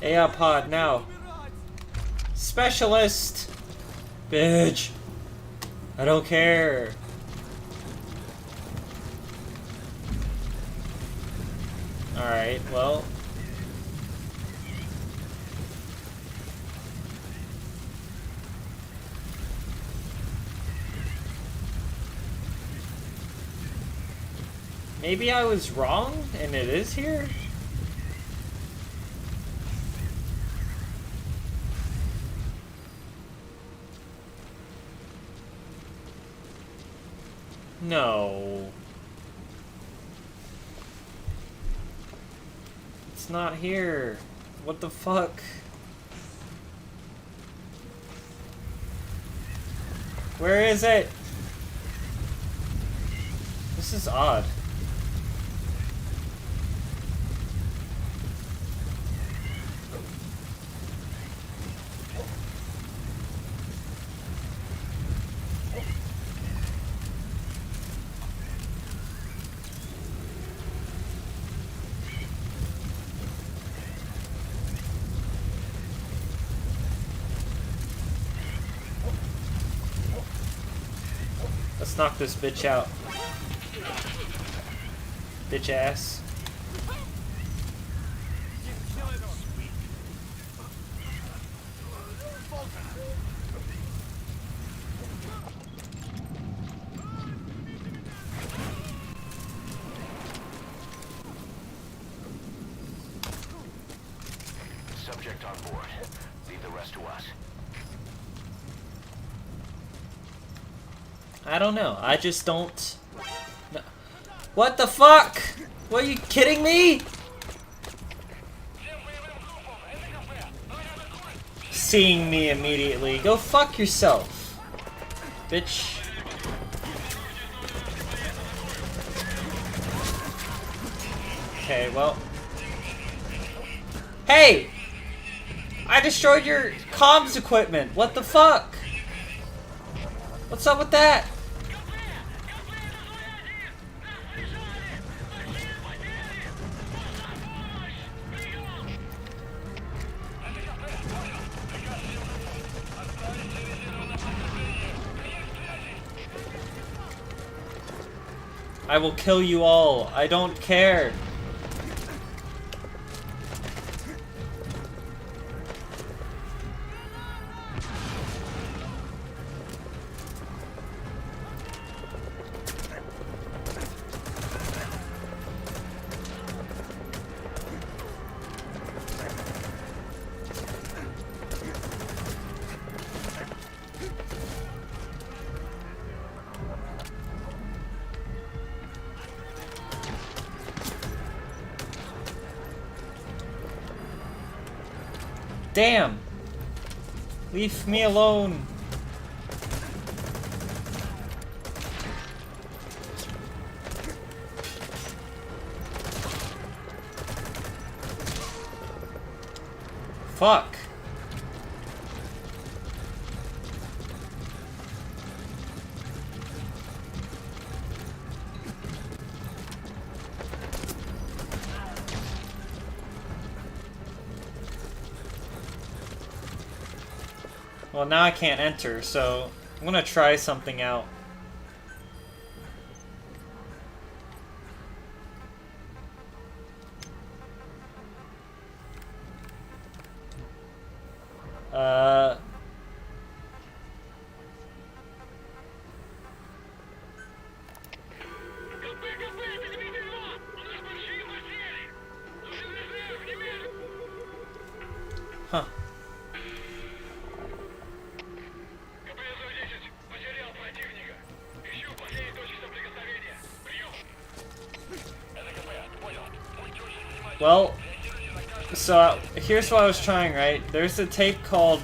AI pod now. Specialist. Bitch. I don't care. Alright, well. Maybe I was wrong and it is here? No. It's not here. What the fuck? Where is it? This is odd. Let's knock this bitch out. Bitch ass. Subject on board. Leave the rest to us. I don't know. I just don't. No. What the fuck? What, are you kidding me? Seeing me immediately. Go fuck yourself, bitch. Okay, well. Hey! I destroyed your comms equipment. What the fuck? What's up with that? I will kill you all. I don't care. Damn! Leave me alone! Fuck! Well, now I can't enter, so I'm gonna try something out. Huh. Well, so here's what I was trying, right? There's a tape called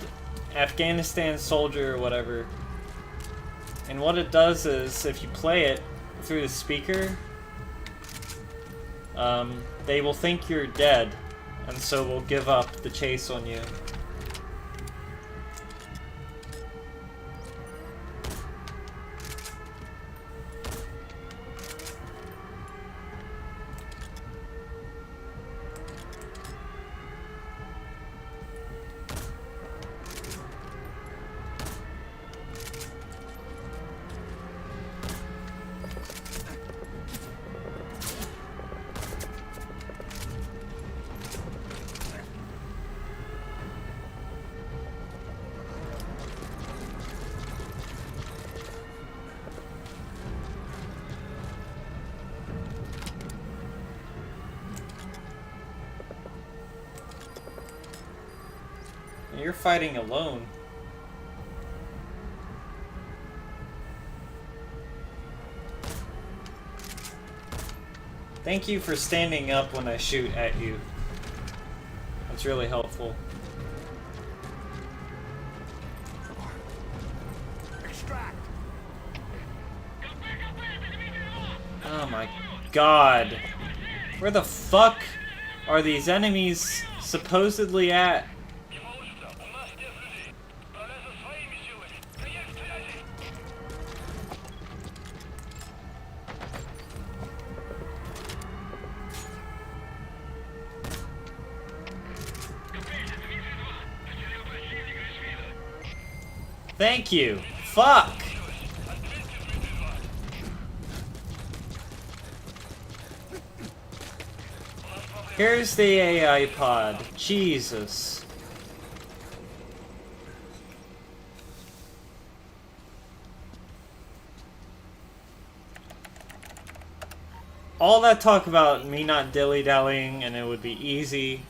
Afghanistan Soldier or whatever. And what it does is, if you play it through the speaker, they will think you're dead, and so will give up the chase on you. You're fighting alone. Thank you for standing up when I shoot at you. That's really helpful. Oh my god. Where the fuck are these enemies supposedly at? Thank you. Fuck. Here's the AI pod. Jesus. All that talk about me not dilly-dallying and it would be easy.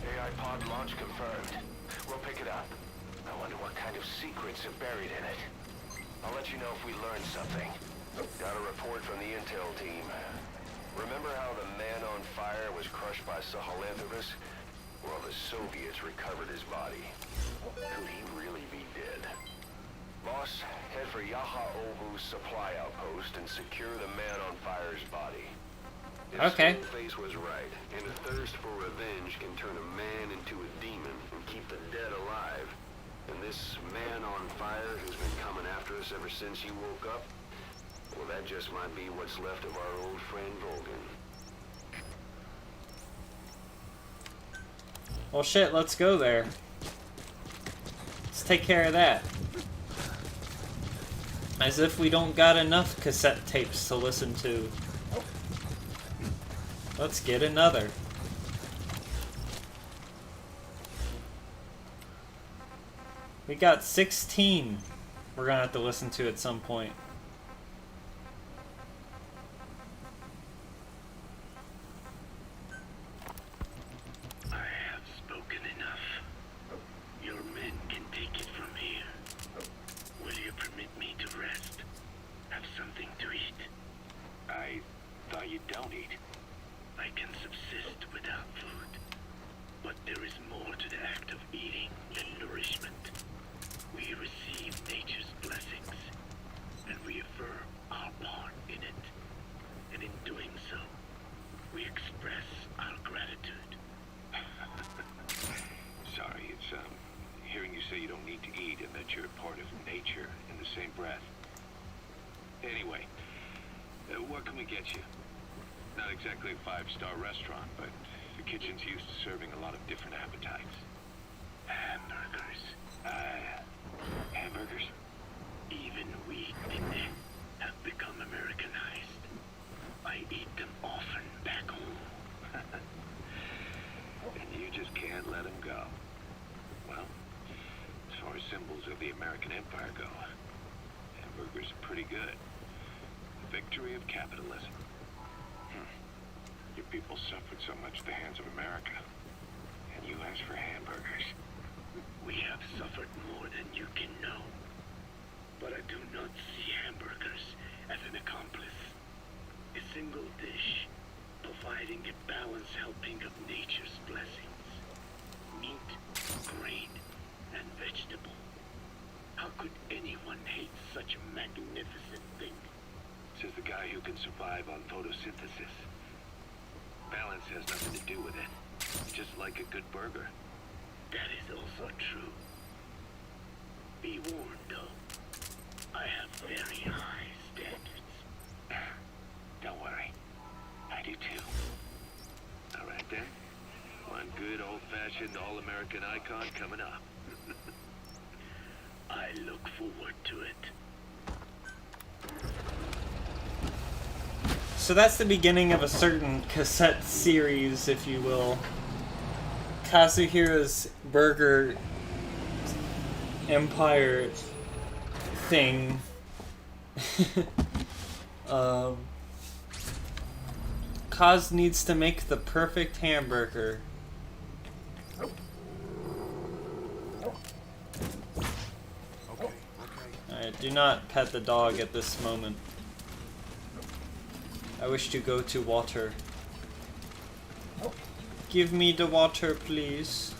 AI pod launch confirmed. We'll pick it up. I wonder what kind of secrets are buried in it. I'll let you know if we learn something. Got a report from the intel team. Remember how the man on fire was crushed by Sahelanthropus? Well, the Soviets recovered his body. Could he really be dead? Boss, head for Yaha Ohu's supply outpost and secure the man on fire's body. Okay. Face was right, and a thirst for revenge can turn a man into a demon and keep the dead alive. And this man on fire who's been coming after us ever since you woke up, well, that just might be what's left of our old friend Volgan. Well, shit, let's go there. Let's take care of that. As if we don't got enough cassette tapes to listen to. Let's get another. We got 16 we're gonna have to listen to at some point. I have spoken enough. Your men can take it from here. Will you permit me to rest? Have something to eat? I thought you don't eat. I can subsist without food. But there is more to the act of eating than nourishment. We receive nature's blessings, and we affirm our part in it. And in doing so, we express our gratitude. Sorry, it's, hearing you say you don't need to eat and that you're part of nature in the same breath. Anyway, what can we get you? Not exactly a five-star restaurant, but the kitchen's used to serving a lot of different appetites. Hamburgers. Hamburgers? Even we have become Americanized. I eat them often back home. And you just can't let them go. Well, as far as symbols of the American Empire go, hamburgers are pretty good. The victory of capitalism. Your people suffered so much at the hands of America. And you asked for hamburgers. We have suffered more than you can know. But I do not see hamburgers as an accomplice. A single dish, providing a balanced helping of nature's blessings. Meat, grain, and vegetable. How could anyone hate such a magnificent thing? Says the guy who can survive on photosynthesis. Balance has nothing to do with it. It's just like a good burger. That is also true. Be warned, though. I have very high standards. Don't worry. I do too. All right then. One good old-fashioned all-American icon coming up. I look forward to it. So that's the beginning of a certain cassette series, if you will. Kazuhira's Burger Empire thing. Kaz needs to make the perfect hamburger. Alright, do not pet the dog at this moment. I wish to go to water. Give me the water, please.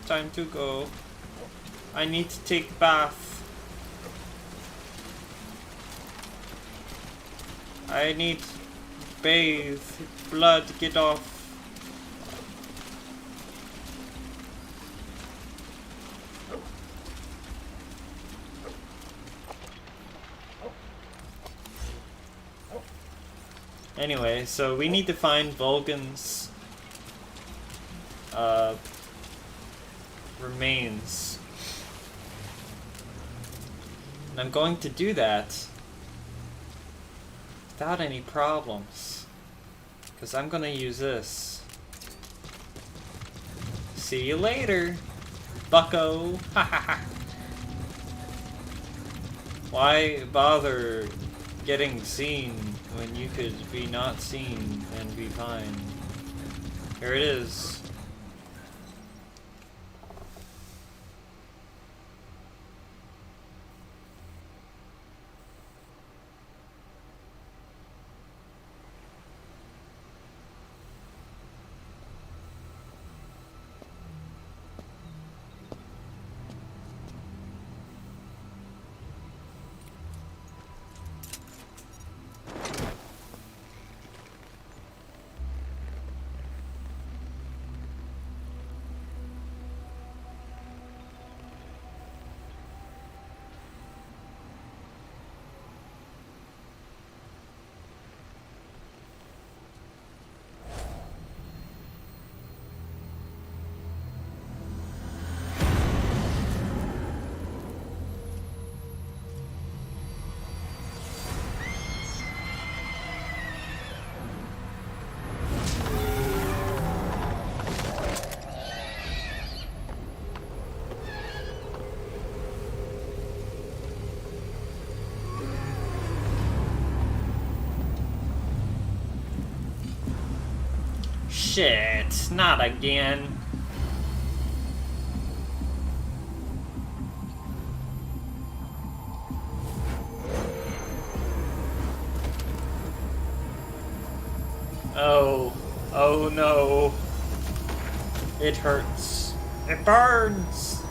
Time to go. I need to take bath. I need bathe. Blood, get off. Anyway, so we need to find Vulcan's remains. And I'm going to do that without any problems. Because I'm going to use this. See you later, bucko. Why bother getting seen when you could be not seen and be fine? Here it is. Shit, not again. Oh no. It hurts. It burns.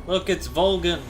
Look, it's Vulcan.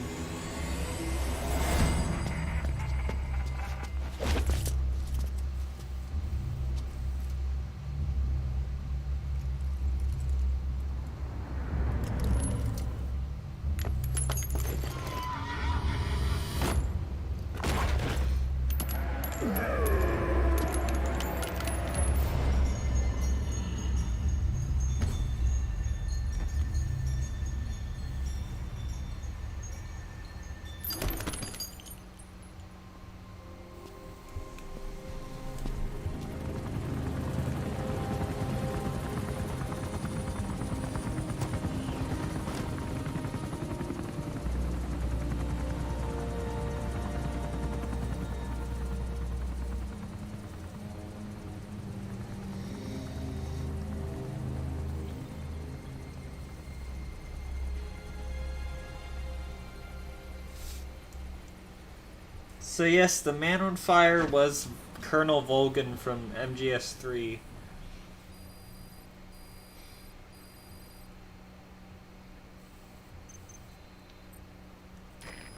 So yes, the man on fire was Colonel Vulcan from MGS 3.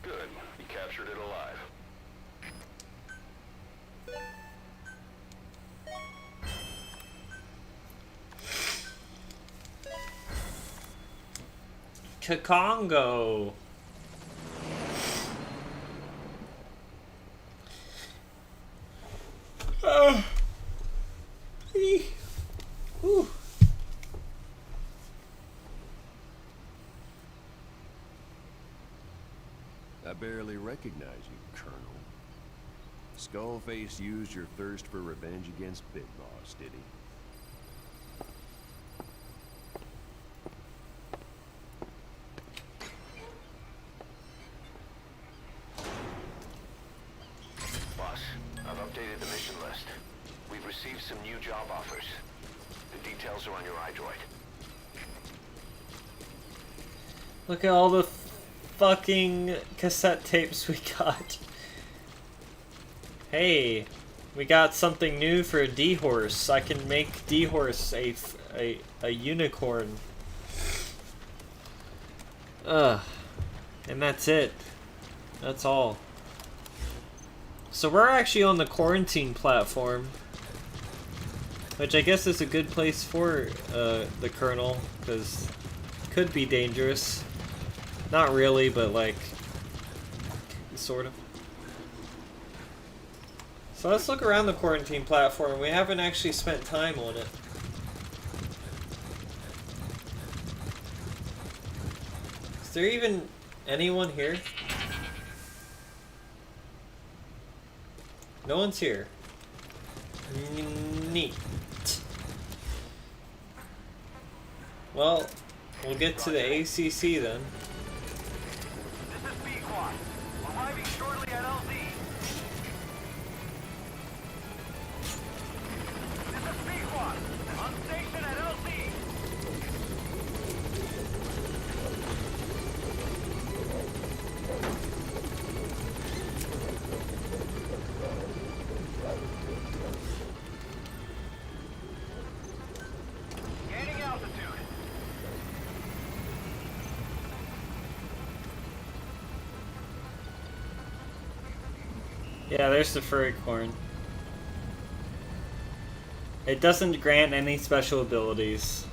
Good. You captured it alive. Kakongo. Whew. I barely recognize you, Colonel. Skullface used your thirst for revenge against Big Boss, did he? Boss, I've updated the mission list. We've received some new job offers. The details are on your iDroid. Look at all the fucking cassette tapes we got. Hey, we got something new for D-Horse. I can make D-Horse a unicorn. And that's it. That's all. So we're actually on the quarantine platform, which I guess is a good place for the Colonel, because it could be dangerous. Not really, but like, sort of. So let's look around the quarantine platform. We haven't actually spent time on it. Is there even anyone here? No one's here. Neat. Well, we'll get to the ACC then. This is B-Quad. Arriving shortly at LZ. This is B-Quad. On station at LZ. Gaining altitude. Yeah, there's the furry corn. It doesn't grant any special abilities.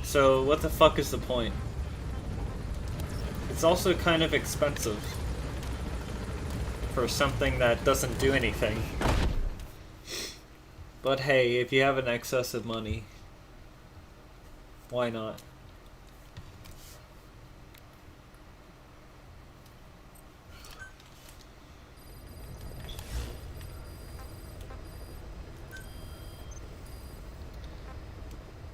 So what the fuck is the point? It's also kind of expensive for something that doesn't do anything. But hey, if you have an excess of money, why not?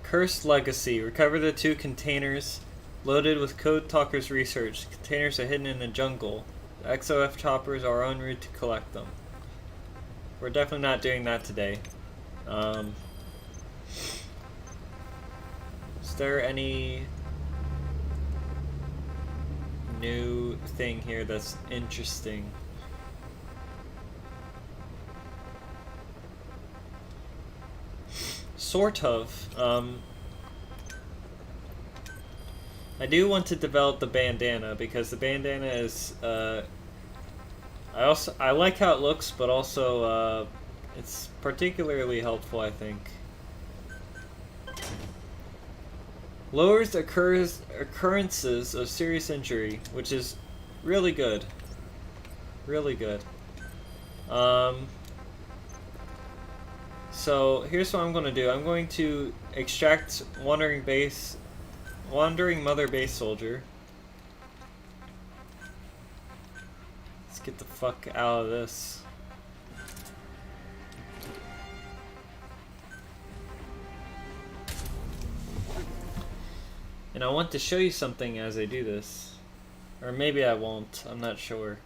Cursed Legacy. Recover the 2 containers loaded with Code Talker's research. The containers are hidden in the jungle. The XOF choppers are en route to collect them. We're definitely not doing that today. Is there any new thing here that's interesting? Sort of. I do want to develop the bandana because the bandana is. I like how it looks, but also it's particularly helpful, I think. Lowers occurrences of serious injury, which is really good. Really good. So here's what I'm going to do. I'm going to extract Wandering Mother Base Soldier. Let's get the fuck out of this. And I want to show you something as I do this. Or maybe I won't. I'm not sure.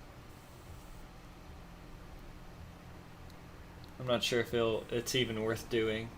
I'm not sure if it's even worth doing.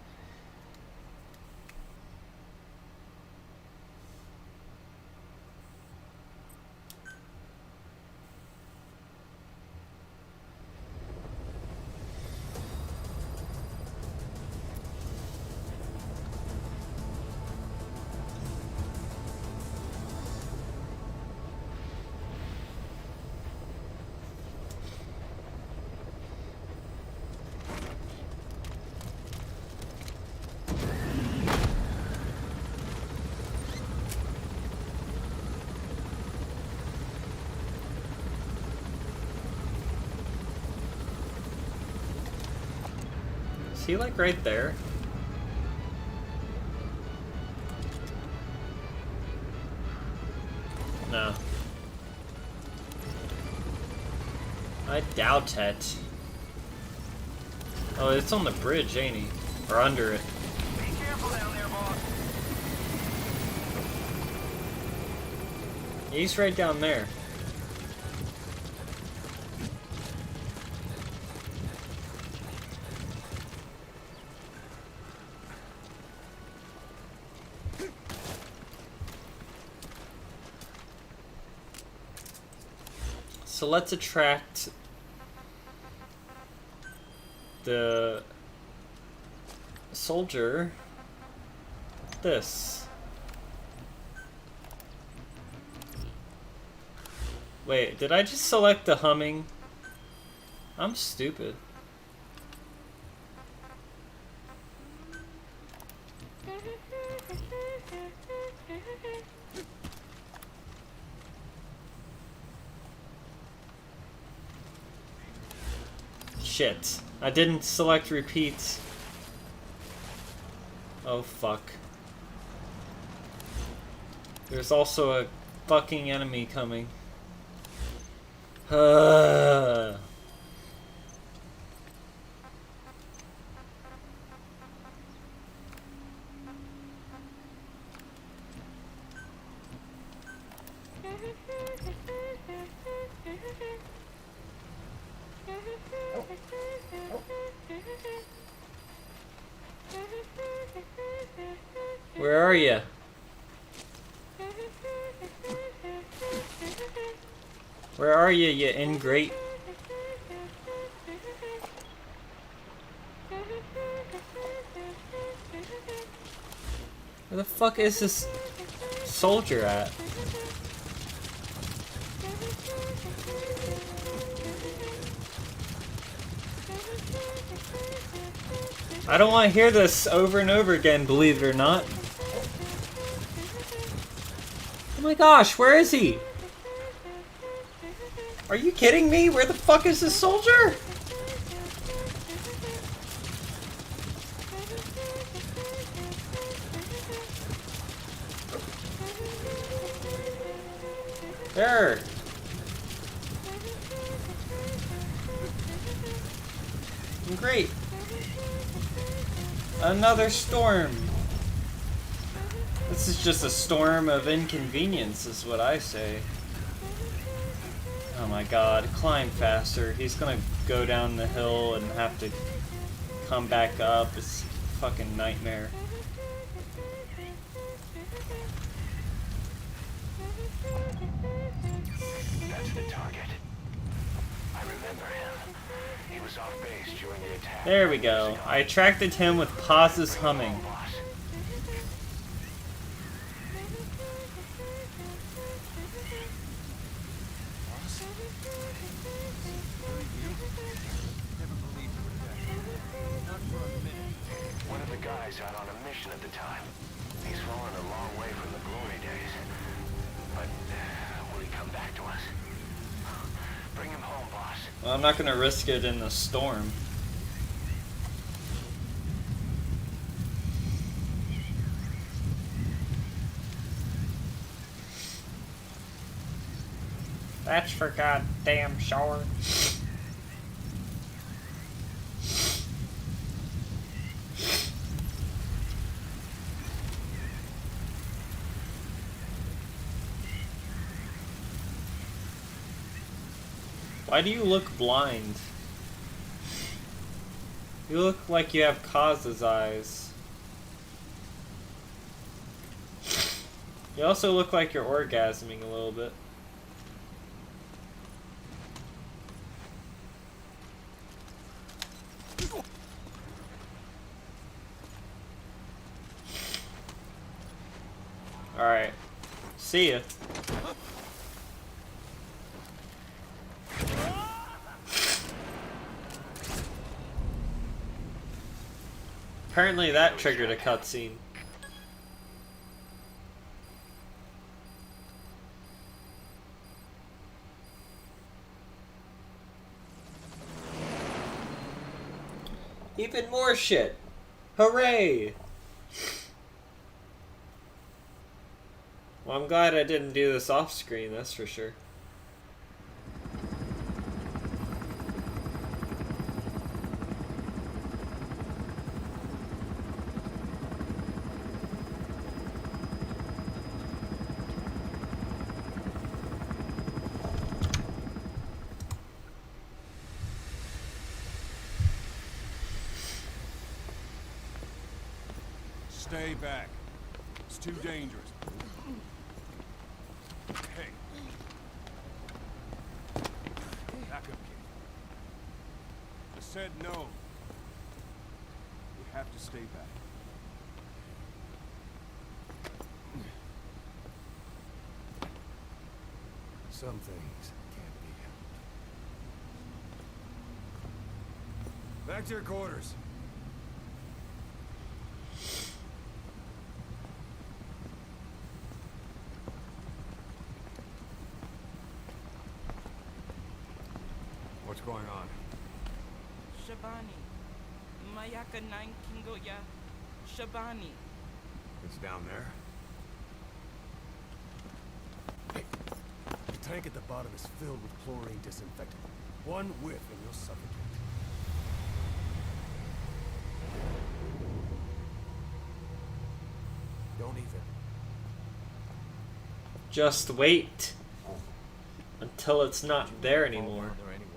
Is he like right there? No. I doubt it. Oh, it's on the bridge, ain't he? Or under it. Be careful down there, boss. He's right down there. So let's attract the soldier. This. Wait, did I just select the humming? I'm stupid. Shit. I didn't select repeat. Oh fuck. There's also a fucking enemy coming. Where are you? Where are you, you ingrate? Where the fuck is this soldier at? I don't want to hear this over and over again, believe it or not. Oh my gosh, where is he? Are you kidding me? Where the fuck is this soldier? There. Great. Another storm. This is just a storm of inconvenience, is what I say. Oh my god, climb faster. He's gonna go down the hill and have to come back up. It's a fucking nightmare. That's the target. I remember him. He was off base during the attack. There we go. I attracted him with pauses humming. One of the guys out on a mission at the time. He's fallen a long way from the glory days. But will he come back to us? Bring him home, boss. Well, I'm not gonna risk it in the storm. That's for goddamn sure. Why do you look blind? You look like you have Kaz's eyes. You also look like you're orgasming a little bit. Alright. See ya. Apparently that triggered a cutscene. Even more shit. Hooray! Well, I'm glad I didn't do this off screen, that's for sure. Stay back. It's too dangerous. Hey. Back up, kid. I said no. You have to stay back. Some things can't be helped. Back to your quarters. What's going on? Shabani. Mayaka 9 Kingo ya Shabani. It's down there. Hey, the tank at the bottom is filled with chlorine disinfectant. One whiff and you'll suffocate. Don't even. Just wait until it's not there anymore. There anyway.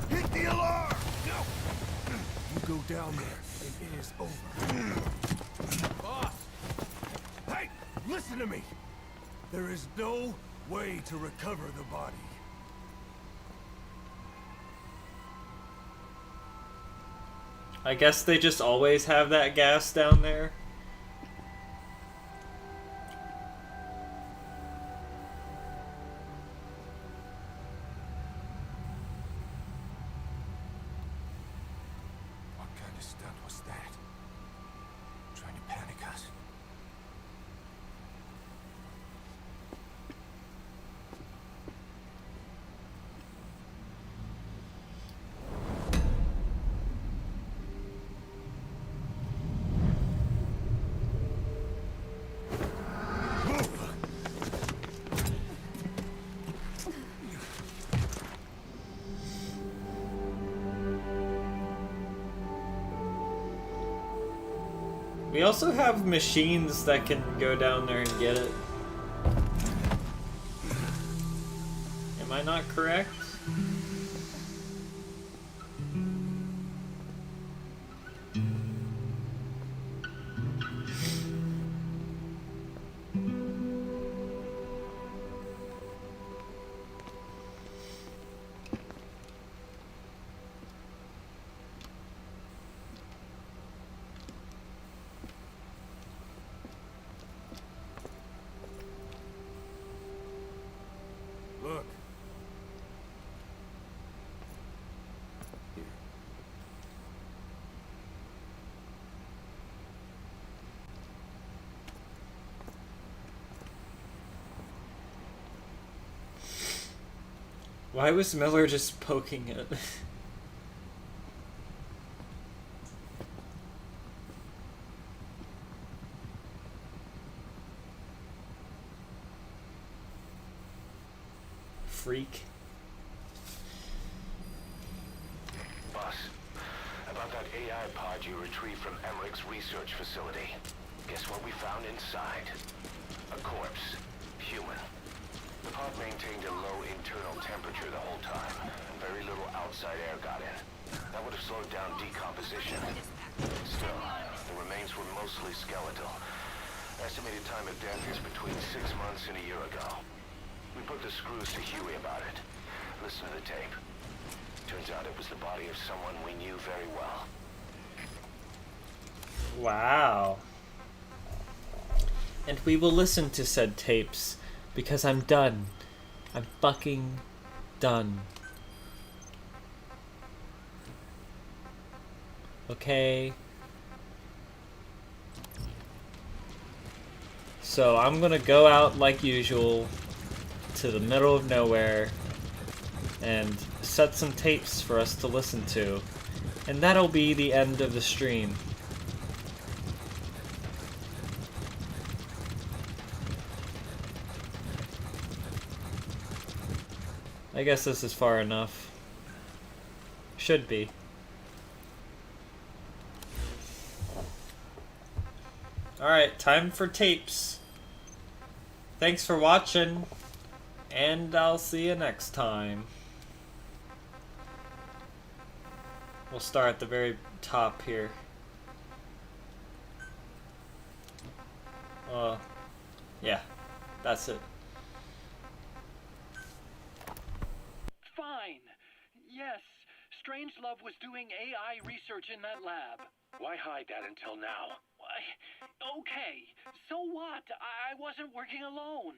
Hit the alarm! No! You go down there, and it is over. Boss! Hey! Listen to me! There is no way to recover the body. I guess they just always have that gas down there. What kind of stunt was that? Trying to panic us? We also have machines that can go down there and get it. Am I not correct? Look. Why was Miller just poking it? Freak. Boss, about that AI pod you retrieved from Emmerich's research facility. Guess what we found inside? A corpse. Human. The pod maintained a low internal temperature the whole time, and very little outside air got in. That would have slowed down decomposition. Still, the remains were mostly skeletal. Estimated time of death is between 6 months and a year ago. We put the screws to Huey about it. Listen to the tape. Turns out it was the body of someone we knew very well. Wow. And we will listen to said tapes because I'm done. I'm fucking done. Okay. So I'm gonna go out like usual to the middle of nowhere and set some tapes for us to listen to, and that'll be the end of the stream. I guess this is far enough. Should be. Alright, time for tapes. Thanks for watching, and I'll see you next time. We'll start at the very top here. Yeah, that's it. Fine. Yes. Strangelove was doing AI research in that lab. Why hide that until now? Why? Okay, so what? I wasn't working alone.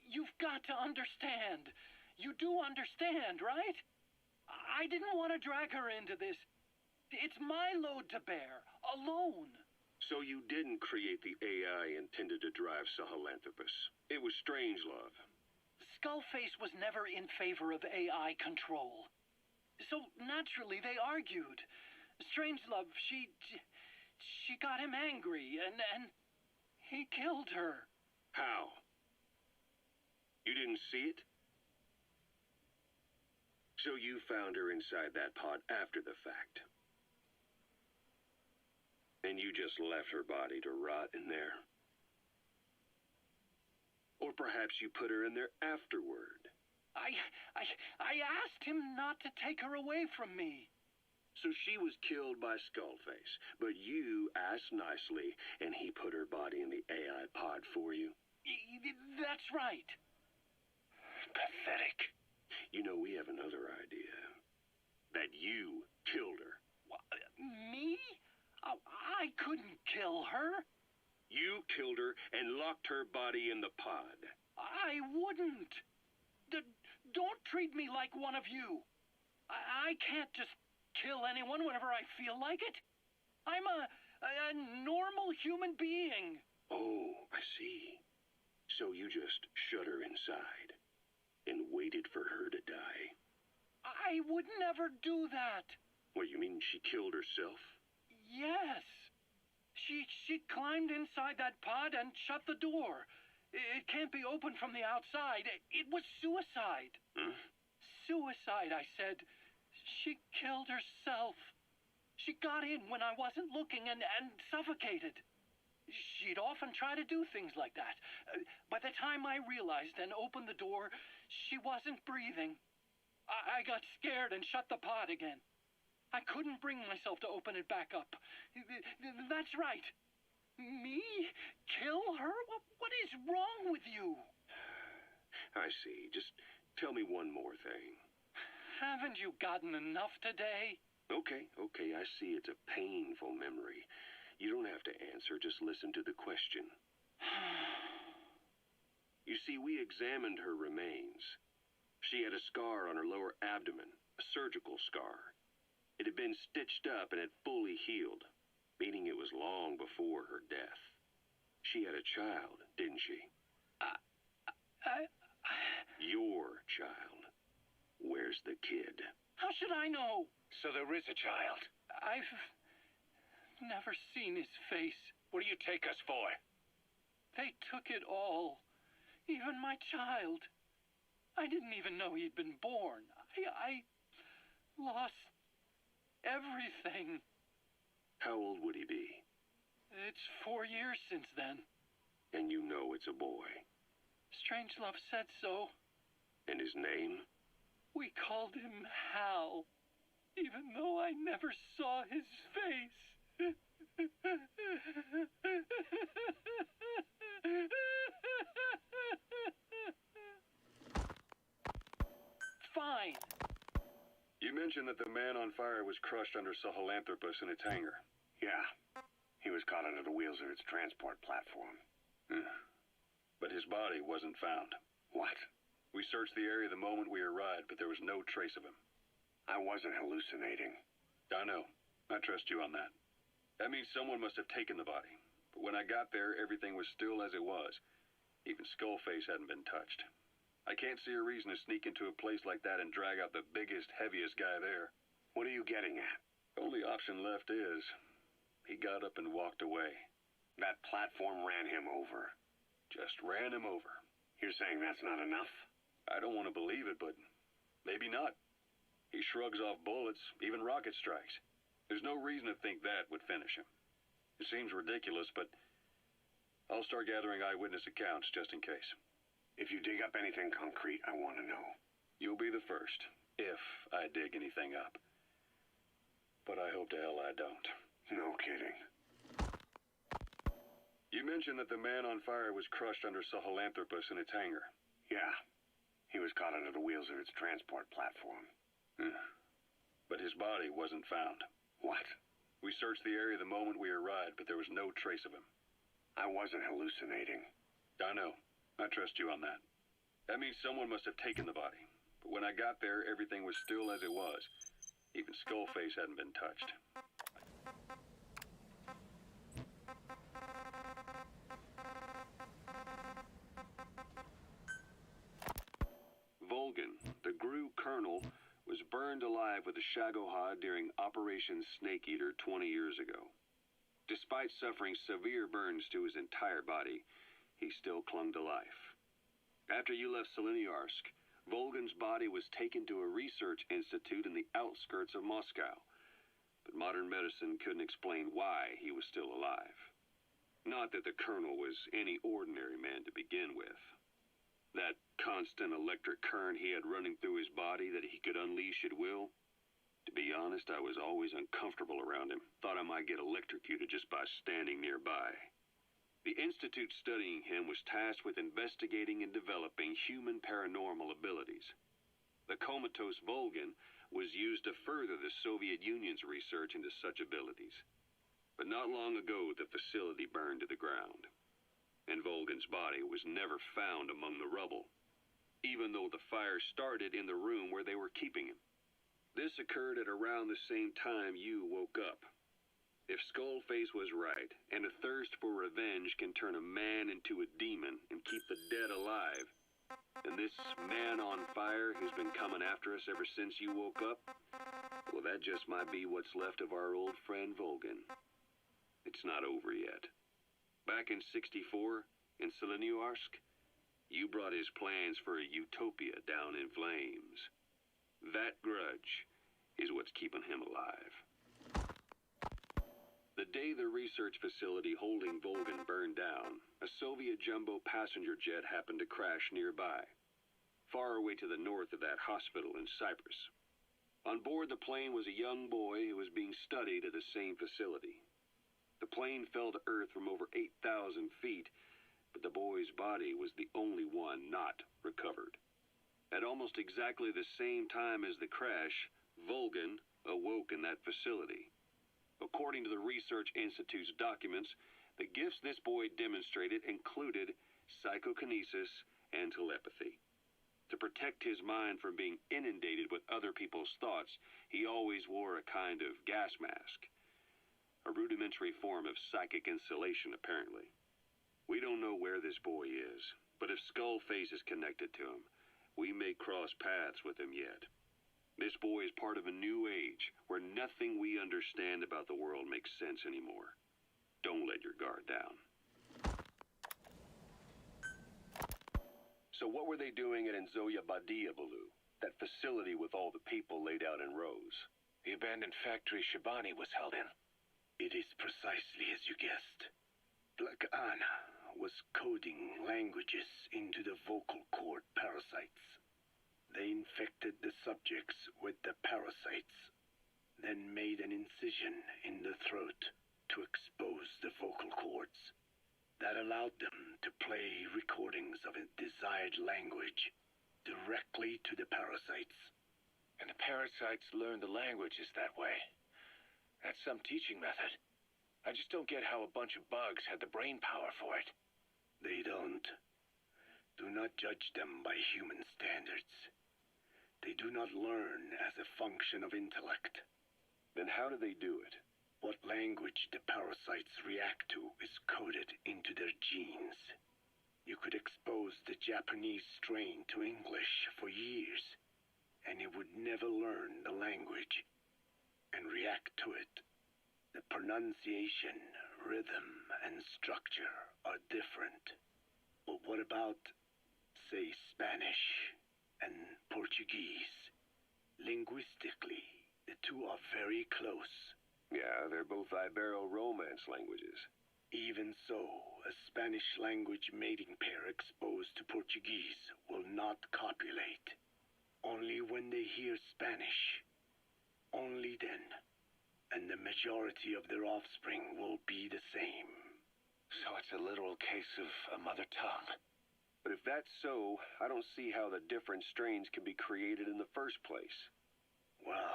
You've got to understand. You do understand, right? I didn't want to drag her into this. It's my load to bear, alone. So you didn't create the AI intended to drive Sahelanthropus. It was Strangelove. Skullface was never in favor of AI control. So naturally they argued. Strangelove, she got him angry and he killed her. How? You didn't see it? So you found her inside that pod after the fact. And you just left her body to rot in there. Or perhaps you put her in there afterward. I asked him not to take her away from me. So she was killed by Skullface, but you asked nicely, and he put her body in the AI pod for you? That's right. Pathetic. You know, we have another idea. That you killed her. What, me? I couldn't kill her. You killed her and locked her body in the pod. I wouldn't. Don't treat me like one of you. I can't just kill anyone whenever I feel like it. I'm a normal human being. Oh, I see. So you just shut her inside and waited for her to die. I would never do that. What, you mean she killed herself? Yes. She climbed inside that pod and shut the door. It can't be opened from the outside. It was suicide. Huh? Suicide, I said. She killed herself. She got in when I wasn't looking and suffocated. She'd often try to do things like that. By the time I realized and opened the door, she wasn't breathing. I got scared and shut the pod again. I couldn't bring myself to open it back up. That's right. Me? Kill her? What is wrong with you? I see. Just tell me one more thing. Haven't you gotten enough today? Okay, I see it's a painful memory. You don't have to answer, just listen to the question. You see, we examined her remains. She had a scar on her lower abdomen, a surgical scar. It had been stitched up and had fully healed, meaning it was long before her death. She had a child, didn't she? Your child. Where's the kid? How should I know? So there is a child. I've never seen his face. What do you take us for? They took it all. Even my child. I didn't even know he'd been born. I lost everything. How old would he be? It's 4 years since then. And you know it's a boy. Strangelove said so. And his name? We called him Hal, even though I never saw his face. Fine. You mentioned that the man on fire was crushed under Sahelanthropus in its hangar. Yeah. He was caught under the wheels of its transport platform. But his body wasn't found. What? We searched the area the moment we arrived, but there was no trace of him. I wasn't hallucinating. I know. I trust you on that. That means someone must have taken the body. But when I got there, everything was still as it was. Even Skullface hadn't been touched. I can't see a reason to sneak into a place like that and drag out the biggest, heaviest guy there. What are you getting at? The only option left is, he got up and walked away. That platform ran him over. Just ran him over. You're saying that's not enough? I don't want to believe it, but maybe not. He shrugs off bullets, even rocket strikes. There's no reason to think that would finish him. It seems ridiculous, but I'll start gathering eyewitness accounts just in case. If you dig up anything concrete, I want to know. You'll be the first, if I dig anything up. But I hope to hell I don't. No kidding. You mentioned that the man on fire was crushed under Sahelanthropus in its hangar. Yeah. He was caught under the wheels of its transport platform. but his body wasn't found. What? We searched the area the moment we arrived, but there was no trace of him. I wasn't hallucinating. I know. I trust you on that. That means someone must have taken the body. But when I got there, everything was still as it was. Even Skullface hadn't been touched. Volgan, the GRU colonel, was burned alive with a Shagohod during Operation Snake Eater 20 years ago. Despite suffering severe burns to his entire body, he still clung to life. After you left Seleniarsk, Volgan's body was taken to a research institute in the outskirts of Moscow, but modern medicine couldn't explain why he was still alive. Not that the colonel was any ordinary man to begin with. That constant electric current he had running through his body that he could unleash at will, to be honest, I was always uncomfortable around him. Thought I might get electrocuted just by standing nearby. The institute studying him was tasked with investigating and developing human paranormal abilities. The comatose Volgan was used to further the Soviet Union's research into such abilities. But not long ago, the facility burned to the ground, and Volgan's body was never found among the rubble, even though the fire started in the room where they were keeping him. This occurred at around the same time you woke up. If Skullface was right, and a thirst for revenge can turn a man into a demon and keep the dead alive, then this man on fire who's been coming after us ever since you woke up, well, that just might be what's left of our old friend Volgan. It's not over yet. Back in '64, in Seleniarsk, you brought his plans for a utopia down in flames. That grudge is what's keeping him alive. The day the research facility holding Volgan burned down, a Soviet jumbo passenger jet happened to crash nearby, far away to the north of that hospital in Cyprus. On board the plane was a young boy who was being studied at the same facility. The plane fell to earth from over 8,000 feet, but the boy's body was the only one not recovered. At almost exactly the same time as the crash, Volgan awoke in that facility. According to the Research Institute's documents, the gifts this boy demonstrated included psychokinesis and telepathy. To protect his mind from being inundated with other people's thoughts, he always wore a kind of gas mask. A rudimentary form of psychic insulation, apparently. We don't know where this boy is, but if Skullface is connected to him, we may cross paths with him yet. This boy is part of a new age where nothing we understand about the world makes sense anymore. Don't let your guard down. So what were they doing at Enzoya Badia, Baloo? That facility with all the people laid out in rows? The abandoned factory Shabani was held in. It is precisely as you guessed. Black Anna was coding languages into the vocal cord parasites. They infected the subjects with the parasites, then made an incision in the throat to expose the vocal cords. That allowed them to play recordings of a desired language directly to the parasites. And the parasites learn the languages that way. That's some teaching method. I just don't get how a bunch of bugs had the brain power for it. They don't. Do not judge them by human standards. They do not learn as a function of intellect. Then how do they do it? What language the parasites react to is coded into their genes. You could expose the Japanese strain to English for years, and it would never learn the language and react to it. The pronunciation, rhythm, and structure are different. But what about, say, Spanish and Portuguese? Linguistically, the two are very close. Yeah, they're both Ibero-Romance languages. Even so, a Spanish language mating pair exposed to Portuguese will not copulate. Only when they hear Spanish. Only then. And the majority of their offspring will be the same. So it's a literal case of a mother tongue. But if that's so, I don't see how the different strains could be created in the first place. Well,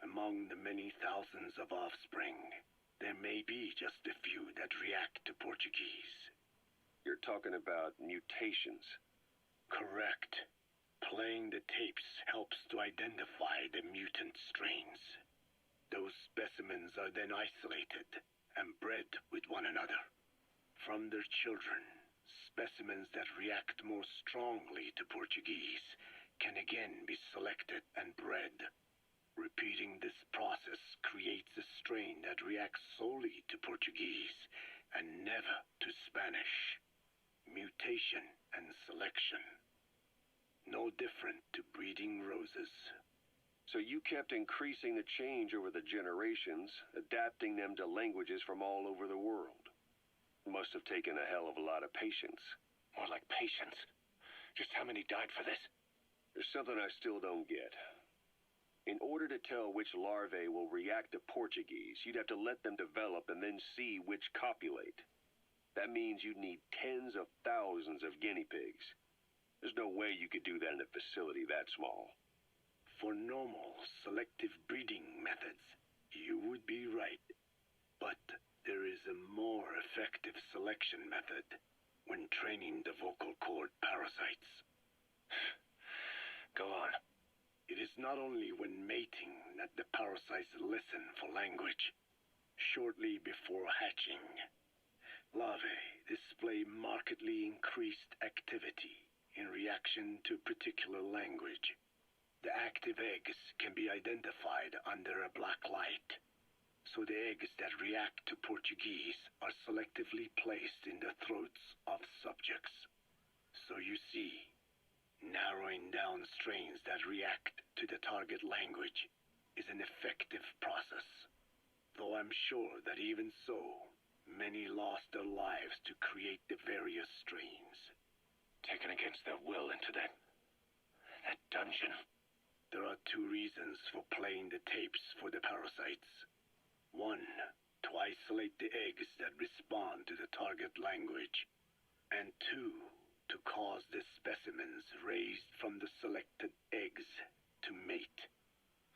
among the many thousands of offspring, there may be just a few that react to Portuguese. You're talking about mutations. Correct. Playing the tapes helps to identify the mutant strains. Those specimens are then isolated and bred with one another. From their children, specimens that react more strongly to Portuguese can again be selected and bred. Repeating this process creates a strain that reacts solely to Portuguese and never to Spanish. Mutation and selection. No different to breeding roses. So you kept increasing the change over the generations, adapting them to languages from all over the world. Must have taken a hell of a lot of patience. More like patience. Just how many died for this? There's something I still don't get. In order to tell which larvae will react to Portuguese, you'd have to let them develop and then see which copulate. That means you'd need tens of thousands of guinea pigs. There's no way you could do that in a facility that small. For normal selective breeding methods, you would be right. But there is a more effective selection method when training the vocal cord parasites. Go on. It is not only when mating that the parasites listen for language. Shortly before hatching, larvae display markedly increased activity in reaction to particular language. The active eggs can be identified under a black light, so the eggs that react to Portuguese are selectively placed in the throats of subjects. So you see, narrowing down strains that react to the target language is an effective process, though I'm sure that even so, many lost their lives to create the various strains. Taken against their will into that dungeon. There are two reasons for playing the tapes for the parasites. One, to isolate the eggs that respond to the target language. And two, to cause the specimens raised from the selected eggs to mate.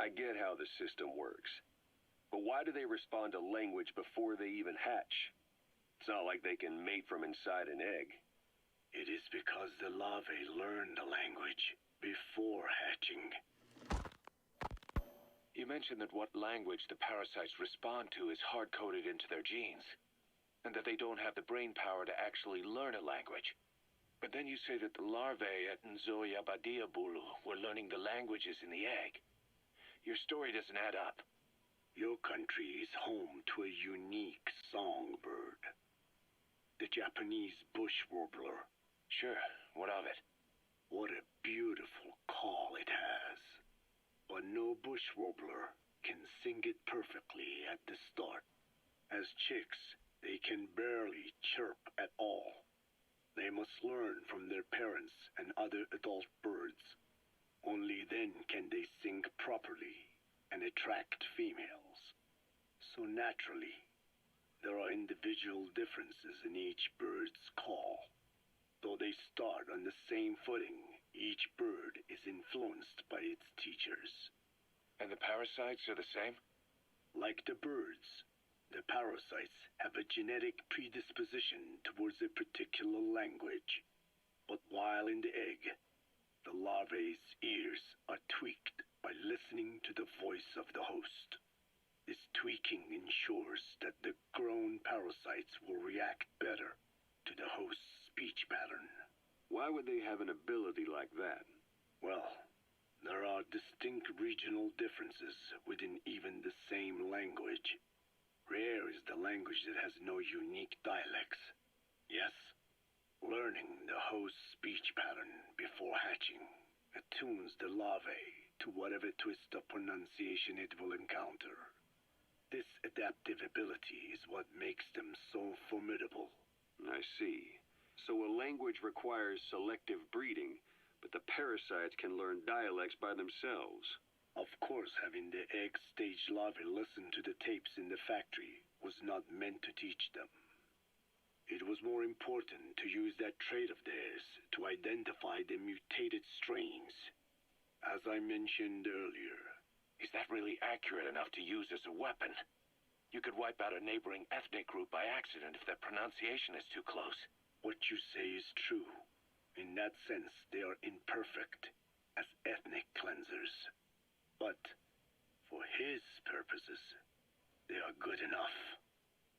I get how the system works. But why do they respond to language before they even hatch? It's not like they can mate from inside an egg. It is because the larvae learn the language before hatching. You mentioned that what language the parasites respond to is hard-coded into their genes, and that they don't have the brain power to actually learn a language. But then you say that the larvae at Nzoia Badia Bulu were learning the languages in the egg. Your story doesn't add up. Your country is home to a unique songbird. The Japanese bush warbler. Sure, what of it? What a beautiful call it has. But no bush warbler can sing it perfectly at the start. As chicks, they can barely chirp at all. They must learn from their parents and other adult birds. Only then can they sing properly and attract females. So naturally, there are individual differences in each bird's call. Though they start on the same footing, each bird is influenced by its teachers. And the parasites are the same? Like the birds, the parasites have a genetic predisposition towards a particular language. But while in the egg, the larvae's ears are tweaked by listening to the voice of the host. This tweaking ensures that the grown parasites will react better to the host's speech pattern. Why would they have an ability like that? Well, there are distinct regional differences within even the same language. Rare is the language that has no unique dialects. Yes, learning the host's speech pattern before hatching attunes the larvae to whatever twist of pronunciation it will encounter. This adaptive ability is what makes them so formidable. I see. So a language requires selective breeding, but the parasites can learn dialects by themselves. Of course, having the egg-stage larvae listen to the tapes in the factory was not meant to teach them. It was more important to use that trait of theirs to identify the mutated strains. As I mentioned earlier, Is that really accurate enough to use as a weapon? You could wipe out a neighboring ethnic group by accident if their pronunciation is too close. What you say is true. In that sense, they are imperfect as ethnic cleansers. But for his purposes, they are good enough.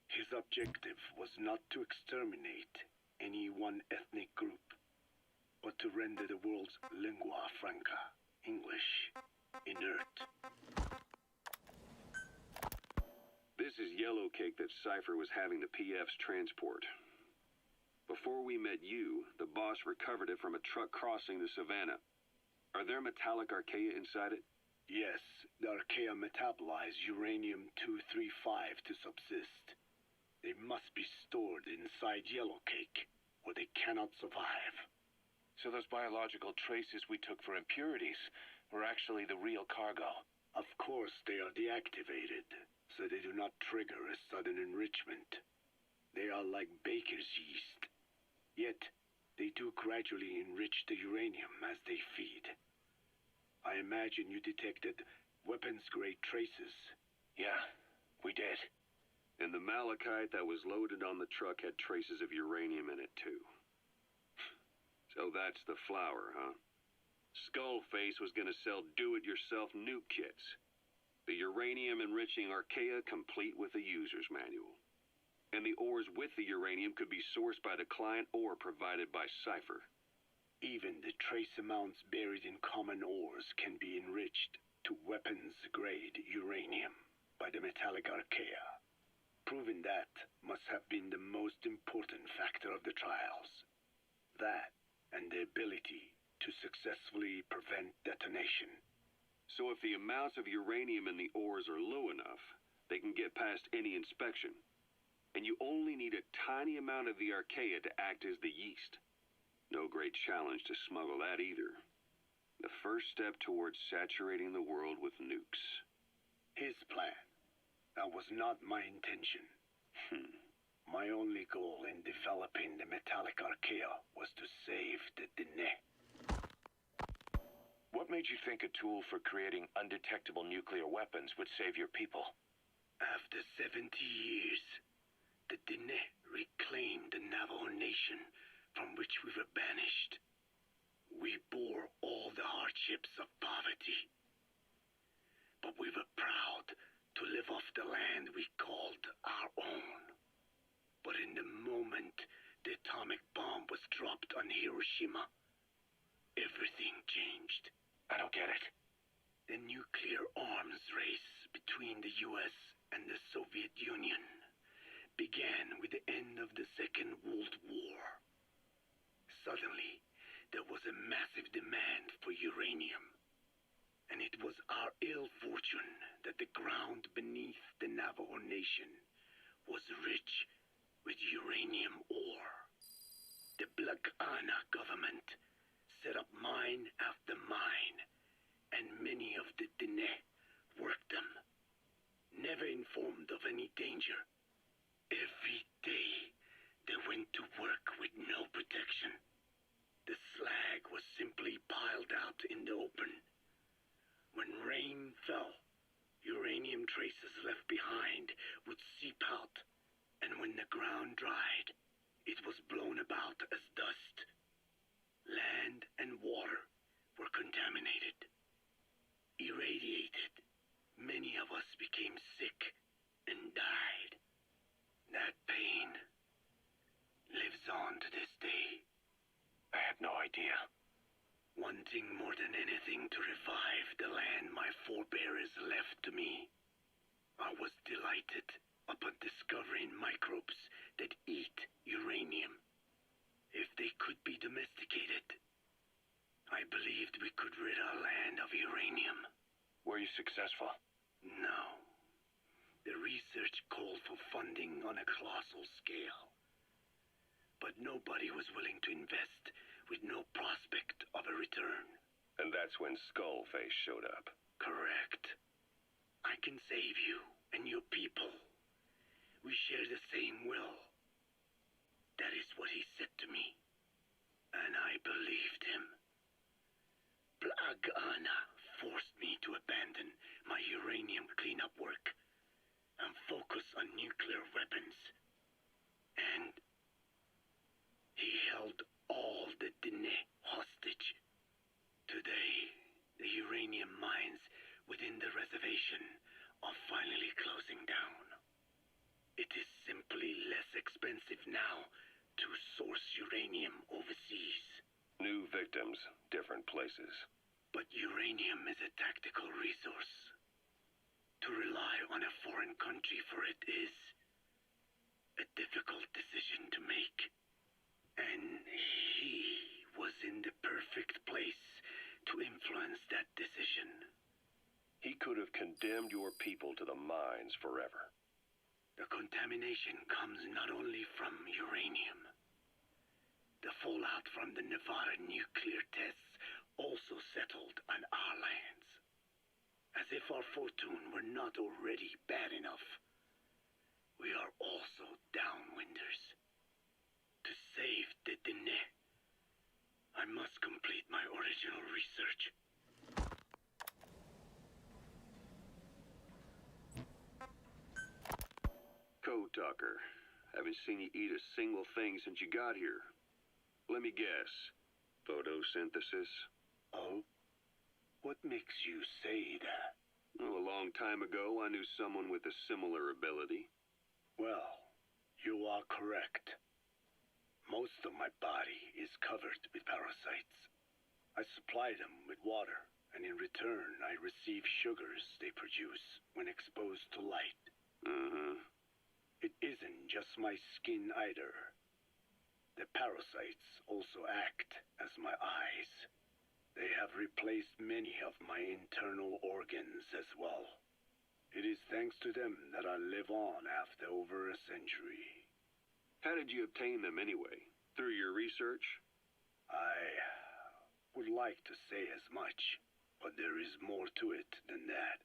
His objective was not to exterminate any one ethnic group, but to render the world's lingua franca, English, inert. This is yellow cake that Cypher was having the PFs transport. Before we met you, the boss recovered it from a truck crossing the savannah. Are there metallic archaea inside it? Yes, the archaea metabolize uranium-235 to subsist. They must be stored inside yellow cake, or they cannot survive. So those biological traces we took for impurities were actually the real cargo. Of course they are deactivated, so they do not trigger a sudden enrichment. They are like baker's yeast. Yet, they do gradually enrich the uranium as they feed. I imagine you detected weapons-grade traces. Yeah, we did. And the malachite that was loaded on the truck had traces of uranium in it, too. So that's the flower, huh? Skullface was gonna sell do-it-yourself nuke kits. The uranium-enriching archaea complete with a user's manual. And the ores with the uranium could be sourced by the client or provided by Cypher. Even the trace amounts buried in common ores can be enriched to weapons-grade uranium by the metallic archaea. Proving that must have been the most important factor of the trials. That and the ability to successfully prevent detonation. So if the amounts of uranium in the ores are low enough, they can get past any inspection. And you only need a tiny amount of the archaea to act as the yeast. No great challenge to smuggle that either. The first step towards saturating the world with nukes. His plan. That was not my intention. My only goal in developing the metallic archaea was to save the Dene. What made you think a tool for creating undetectable nuclear weapons would save your people? After 70 years, the Dene reclaimed the Navajo nation from which we were banished. We bore all the hardships of poverty. But we were proud to live off the land we called our own. But in the moment the atomic bomb was dropped on Hiroshima, everything changed. I don't get it. The nuclear arms race between the US and the Soviet Union began with the end of the Second World War. Suddenly, there was a massive demand for uranium. And it was our ill fortune that the ground beneath the Navajo Nation was rich with uranium ore. The Black Ana government set up mine after mine, and many of the Dene worked them, never informed of any danger. Every day, they went to work with no protection. The slag was simply piled out in the open. When rain fell, uranium traces left behind would seep out, and when the ground dried, it was blown about as dust. Land and water were contaminated, irradiated. Many of us became sick and died. That pain lives on to this day. I had no idea. Wanting more than anything to revive the land my forebears left to me, I was delighted upon discovering microbes that eat uranium. If they could be domesticated, I believed we could rid our land of uranium. Were you successful? No. The research called for funding on a colossal scale. But nobody was willing to invest with no prospect of a return. And that's when Skullface showed up. Correct. I can save you and your people. We share the same will. That is what he said to me. And I believed him. Black Ana forced me to abandon my cleanup work and focus on nuclear weapons. And he held all the Dine hostage. Today, the uranium mines within the reservation are finally closing down. It is simply less expensive now to source uranium overseas. New victims, different places. But uranium is a tactical resource. To rely on a foreign country for it is a difficult decision to make. And he was in the perfect place to influence that decision. He could have condemned your people to the mines forever. The contamination comes not only from uranium. The fallout from the Nevada nuclear tests also settled on our lands. As if our fortune were not already bad enough, we are also downwinders. To save the Dine, I must complete my original research. Code Talker, haven't seen you eat a single thing since you got here. Let me guess. Photosynthesis? Oh? What makes you say that? Well, a long time ago, I knew someone with a similar ability. Well, you are correct. Most of my body is covered with parasites. I supply them with water, and in return, I receive sugars they produce when exposed to light. It isn't just my skin either. The parasites also act as my eyes. They have replaced many of my internal organs as well. It is thanks to them that I live on after over a century. How did you obtain them anyway? Through your research? I would like to say as much, but there is more to it than that.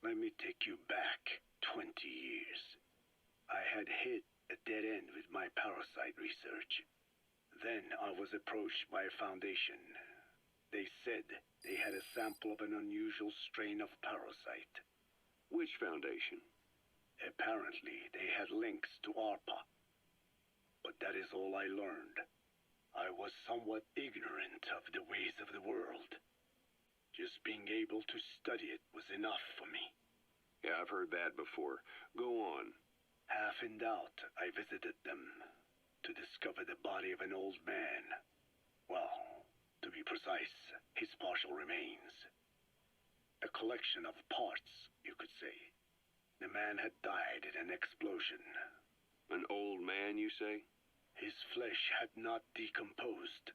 Let me take you back 20 years. I had hit a dead end with my parasite research. Then I was approached by a foundation. They said they had a sample of an unusual strain of parasite. Which foundation? Apparently, they had links to ARPA. But that is all I learned. I was somewhat ignorant of the ways of the world. Just being able to study it was enough for me. Yeah, I've heard that before. Go on. Half in doubt, I visited them to discover the body of an old man. Well, to be precise, his partial remains. A collection of parts, you could say. The man had died in an explosion. An old man, you say? His flesh had not decomposed.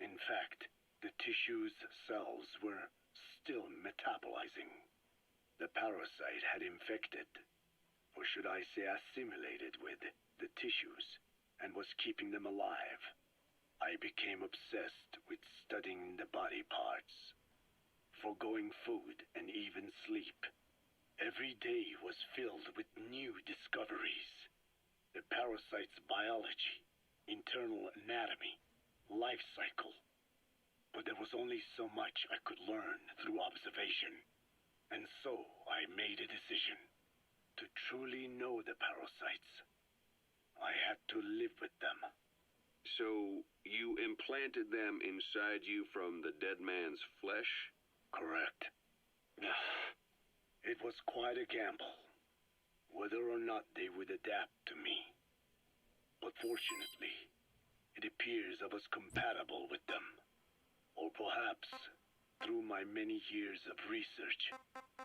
In fact, the tissue's cells were still metabolizing. The parasite had infected, or should I say assimilated with, the tissues, and was keeping them alive. I became obsessed with studying the body parts, foregoing food and even sleep. Every day was filled with new discoveries. The parasite's biology, internal anatomy, life cycle. But there was only so much I could learn through observation. And so I made a decision. To truly know the parasites, I had to live with them. So, you implanted them inside you from the dead man's flesh? Correct. It was quite a gamble, whether or not they would adapt to me. But fortunately, it appears I was compatible with them. Or perhaps, through my many years of research,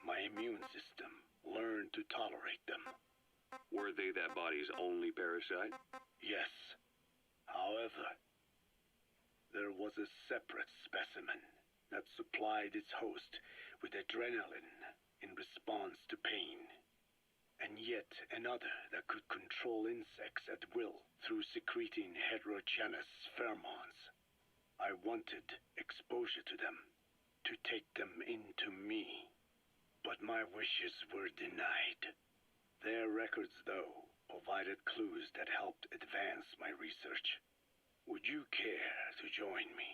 my immune system learned to tolerate them. Were they that body's only parasite? Yes. However, there was a separate specimen that supplied its host with adrenaline in response to pain, and yet another that could control insects at will through secreting heterogeneous pheromones. I wanted exposure to them, to take them into me, but my wishes were denied. Their records, though, provided clues that helped advance my research. Would you care to join me?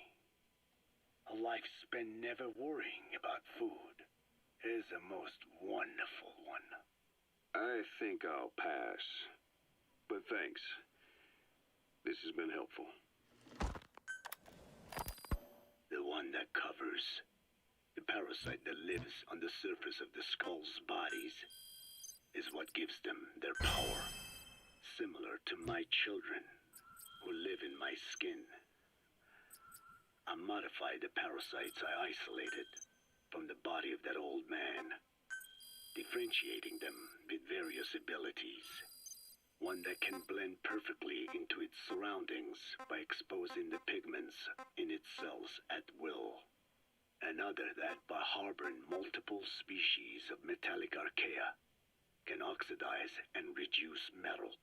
A life spent never worrying about food, is a most wonderful one. I think I'll pass. But thanks. This has been helpful. The one that covers. The parasite that lives on the surface of the skull's bodies is what gives them their power. Similar to my children, who live in my skin. I modified the parasites I isolated from the body of that old man, differentiating them with various abilities. One that can blend perfectly into its surroundings by exposing the pigments in its cells at will. Another that, by harboring multiple species of metallic archaea, can oxidize and reduce metal.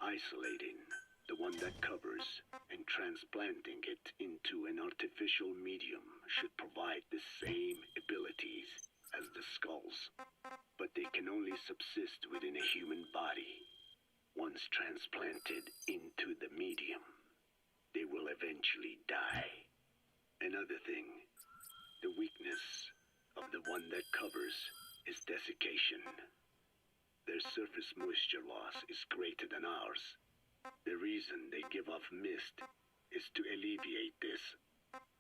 Isolating the one that covers and transplanting it into an artificial medium should provide the same abilities as the skulls, but they can only subsist within a human body. Once transplanted into the medium, they will eventually die. Another thing, the weakness of the one that covers is desiccation. Their surface moisture loss is greater than ours. The reason they give off mist is to alleviate this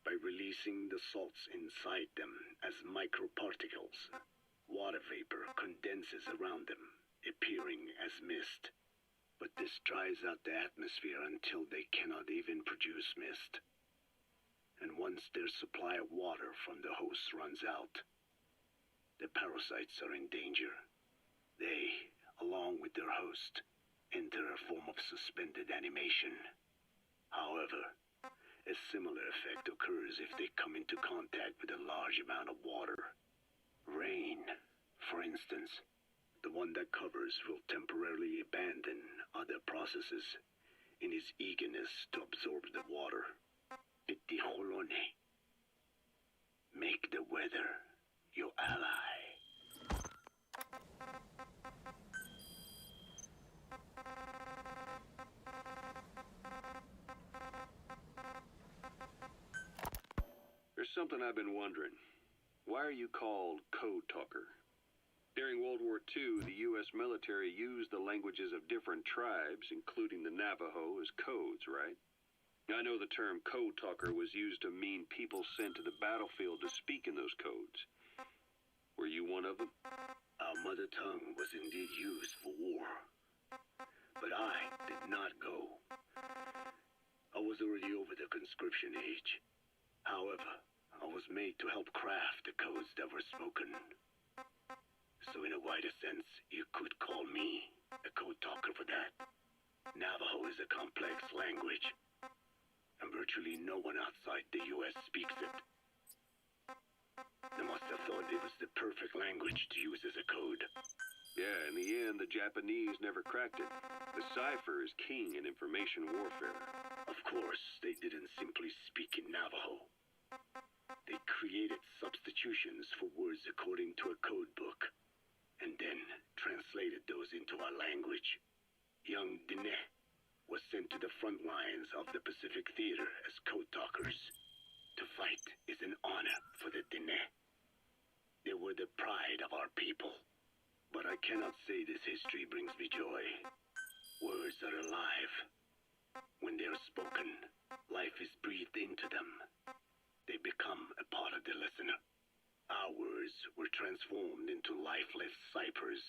by releasing the salts inside them as microparticles. Water vapor condenses around them, appearing as mist. But this dries out the atmosphere until they cannot even produce mist. And once their supply of water from the host runs out, the parasites are in danger. They, along with their host, enter a form of suspended animation. However, a similar effect occurs if they come into contact with a large amount of water. Rain, for instance. The one that covers will temporarily abandon other processes in his eagerness to absorb the water. Pitijolone. Make the weather your ally. There's something I've been wondering. Why are you called Code Talker? During World War II, the U.S. military used the languages of different tribes, including the Navajo, as codes, right? I know the term Code Talker was used to mean people sent to the battlefield to speak in those codes. Were you one of them? Our mother tongue was indeed used for war. But I did not go. I was already over the conscription age. However, I was made to help craft the codes that were spoken. So in a wider sense, you could call me a code talker for that. Navajo is a complex language, and virtually no one outside the U.S. speaks it. They must have thought it was the perfect language to use as a code. Yeah, in the end, the Japanese never cracked it. The cipher is king in information warfare. Of course, they didn't simply speak in Navajo. They created substitutions for words according to a code book, and then translated those into our language. Young Diné was sent to the front lines of the Pacific Theater as code talkers. To fight is an honor for the Diné. They were the pride of our people. But I cannot say this history brings me joy. Words are alive. When they are spoken, life is breathed into them. They become a part of the listener. Our words were transformed into lifeless ciphers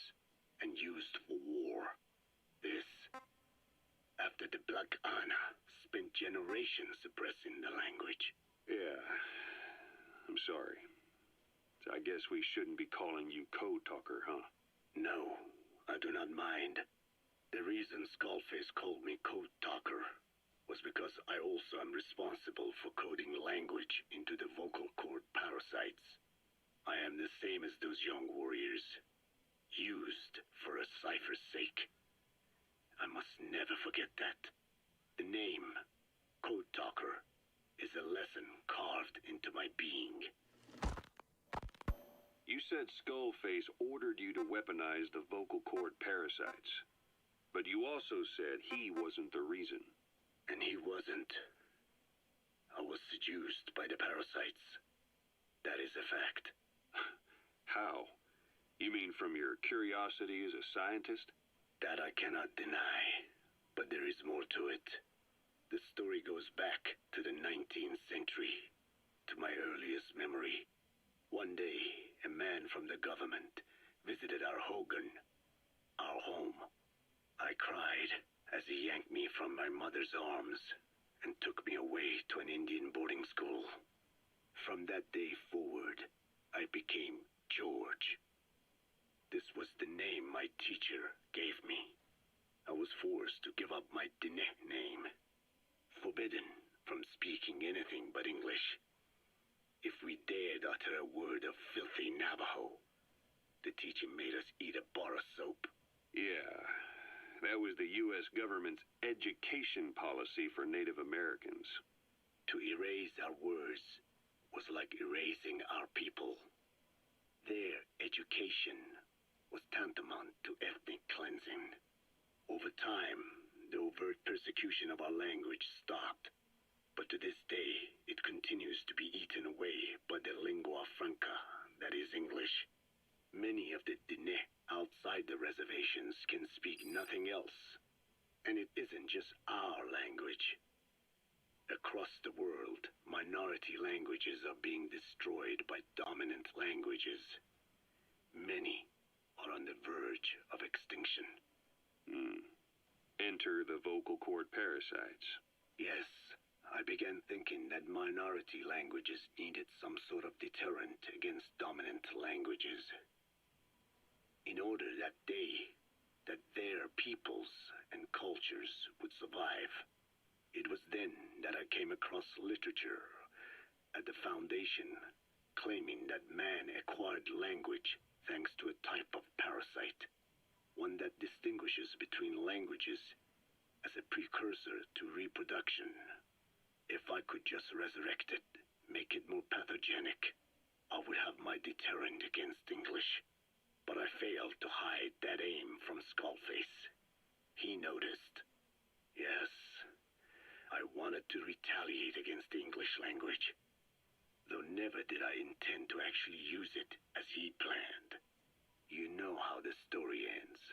and used for war. This, after the Black Ana spent generations suppressing the language. Yeah, I'm sorry. So I guess we shouldn't be calling you Code Talker, huh? No, I do not mind. The reason Skullface called me Code Talker was because I also am responsible for coding language into the vocal cord parasites. I am the same as those young warriors, used for a cipher's sake. I must never forget that. The name, Code Talker, is a lesson carved into my being. You said Skullface ordered you to weaponize the vocal cord parasites. But you also said he wasn't the reason. And he wasn't. I was seduced by the parasites. That is a fact. How? You mean from your curiosity as a scientist? That I cannot deny, but there is more to it. The story goes back to the 19th century, to my earliest memory. One day, a man from the government visited our Hogan, our home. I cried as he yanked me from my mother's arms and took me away to an Indian boarding school. From that day forward, I became George. This was the name my teacher gave me. I was forced to give up my Diné name, forbidden from speaking anything but English. If we dared utter a word of filthy Navajo, the teacher made us eat a bar of soap. Yeah, that was the U.S. government's education policy for Native Americans. To erase our words was like erasing our people. Their education was tantamount to ethnic cleansing. Over time, the overt persecution of our language stopped. But to this day, it continues to be eaten away by the lingua franca, that is English. Many of the Diné outside the reservations can speak nothing else. And it isn't just our language. Across the world, minority languages are being destroyed by dominant languages. Many are on the verge of extinction. Enter the vocal cord parasites. Yes, I began thinking that minority languages needed some sort of deterrent against dominant languages. In order that their peoples and cultures would survive. It was then that I came across literature at the Foundation claiming that man acquired language thanks to a type of parasite, one that distinguishes between languages as a precursor to reproduction. If I could just resurrect it, make it more pathogenic, I would have my deterrent against English. But I failed to hide that aim from Skullface. He noticed. Yes, I wanted to retaliate against the English language, though never did I intend to actually use it as he planned. You know how the story ends.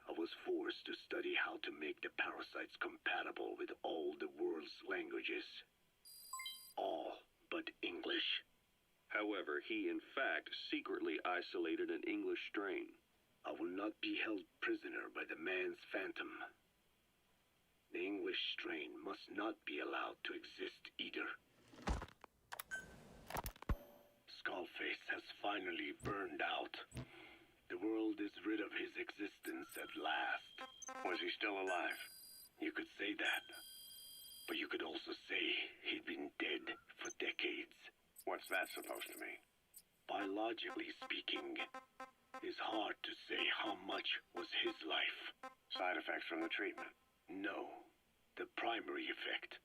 I was forced to study how to make the parasites compatible with all the world's languages. All but English. However, he in fact secretly isolated an English strain. I will not be held prisoner by the man's phantom. The English strain must not be allowed to exist either. Skullface has finally burned out. The world is rid of his existence at last. Was he still alive? You could say that. But you could also say he'd been dead for decades. What's that supposed to mean? Biologically speaking, it's hard to say how much was his life. Side effects from the treatment? No, the primary effect.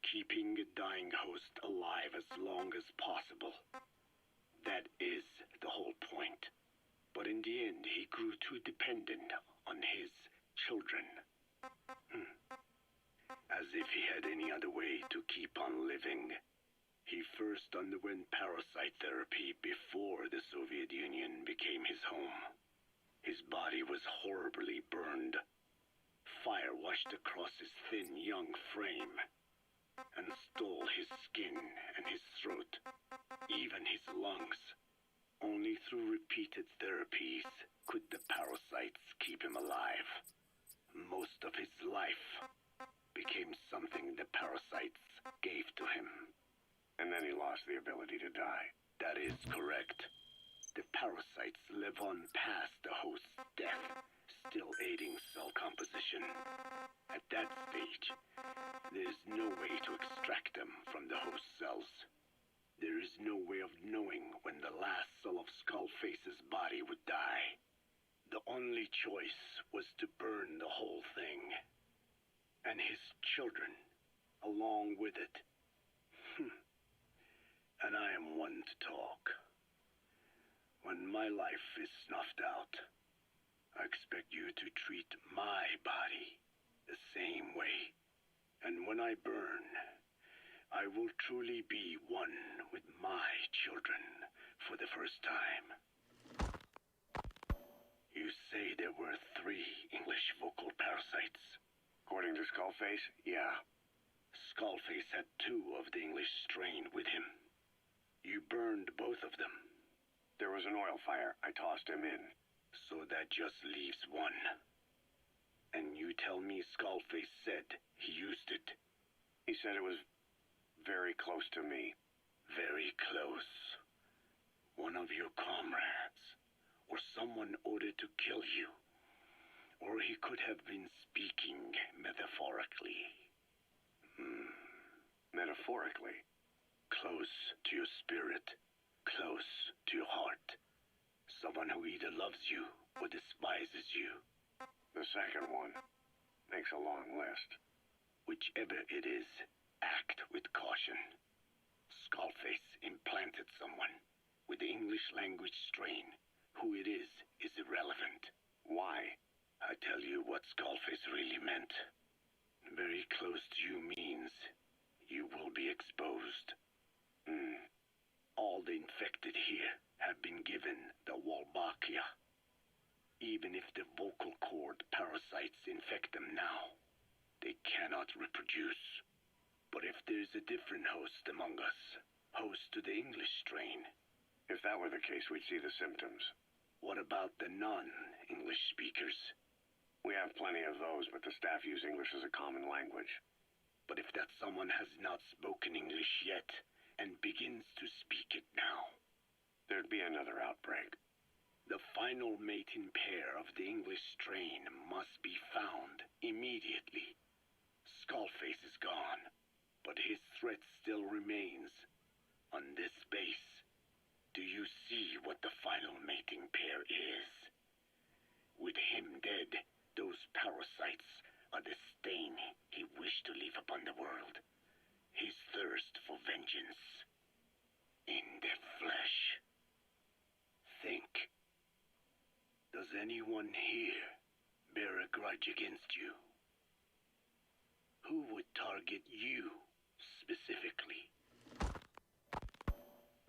Keeping a dying host alive as long as possible. That is the whole point. But in the end, he grew too dependent on his children. As if he had any other way to keep on living. He first underwent parasite therapy before the Soviet Union became his home. His body was horribly burned. Fire washed across his thin young frame and stole his skin and his throat, even his lungs. Only through repeated therapies could the parasites keep him alive. Most of his life became something the parasites gave to him. And then he lost the ability to die. That is correct. The parasites live on past the host's death, still aiding cell composition. At that stage, there is no way to extract them from the host cells. There is no way of knowing when the last cell of Skullface's body would die. The only choice was to burn the whole thing. And his children, along with it. And I am one to talk. When my life is snuffed out, I expect you to treat my body the same way. And when I burn, I will truly be one with my children for the first time. You say there were 3 English vocal parasites. According to Skullface, yeah. Skullface had 2 of the English strain with him. You burned both of them. There was an oil fire. I tossed him in. So that just leaves 1. And you tell me Skullface said he used it. He said it was very close to me. Very close. One of your comrades, or someone ordered to kill you. Or he could have been speaking metaphorically. Metaphorically? Close to your spirit, close to your heart. Someone who either loves you or despises you. The second one makes a long list. Whichever it is, act with caution. Skullface implanted someone with the English language strain. Who it is irrelevant. Why? I tell you what Skullface really meant. Very close to you means you will be exposed. All the infected here have been given the Wolbachia. Even if the vocal cord parasites infect them now, they cannot reproduce. But if there's a different host among us, host to the English strain. If that were the case, we'd see the symptoms. What about the non-English speakers? We have plenty of those, but the staff use English as a common language. But if that someone has not spoken English yet, and begins to speak it now, there'd be another outbreak. The final mating pair of the English strain must be found immediately. Skullface is gone, but his threat still remains. On this base, do you see what the final mating pair is? With him dead, those parasites are the stain he wished to leave upon the world. His thirst for vengeance. In the flesh. Think. Does anyone here bear a grudge against you? Who would target you, specifically?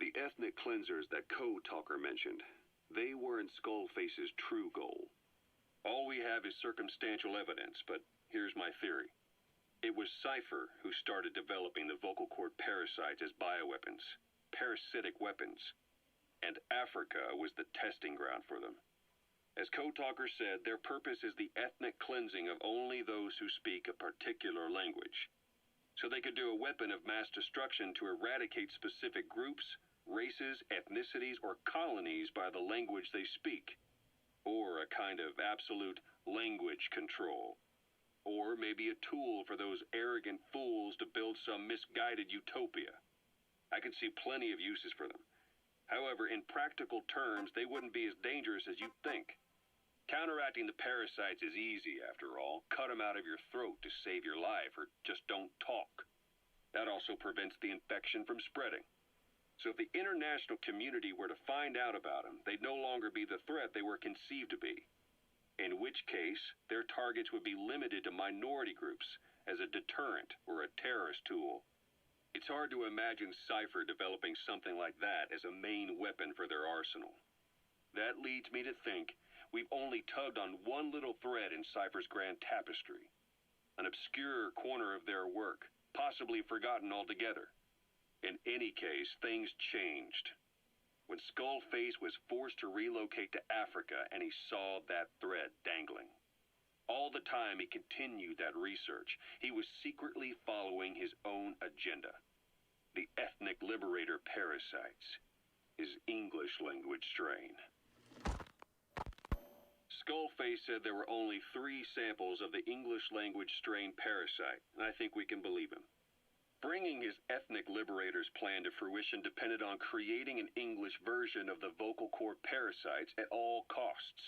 The ethnic cleansers that Code Talker mentioned, they weren't Skullface's true goal. All we have is circumstantial evidence, but here's my theory. It was Cypher who started developing the vocal cord parasites as bioweapons, parasitic weapons, and Africa was the testing ground for them. As Code Talker said, their purpose is the ethnic cleansing of only those who speak a particular language, so they could do a weapon of mass destruction to eradicate specific groups, races, ethnicities, or colonies by the language they speak, or a kind of absolute language control. Or maybe a tool for those arrogant fools to build some misguided utopia. I could see plenty of uses for them. However, in practical terms, they wouldn't be as dangerous as you'd think. Counteracting the parasites is easy, after all. Cut them out of your throat to save your life, or just don't talk. That also prevents the infection from spreading. So if the international community were to find out about them, they'd no longer be the threat they were conceived to be. In which case, their targets would be limited to minority groups as a deterrent or a terrorist tool. It's hard to imagine Cypher developing something like that as a main weapon for their arsenal. That leads me to think we've only tugged on one little thread in Cypher's grand tapestry. An obscure corner of their work, possibly forgotten altogether. In any case, things changed. When Skullface was forced to relocate to Africa and he saw that thread dangling. All the time he continued that research, he was secretly following his own agenda. The ethnic liberator parasites, his English language strain. Skullface said there were only 3 samples of the English language strain parasite, and I think we can believe him. Bringing his ethnic liberator's plan to fruition depended on creating an English version of the vocal cord parasites at all costs.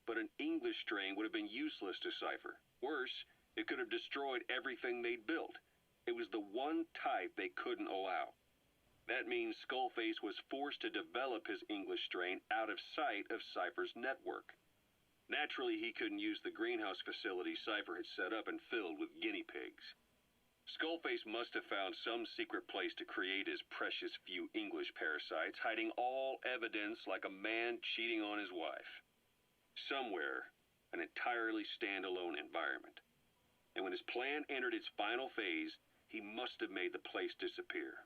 But an English strain would have been useless to Cypher. Worse, it could have destroyed everything they'd built. It was the one type they couldn't allow. That means Skullface was forced to develop his English strain out of sight of Cypher's network. Naturally, he couldn't use the greenhouse facility Cypher had set up and filled with guinea pigs. Skullface must have found some secret place to create his precious few English parasites, hiding all evidence like a man cheating on his wife. Somewhere, an entirely standalone environment. And when his plan entered its final phase, he must have made the place disappear.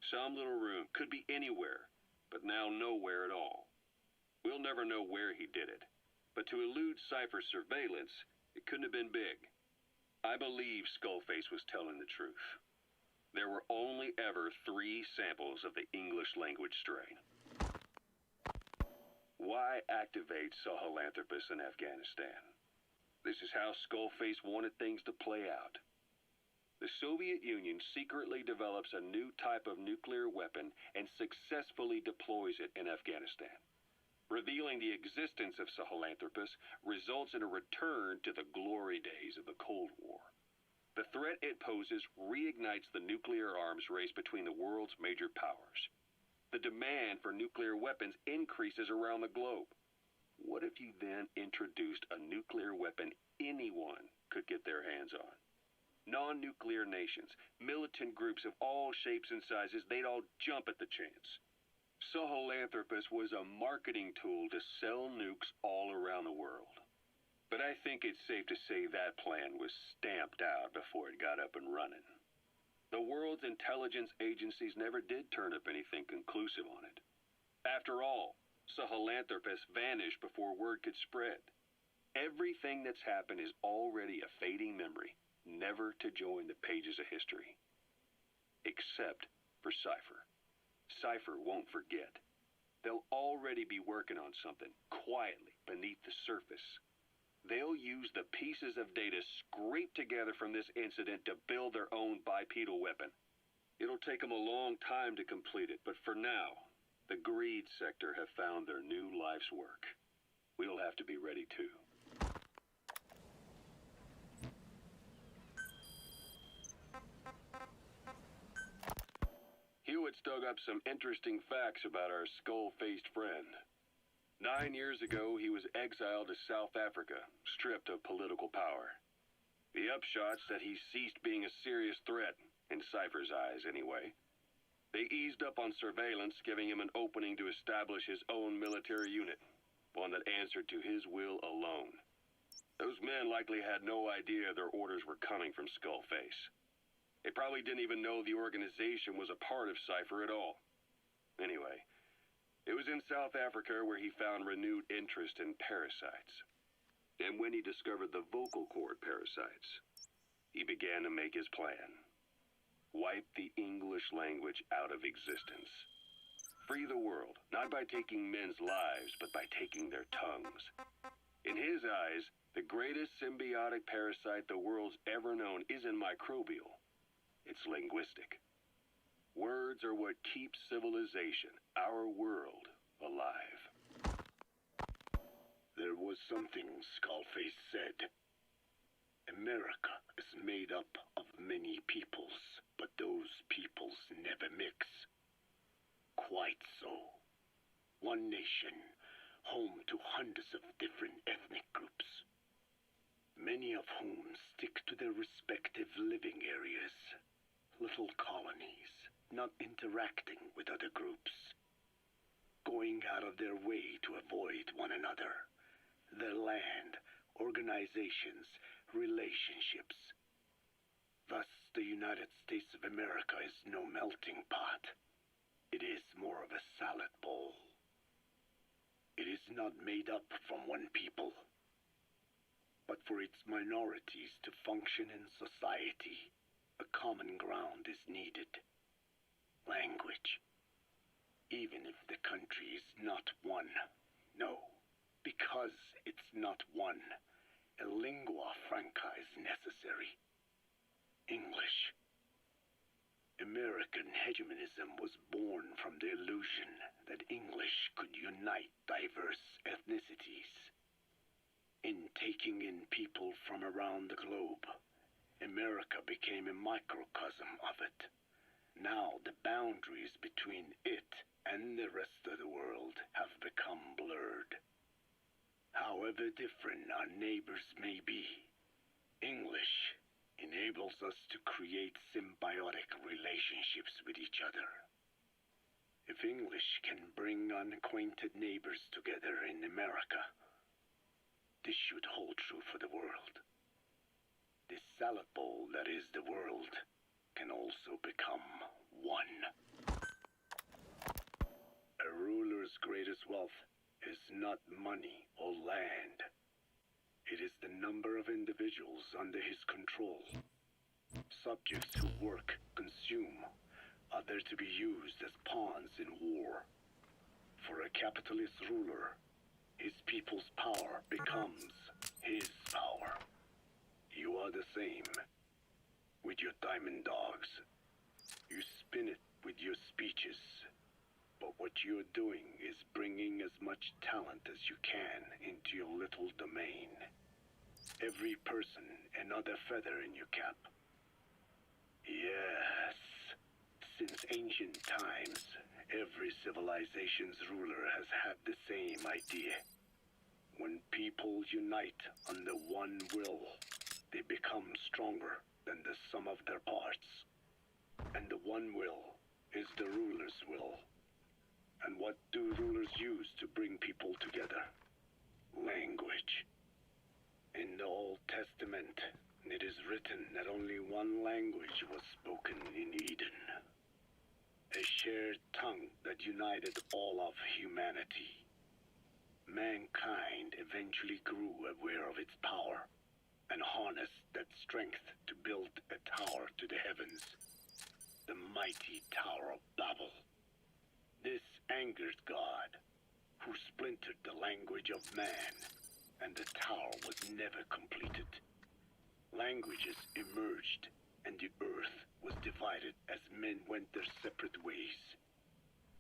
Some little room, could be anywhere, but now nowhere at all. We'll never know where he did it, but to elude Cypher's surveillance, it couldn't have been big. I believe Skullface was telling the truth. There were only ever 3 samples of the English language strain. Why activate Sahelanthropus in Afghanistan? This is how Skullface wanted things to play out. The Soviet Union secretly develops a new type of nuclear weapon and successfully deploys it in Afghanistan. Revealing the existence of Sahelanthropus results in a return to the glory days of the Cold War. The threat it poses reignites the nuclear arms race between the world's major powers. The demand for nuclear weapons increases around the globe. What if you then introduced a nuclear weapon anyone could get their hands on? Non-nuclear nations, militant groups of all shapes and sizes, they'd all jump at the chance. Sahelanthropus was a marketing tool to sell nukes all around the world. But I think it's safe to say that plan was stamped out before it got up and running. The world's intelligence agencies never did turn up anything conclusive on it. After all, Sahelanthropus vanished before word could spread. Everything that's happened is already a fading memory, never to join the pages of history. Except for Cypher. Cypher won't forget. They'll already be working on something, quietly, beneath the surface. They'll use the pieces of data scraped together from this incident to build their own bipedal weapon. It'll take them a long time to complete it, but for now, the greed sector have found their new life's work. We'll have to be ready too. Hewitt's dug up some interesting facts about our skull-faced friend. 9 years ago, he was exiled to South Africa, stripped of political power. The upshot's that he ceased being a serious threat, in Cypher's eyes anyway. They eased up on surveillance, giving him an opening to establish his own military unit, one that answered to his will alone. Those men likely had no idea their orders were coming from Skullface. They probably didn't even know the organization was a part of Cypher at all. Anyway, it was in South Africa where he found renewed interest in parasites. And when he discovered the vocal cord parasites, he began to make his plan. Wipe the English language out of existence. Free the world, not by taking men's lives, but by taking their tongues. In his eyes, the greatest symbiotic parasite the world's ever known isn't microbial. It's linguistic. Words are what keeps civilization, our world, alive. There was something Skullface said. America is made up of many peoples, but those peoples never mix. Quite so. One nation, home to hundreds of different ethnic groups, many of whom stick to their respective living areas. Little colonies, not interacting with other groups, going out of their way to avoid one another, their land, organizations, relationships. Thus, the United States of America is no melting pot. It is more of a salad bowl. It is not made up from one people, but for its minorities to function in society. A common ground is needed. Language. Even if the country is not one. No, because it's not one. A lingua franca is necessary. English. American hegemonism was born from the illusion that English could unite diverse ethnicities. In taking in people from around the globe, America became a microcosm of it. Now the boundaries between it and the rest of the world have become blurred. However different our neighbors may be, English enables us us to create symbiotic relationships with each other. If English can bring unacquainted neighbors together in America, this should hold true for the world. This salad bowl that is the world can also become one. A ruler's greatest wealth is not money or land. It is the number of individuals under his control. Subjects who work, consume, are there to be used as pawns in war. For a capitalist ruler, his people's power becomes his power. You are the same with your diamond dogs. You spin it with your speeches, but what you're doing is bringing as much talent as you can into your little domain. Every person another feather in your cap. Yes, since ancient times, every civilization's ruler has had the same idea. When people unite under one will, they become stronger than the sum of their parts. And the one will is the ruler's will. And what do rulers use to bring people together? Language. In the Old Testament, it is written that only one language was spoken in Eden. A shared tongue that united all of humanity. Mankind eventually grew aware of its power and harnessed that strength to build a tower to the heavens, the mighty Tower of Babel. This angered God, who splintered the language of man, and the tower was never completed. Languages emerged, and the earth was divided as men went their separate ways.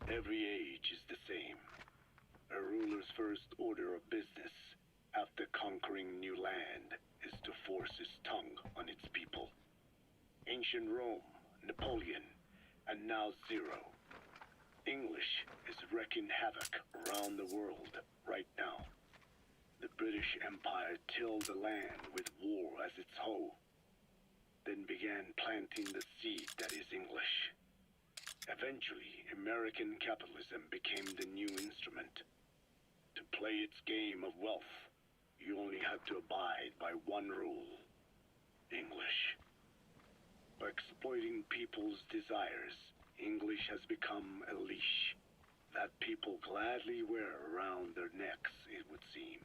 Every age is the same. A ruler's first order of business after conquering new land is to force his tongue on its people. Ancient Rome, Napoleon, and now Zero. English is wreaking havoc around the world right now. The British Empire tilled the land with war as its hoe, then began planting the seed that is English. Eventually, American capitalism became the new instrument. To play its game of wealth, you only had to abide by one rule: English. By exploiting people's desires, English has become a leash that people gladly wear around their necks, it would seem.